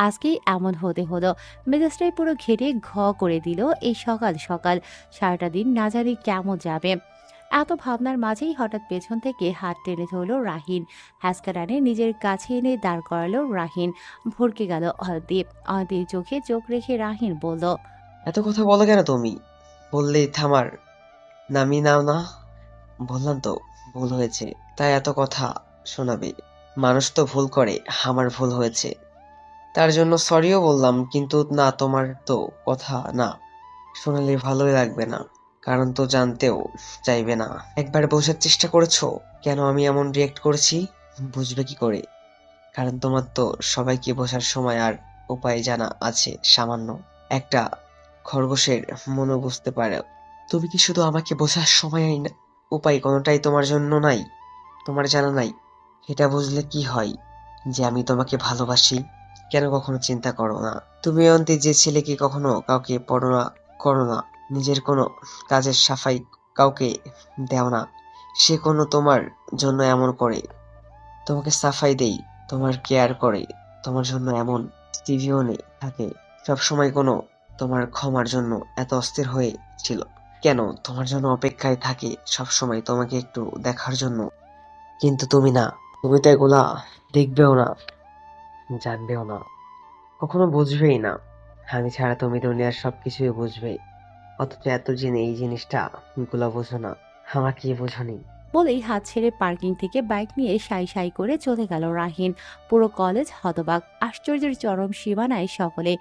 আজকেই এমন হতে হলো। মেজাজটাই পুরো ঘেটে ঘ করে দিল এই সকাল সকাল। সারাটা দিন না জানি কেমন যাবে। এত ভাবনার মাঝেই হঠাৎ পেছন থেকে হাত টেনে ধরল রাহিন। হ্যাসকা টানে নিজের কাছে এনে দাঁড় করালো রাহিন। ভড়কে গেল অয়ন্তী। অয়ন্তীর চোখে চোখ রেখে রাহিন বলল, এত কথা বলো কেন তুমি? বললেই থামার নামই নাও না। বললাম তো ভুল হয়েছে, তাই এত কথা শোনাবে? মানুষ তো ভুল করে, আমার ভুল হয়েছে, তার জন্য সরিও বললাম, কিন্তু না, তোমার তো কথা না শোনালে ভালোই লাগবে না, কারণ তো জানতেও চাইবে না। একবার বোঝার চেষ্টা করেছো কেন আমি এমন রিয়েক্ট করেছি? বুঝবে কি করে? কারণ তোমার তো সবাইকে বোঝার সময় আর উপায় জানা আছে সামান্য। একটা খরগোশের মনও বুঝতে পারে। তুমি কি শুধু আমাকে বোঝার সময় উপায় কোনোটাই তোমার জন্য নাই? তোমার জানা নাই? এটা বুঝলে কি হয় যে আমি তোমাকে ভালোবাসি? কেন কখনো চিন্তা করো না? তুমি অন্তে যে ছেলেকে কখনো কাউকে পরোয়া করো না, নিজের কোনো কাজের সাফাই কাউকে দেও না, সে কোনো তোমার জন্য এমন করে? তোমাকে সাফাই দেই, তোমার কেয়ার করে, তোমার জন্য এমন স্টিভিওনে থাকে, সবসময় কোনো তোমার ক্ষমার জন্য এত অস্থির হয়ে ছিল কেন? তোমার জন্য অপেক্ষায় থাকে সবসময় তোমাকে একটু দেখার জন্য। কিন্তু তুমি না, তুমি তো এগুলা দেখবেও না, জানবেও না, কখনো বুঝবেই না। আমি ছাড়া তুমি দুনিয়ার সবকিছুই বুঝবে, অথচ এত জেনে এই জিনিসটা গুলা বোঝো না, আমাকে বোঝনি। বলেই হাত ছেড়ে পার্কিং থেকে বাইক নিয়ে সাই সাই করে চলে গেল রাহিন। পুরো কলেজ হতবাক, আশ্চর্যের চরম সীমানায় সকলে।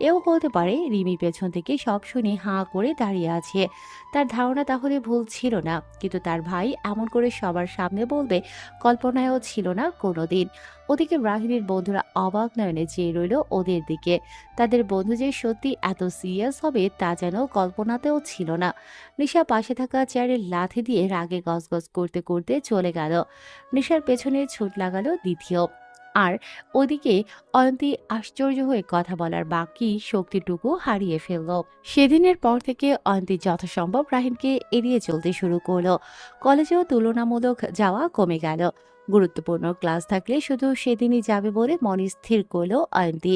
এও হতে পারে রিমি পেছন থেকে সব শুনে হাঁ করে দাঁড়িয়ে আছে। তার ধারণা তাহলে ভুল ছিল না, কিন্তু তার ভাই এমন করে সবার সামনে বলবে কল্পনায়ও ছিল না কোনোদিন। ওদিকে রাহিনের বন্ধুরা অবাক নয়নে চেয়ে রইল ওদের দিকে। তাদের বন্ধু যে সত্যি এত সিরিয়াস হবে তা যেন কল্পনাতেও ছিল না। নিশা পাশে থাকা চেয়ারে লাথি দিয়ে রাগে গজগজ করতে করতে চলে গেল। নিশার পেছনে ছুট লাগালো দ্বিতীয়। আর ওদিকে অয়ন্তী আশ্চর্য হয়ে কথা বলার বাকি শক্তিটুকু হারিয়ে ফেলল। সেদিনের পর থেকে অয়ন্তী যথাসম্ভব রাহিনকে এড়িয়ে চলতে শুরু করলো। কলেজেও তুলনামূলক যাওয়া কমে গেল। গুরুত্বপূর্ণ ক্লাস থাকলে শুধু সেদিনই যাবে বলে মনে স্থির করলো অয়ন্তী,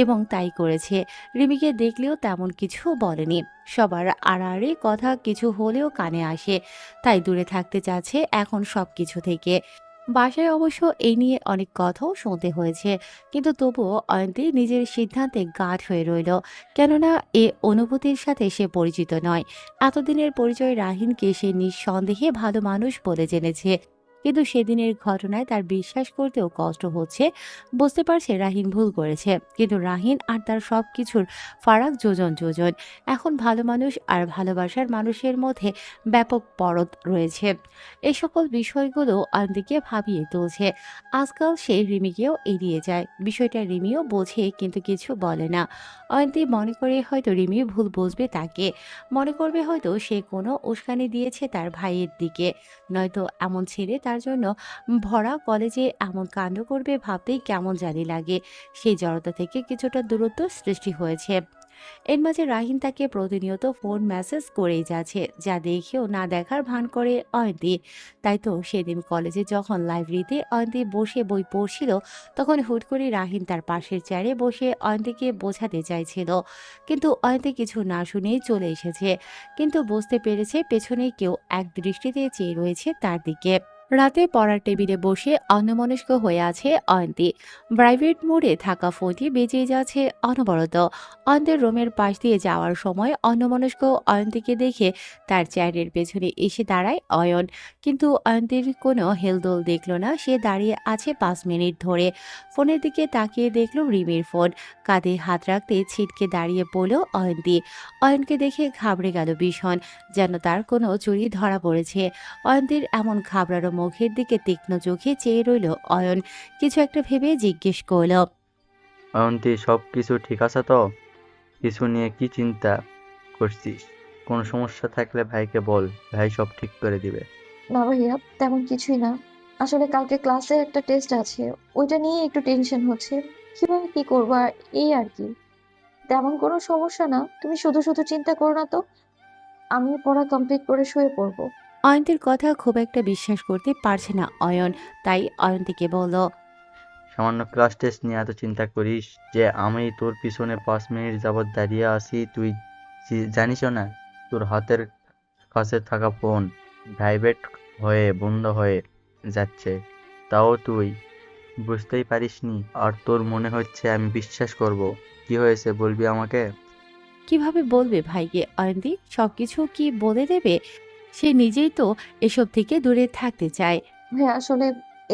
এবং তাই করেছে। রিমিকে দেখলেও তেমন কিছু বলেনি। সবার আড়াআড়ি কথা কিছু হলেও কানে আসে, তাই দূরে থাকতে চাচ্ছে এখন সবকিছু থেকে। বাসায় অবশ্য এই নিয়ে অনেক কথাও শুনতে হয়েছে, কিন্তু তবুও অয়ন্তী নিজের সিদ্ধান্তে গাঢ় হয়ে রইল। কেননা এ অনুভূতির সাথে সে পরিচিত নয়। এতদিনের পরিচয় রাহিনকে সে নিঃসন্দেহে ভালো মানুষ বলে জেনেছে, কিন্তু সেদিনের ঘটনায় তার বিশ্বাস করতেও কষ্ট হচ্ছে। বুঝতে পারছে রাহিন ভুল করেছে, কিন্তু রাহিন আর তার সবকিছুর ফারাক যোজন যোজন। এখন ভালো মানুষ আর ভালোবাসার মানুষের মধ্যে ব্যাপক পরত রয়েছে। এই সকল বিষয়গুলো অয়ন্তীকে ভাবিয়ে তুলছে। আজকাল সে রিমিকেও এড়িয়ে যায়। বিষয়টা রিমিও বোঝে, কিন্তু কিছু বলে না। অয়ন্তী মনে করে হয়তো রিমি ভুল বুঝবে তাকে, মনে করবে হয়তো সে কোনো উস্কানি দিয়েছে তার ভাইয়ের দিকে, নয়তো এমন ছেলে তার জন্য ভরা কলেজে এমন কাণ্ড করবে ভাবতেই কেমন জানি লাগে। সেই জড়তা থেকে কিছুটা দূরত্ব সৃষ্টি হয়েছে। এর মাঝে রাহিন তাকে প্রতিনিয়ত ফোন মেসেজ করেই যাচ্ছে, যা দেখেও না দেখার ভান করে অয়ন্তী। তাই তো সেদিন কলেজে যখন লাইব্রেরিতে অয়ন্তী বসে বই পড়ছিল, তখন হুট করে রাহিন তার পাশের চেয়ারে বসে অয়ন্তীকে বোঝাতে চাইছিল, কিন্তু অয়ন্তী কিছু না শুনেই চলে এসেছে। কিন্তু বুঝতে পেরেছে পেছনে কেউ এক দৃষ্টিতে চেয়ে রয়েছে তার দিকে। রাতে পড়ার টেবিলে বসে অন্যমনস্ক হয়ে আছে অয়ন্তী। প্রাইভেট মোডে থাকা ফোনটি বেজে যাচ্ছে অনবরত। অয়ন্তীর রুমের পাশ দিয়ে যাওয়ার সময় অন্যমনস্ক অয়ন্তীকে দেখে তার চেয়ারের পেছনে এসে দাঁড়ায় অয়ন, কিন্তু অয়ন্তীর কোনো হেলদোল দেখলো না। সে দাঁড়িয়ে আছে 5 মিনিট ধরে। ফোনের দিকে তাকিয়ে দেখলো রিমির ফোন। কাঁধে হাত রাখতে ছিটকে দাঁড়িয়ে পড়ল অয়ন্তী। অয়নকে দেখে ঘাবড়ে গেল ভীষণ, যেন তার কোনো চুরি ধরা পড়েছে। অয়ন্তীর এমন ঘাবড়ানো মুখের দিকে তীক্ষ্ণ চোখে চেয়ে রইল অয়ন। কিছু একটা ভেবে জিজ্ঞেস করল, অয়ন্তী, সব কিছু ঠিক আছে তো? কিছু নিয়ে কি চিন্তা করছিস? কোনো সমস্যা থাকলে ভাইকে বল, ভাই সব ঠিক করে দিবে। না ভাইয়া, তেমন কিছুই না। আসলে কালকে ক্লাসে একটা টেস্ট আছে, ওইটা নিয়ে একটু টেনশন হচ্ছে, কিভাবে কি করবো এই আর কি। তেমন কোনো সমস্যা না, তুমি শুধু শুধু চিন্তা করো না তো। আমি পড়া কমপ্লিট করে শুয়ে পড়বো। অয়ন্তীর কথা খুব একটা বিশ্বাস করতে পারছে না অয়ন, তাই অয়ন্তীকে বলল, সামান্য ক্লাস টেস্ট নিয়ে এত চিন্তা করিস যে আমি তোর পিছনে 5 মিনিট যাবৎ দাঁড়িয়ে আছি, তুই জানিসও না? তোর হাতের কাছে থাকা ফোন প্রাইভেট হয়ে বন্ধ হয়ে যাচ্ছে, তাও তুই বুঝতেই পারিসনি। আর তোর মনে হচ্ছে আমি বিশ্বাস করব? কি হয়েছে বলবি আমাকে? কিভাবে বলবে ভাইকে অয়ন্তী? সবকিছু কি বলে দেবে? সে নিজেই তো এসব থেকে দূরে থাকতে চায়। ভাই আসলে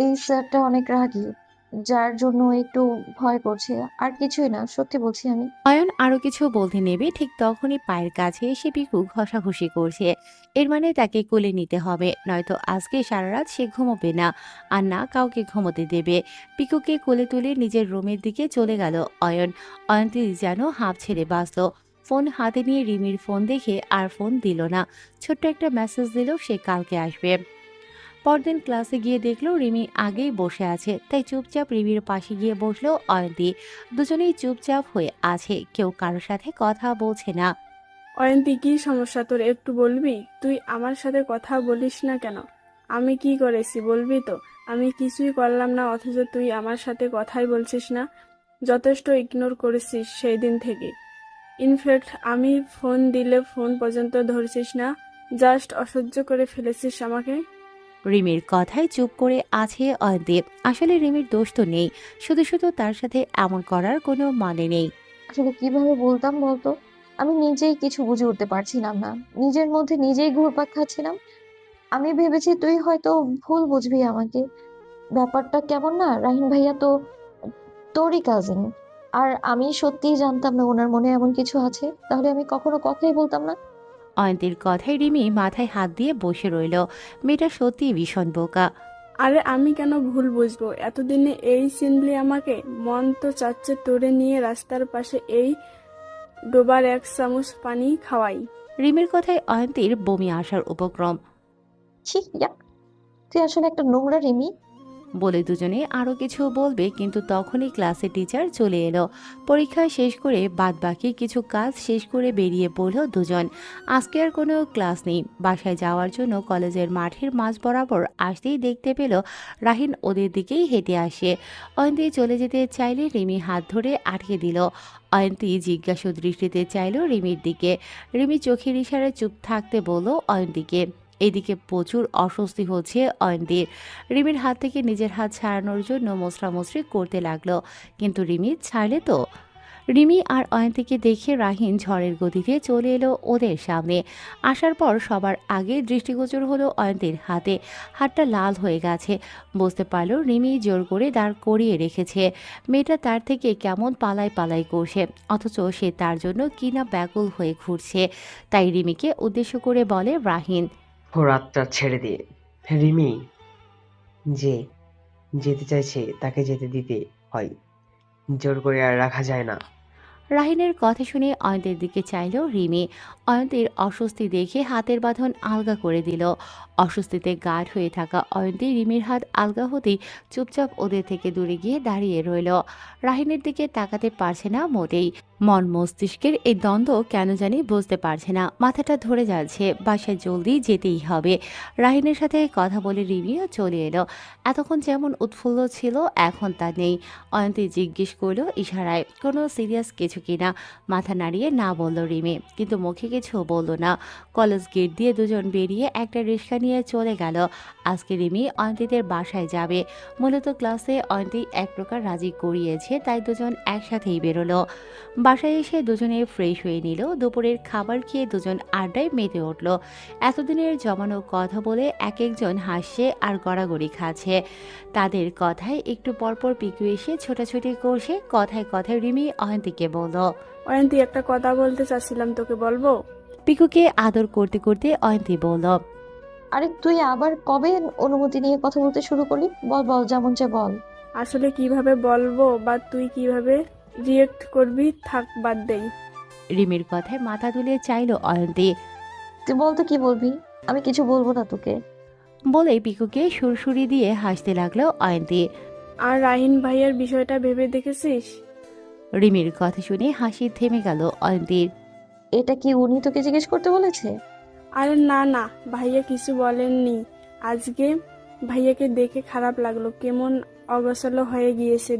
এই স্যারটা অনেক রাগী, যার জন্য একটু ভয় করছে। আর কিছুই না, সত্যি বলছি আমি। অয়ন আরো কিছু বলতে নেবে ঠিক তখনই পায়ের কাছে এসে পিকু ঘষাঘষি করছে। এর মানে তাকে কোলে নিতে হবে, নয়তো আজকে সারা রাত সে ঘুমোবে না, আর না কাউকে ঘুমোতে দেবে। পিকুকে কোলে তুলে নিজের রুমের দিকে চলে গেল অয়ন। অয়ন্তী যেন হাঁপ ছেড়ে বাঁচল। ফোন হাতে নিয়ে রিমির ফোন দেখে আর ফোন দিল না। ছোট্ট একটা মেসেজ দিল সে কালকে আসবে। পরদিন ক্লাসে গিয়ে দেখলো রিমি আগেই বসে আছে, তাই চুপচাপ রিমির পাশে গিয়ে বসলো অয়ন্তী। দুজনেই চুপচাপ হয়ে আছে, কেউ কারোর সাথে কথা বলছে না। অয়ন্তী, কি সমস্যা তোর, একটু বলবি? তুই আমার সাথে কথা বলিস না কেন? আমি কি করেছি বলবি তো? আমি কিছুই করলাম না, অথচ তুই আমার সাথে কথাই বলছিস না। যথেষ্ট ইগনোর করেছিস সেই দিন থেকে। ইনফ্যাক্ট আমি ফোন দিলে ফোন পর্যন্ত ধরছিস না। জাস্ট অসহ্য করে ফেলেছিস আমাকে। রিমির কথায় চুপ করে আছে অয়ন্তী। আসলে রিমির দোষ তো নেই, শুধু শুধু তার সাথে এমন করার কোনো মানে নেই। আসলে কিভাবে বলতাম বলতো? আমি নিজেই কিছু বুঝে উঠতে পারছিলাম না, নিজের মধ্যে নিজেই ঘুরপাক খাচ্ছিলাম। আমি ভেবেছি তুই হয়তো ভুল বুঝবি আমাকে। ব্যাপারটা কেমন না, রাহিম ভাইয়া তো তোরই কাজিন। আর আমি সত্যিই জানতাম না ওনার মনে এমন কিছু আছে, তাহলে আমি কখনো কথাই বলতাম না। অয়ন্তীর কথায় রিমি মাথায় হাত দিয়ে বসে রইল। মেয়েটা সত্যি ভীষণ বোকা। আরে আমি কেন ভুল বুঝবো? এতদিনে এই চিনলি আমাকে? মন তো চাচ্ছে তোরে নিয়ে রাস্তার পাশে এই ডোবার 1 চামচ পানি খাওয়াই। রিমির কথায় অয়ন্তীর বমি আসার উপক্রম। ছি, ইয়াক! তুই আসলে একটা নোংরা রিমি। বলে দুজনে আরো কিছু বলবে, কিন্তু তখনই ক্লাসে টিচার চলে এলো। পরীক্ষা শেষ করে বাদবাকি কিছু কাজ শেষ করে বেরিয়ে পড়ল দুজন। আজকে আর কোনো ক্লাস নেই। বাসায় যাওয়ার জন্য কলেজের মাঠের মাঝ বরাবর আসতেই দেখতে পেল রাহিন ওদের দিকেই হেঁটে আসে। অয়ন্তী চলে যেতে চাইলে রিমি হাত ধরে আটকে দিল। অয়ন্তী জিজ্ঞাসু দৃষ্টিতে চাইল রিমির দিকে। রিমি চোখের ইশারায় চুপ থাকতে বলল অয়ন্তীকে। এদিকে প্রচুর অস্বস্তি হচ্ছে অয়ন্তীর। রিমির হাত থেকে নিজের হাত ছাড়ানোর জন্য মোছড়ামুছড়ি করতে লাগলো, কিন্তু রিমি ছাড়লে তো। রিমি আর অয়ন্তীকে দেখে রাহিন ঝড়ের গতিতে চলে এলো ওদের সামনে। আসার পর সবার আগে দৃষ্টিগোচর হলো অয়ন্তীর হাতে। হাতটা লাল হয়ে গেছে। বুঝতে পারলো রিমি জোর করে দাঁড় করিয়ে রেখেছে। মেয়েটা তার থেকে কেমন পালাই পালাই করছে, অথচ সে তার জন্য কিনা ব্যাকুল হয়ে ঘুরছে। তাই রিমিকে উদ্দেশ্য করে বলে রাহিন। ও রাতটা ছেড়ে দিয়ে রিমি, যে যেতে চাইছে তাকে যেতে দিতে হয়, জোর করে আর রাখা যায় না। রাহিনের কথা শুনে অয়ন্তের দিকে চাইল রিমি। অয়ন্তের অস্বস্তি দেখে হাতের বাঁধন আলগা করে দিল। অস্বস্তিতে গাঢ় হয়ে থাকা অয়ন্তী রিমির হাত আলগা হতেই চুপচাপ ওদের থেকে দূরে গিয়ে দাঁড়িয়ে রইল। রাহিনের দিকে তাকাতে পারছে না মোটেই। মন মস্তিষ্কের এই দ্বন্দ্ব কেন জানি বুঝতে পারছে না। মাথাটা ধরে যাচ্ছে, বাসায় জলদি যেতেই হবে। রাহিনের সাথে কথা বলে রিমিও চলে এলো। এতক্ষণ যেমন উৎফুল্ল ছিল এখন তা নেই। অয়ন্তী জিজ্ঞেস করলো ইশারায় কোনো সিরিয়াস কিছু কিনা। মাথা নাড়িয়ে না বলল রিমি, কিন্তু মুখে কিছু বলল না। কলেজ গেট দিয়ে দুজন বেরিয়ে একটা রিক্সা নিয়ে চলে গেল। আজকে রিমি অয়ন্তীদের বাসায় যাবে। মূলত ক্লাসে অয়ন্তী এক প্রকার রাজি করিয়েছে, তাই দুজন একসাথেই বেরোলো। বাসায় এসে দুজনে ফ্রেশ হয়ে নিল। দুপুরের খাবার খেয়ে দুজন আড্ডায় মেতে উঠল। এতদিনের জমানো কথা বলে এক একজন হাসছে আর গড়াগড়ি খাচ্ছে। তাদের কথায় একটু পরপর পিকু এসে ছোটাছুটি করছে। কথায় কথায় রিমি অয়ন্তীকে বলল। অয়ন্তী, একটা কথা বলতে চাচ্ছিলাম, তোকে বলবো? পিকুকে আদর করতে করতে অয়ন্তী বলল। আরে তুই আবার কবে অনুমতি নিয়ে কথা বলতে শুরু করলি? বল বল, যেমন চে বল। আসলে কিভাবে বলবো বা তুই কিভাবে রিয়েক্ট করবি, থাক বাদ দেই। রিমির কথায় মাথা তুলে চাইল অয়ন্তী। তুই বল তো কি বলবি, আমি কিছু বলবো না তোকে। বলে পিকুকে সুরসুরি দিয়ে হাসতে লাগলো অয়ন্তী। আর রাহিন ভাইয়ের বিষয়টা ভেবে দেখেছিস? রিমির কথা শুনে হাসি থেমে গেল অয়ন্তীর। এটা কি উনি তোকে জিজ্ঞেস করতে বলেছে? আরে না না, ভাইয়া কিছু বলেননি। আজকে ভাইয়াকে দেখে খারাপ লাগলো, কেমন অগোছালো হয়ে গিয়েছে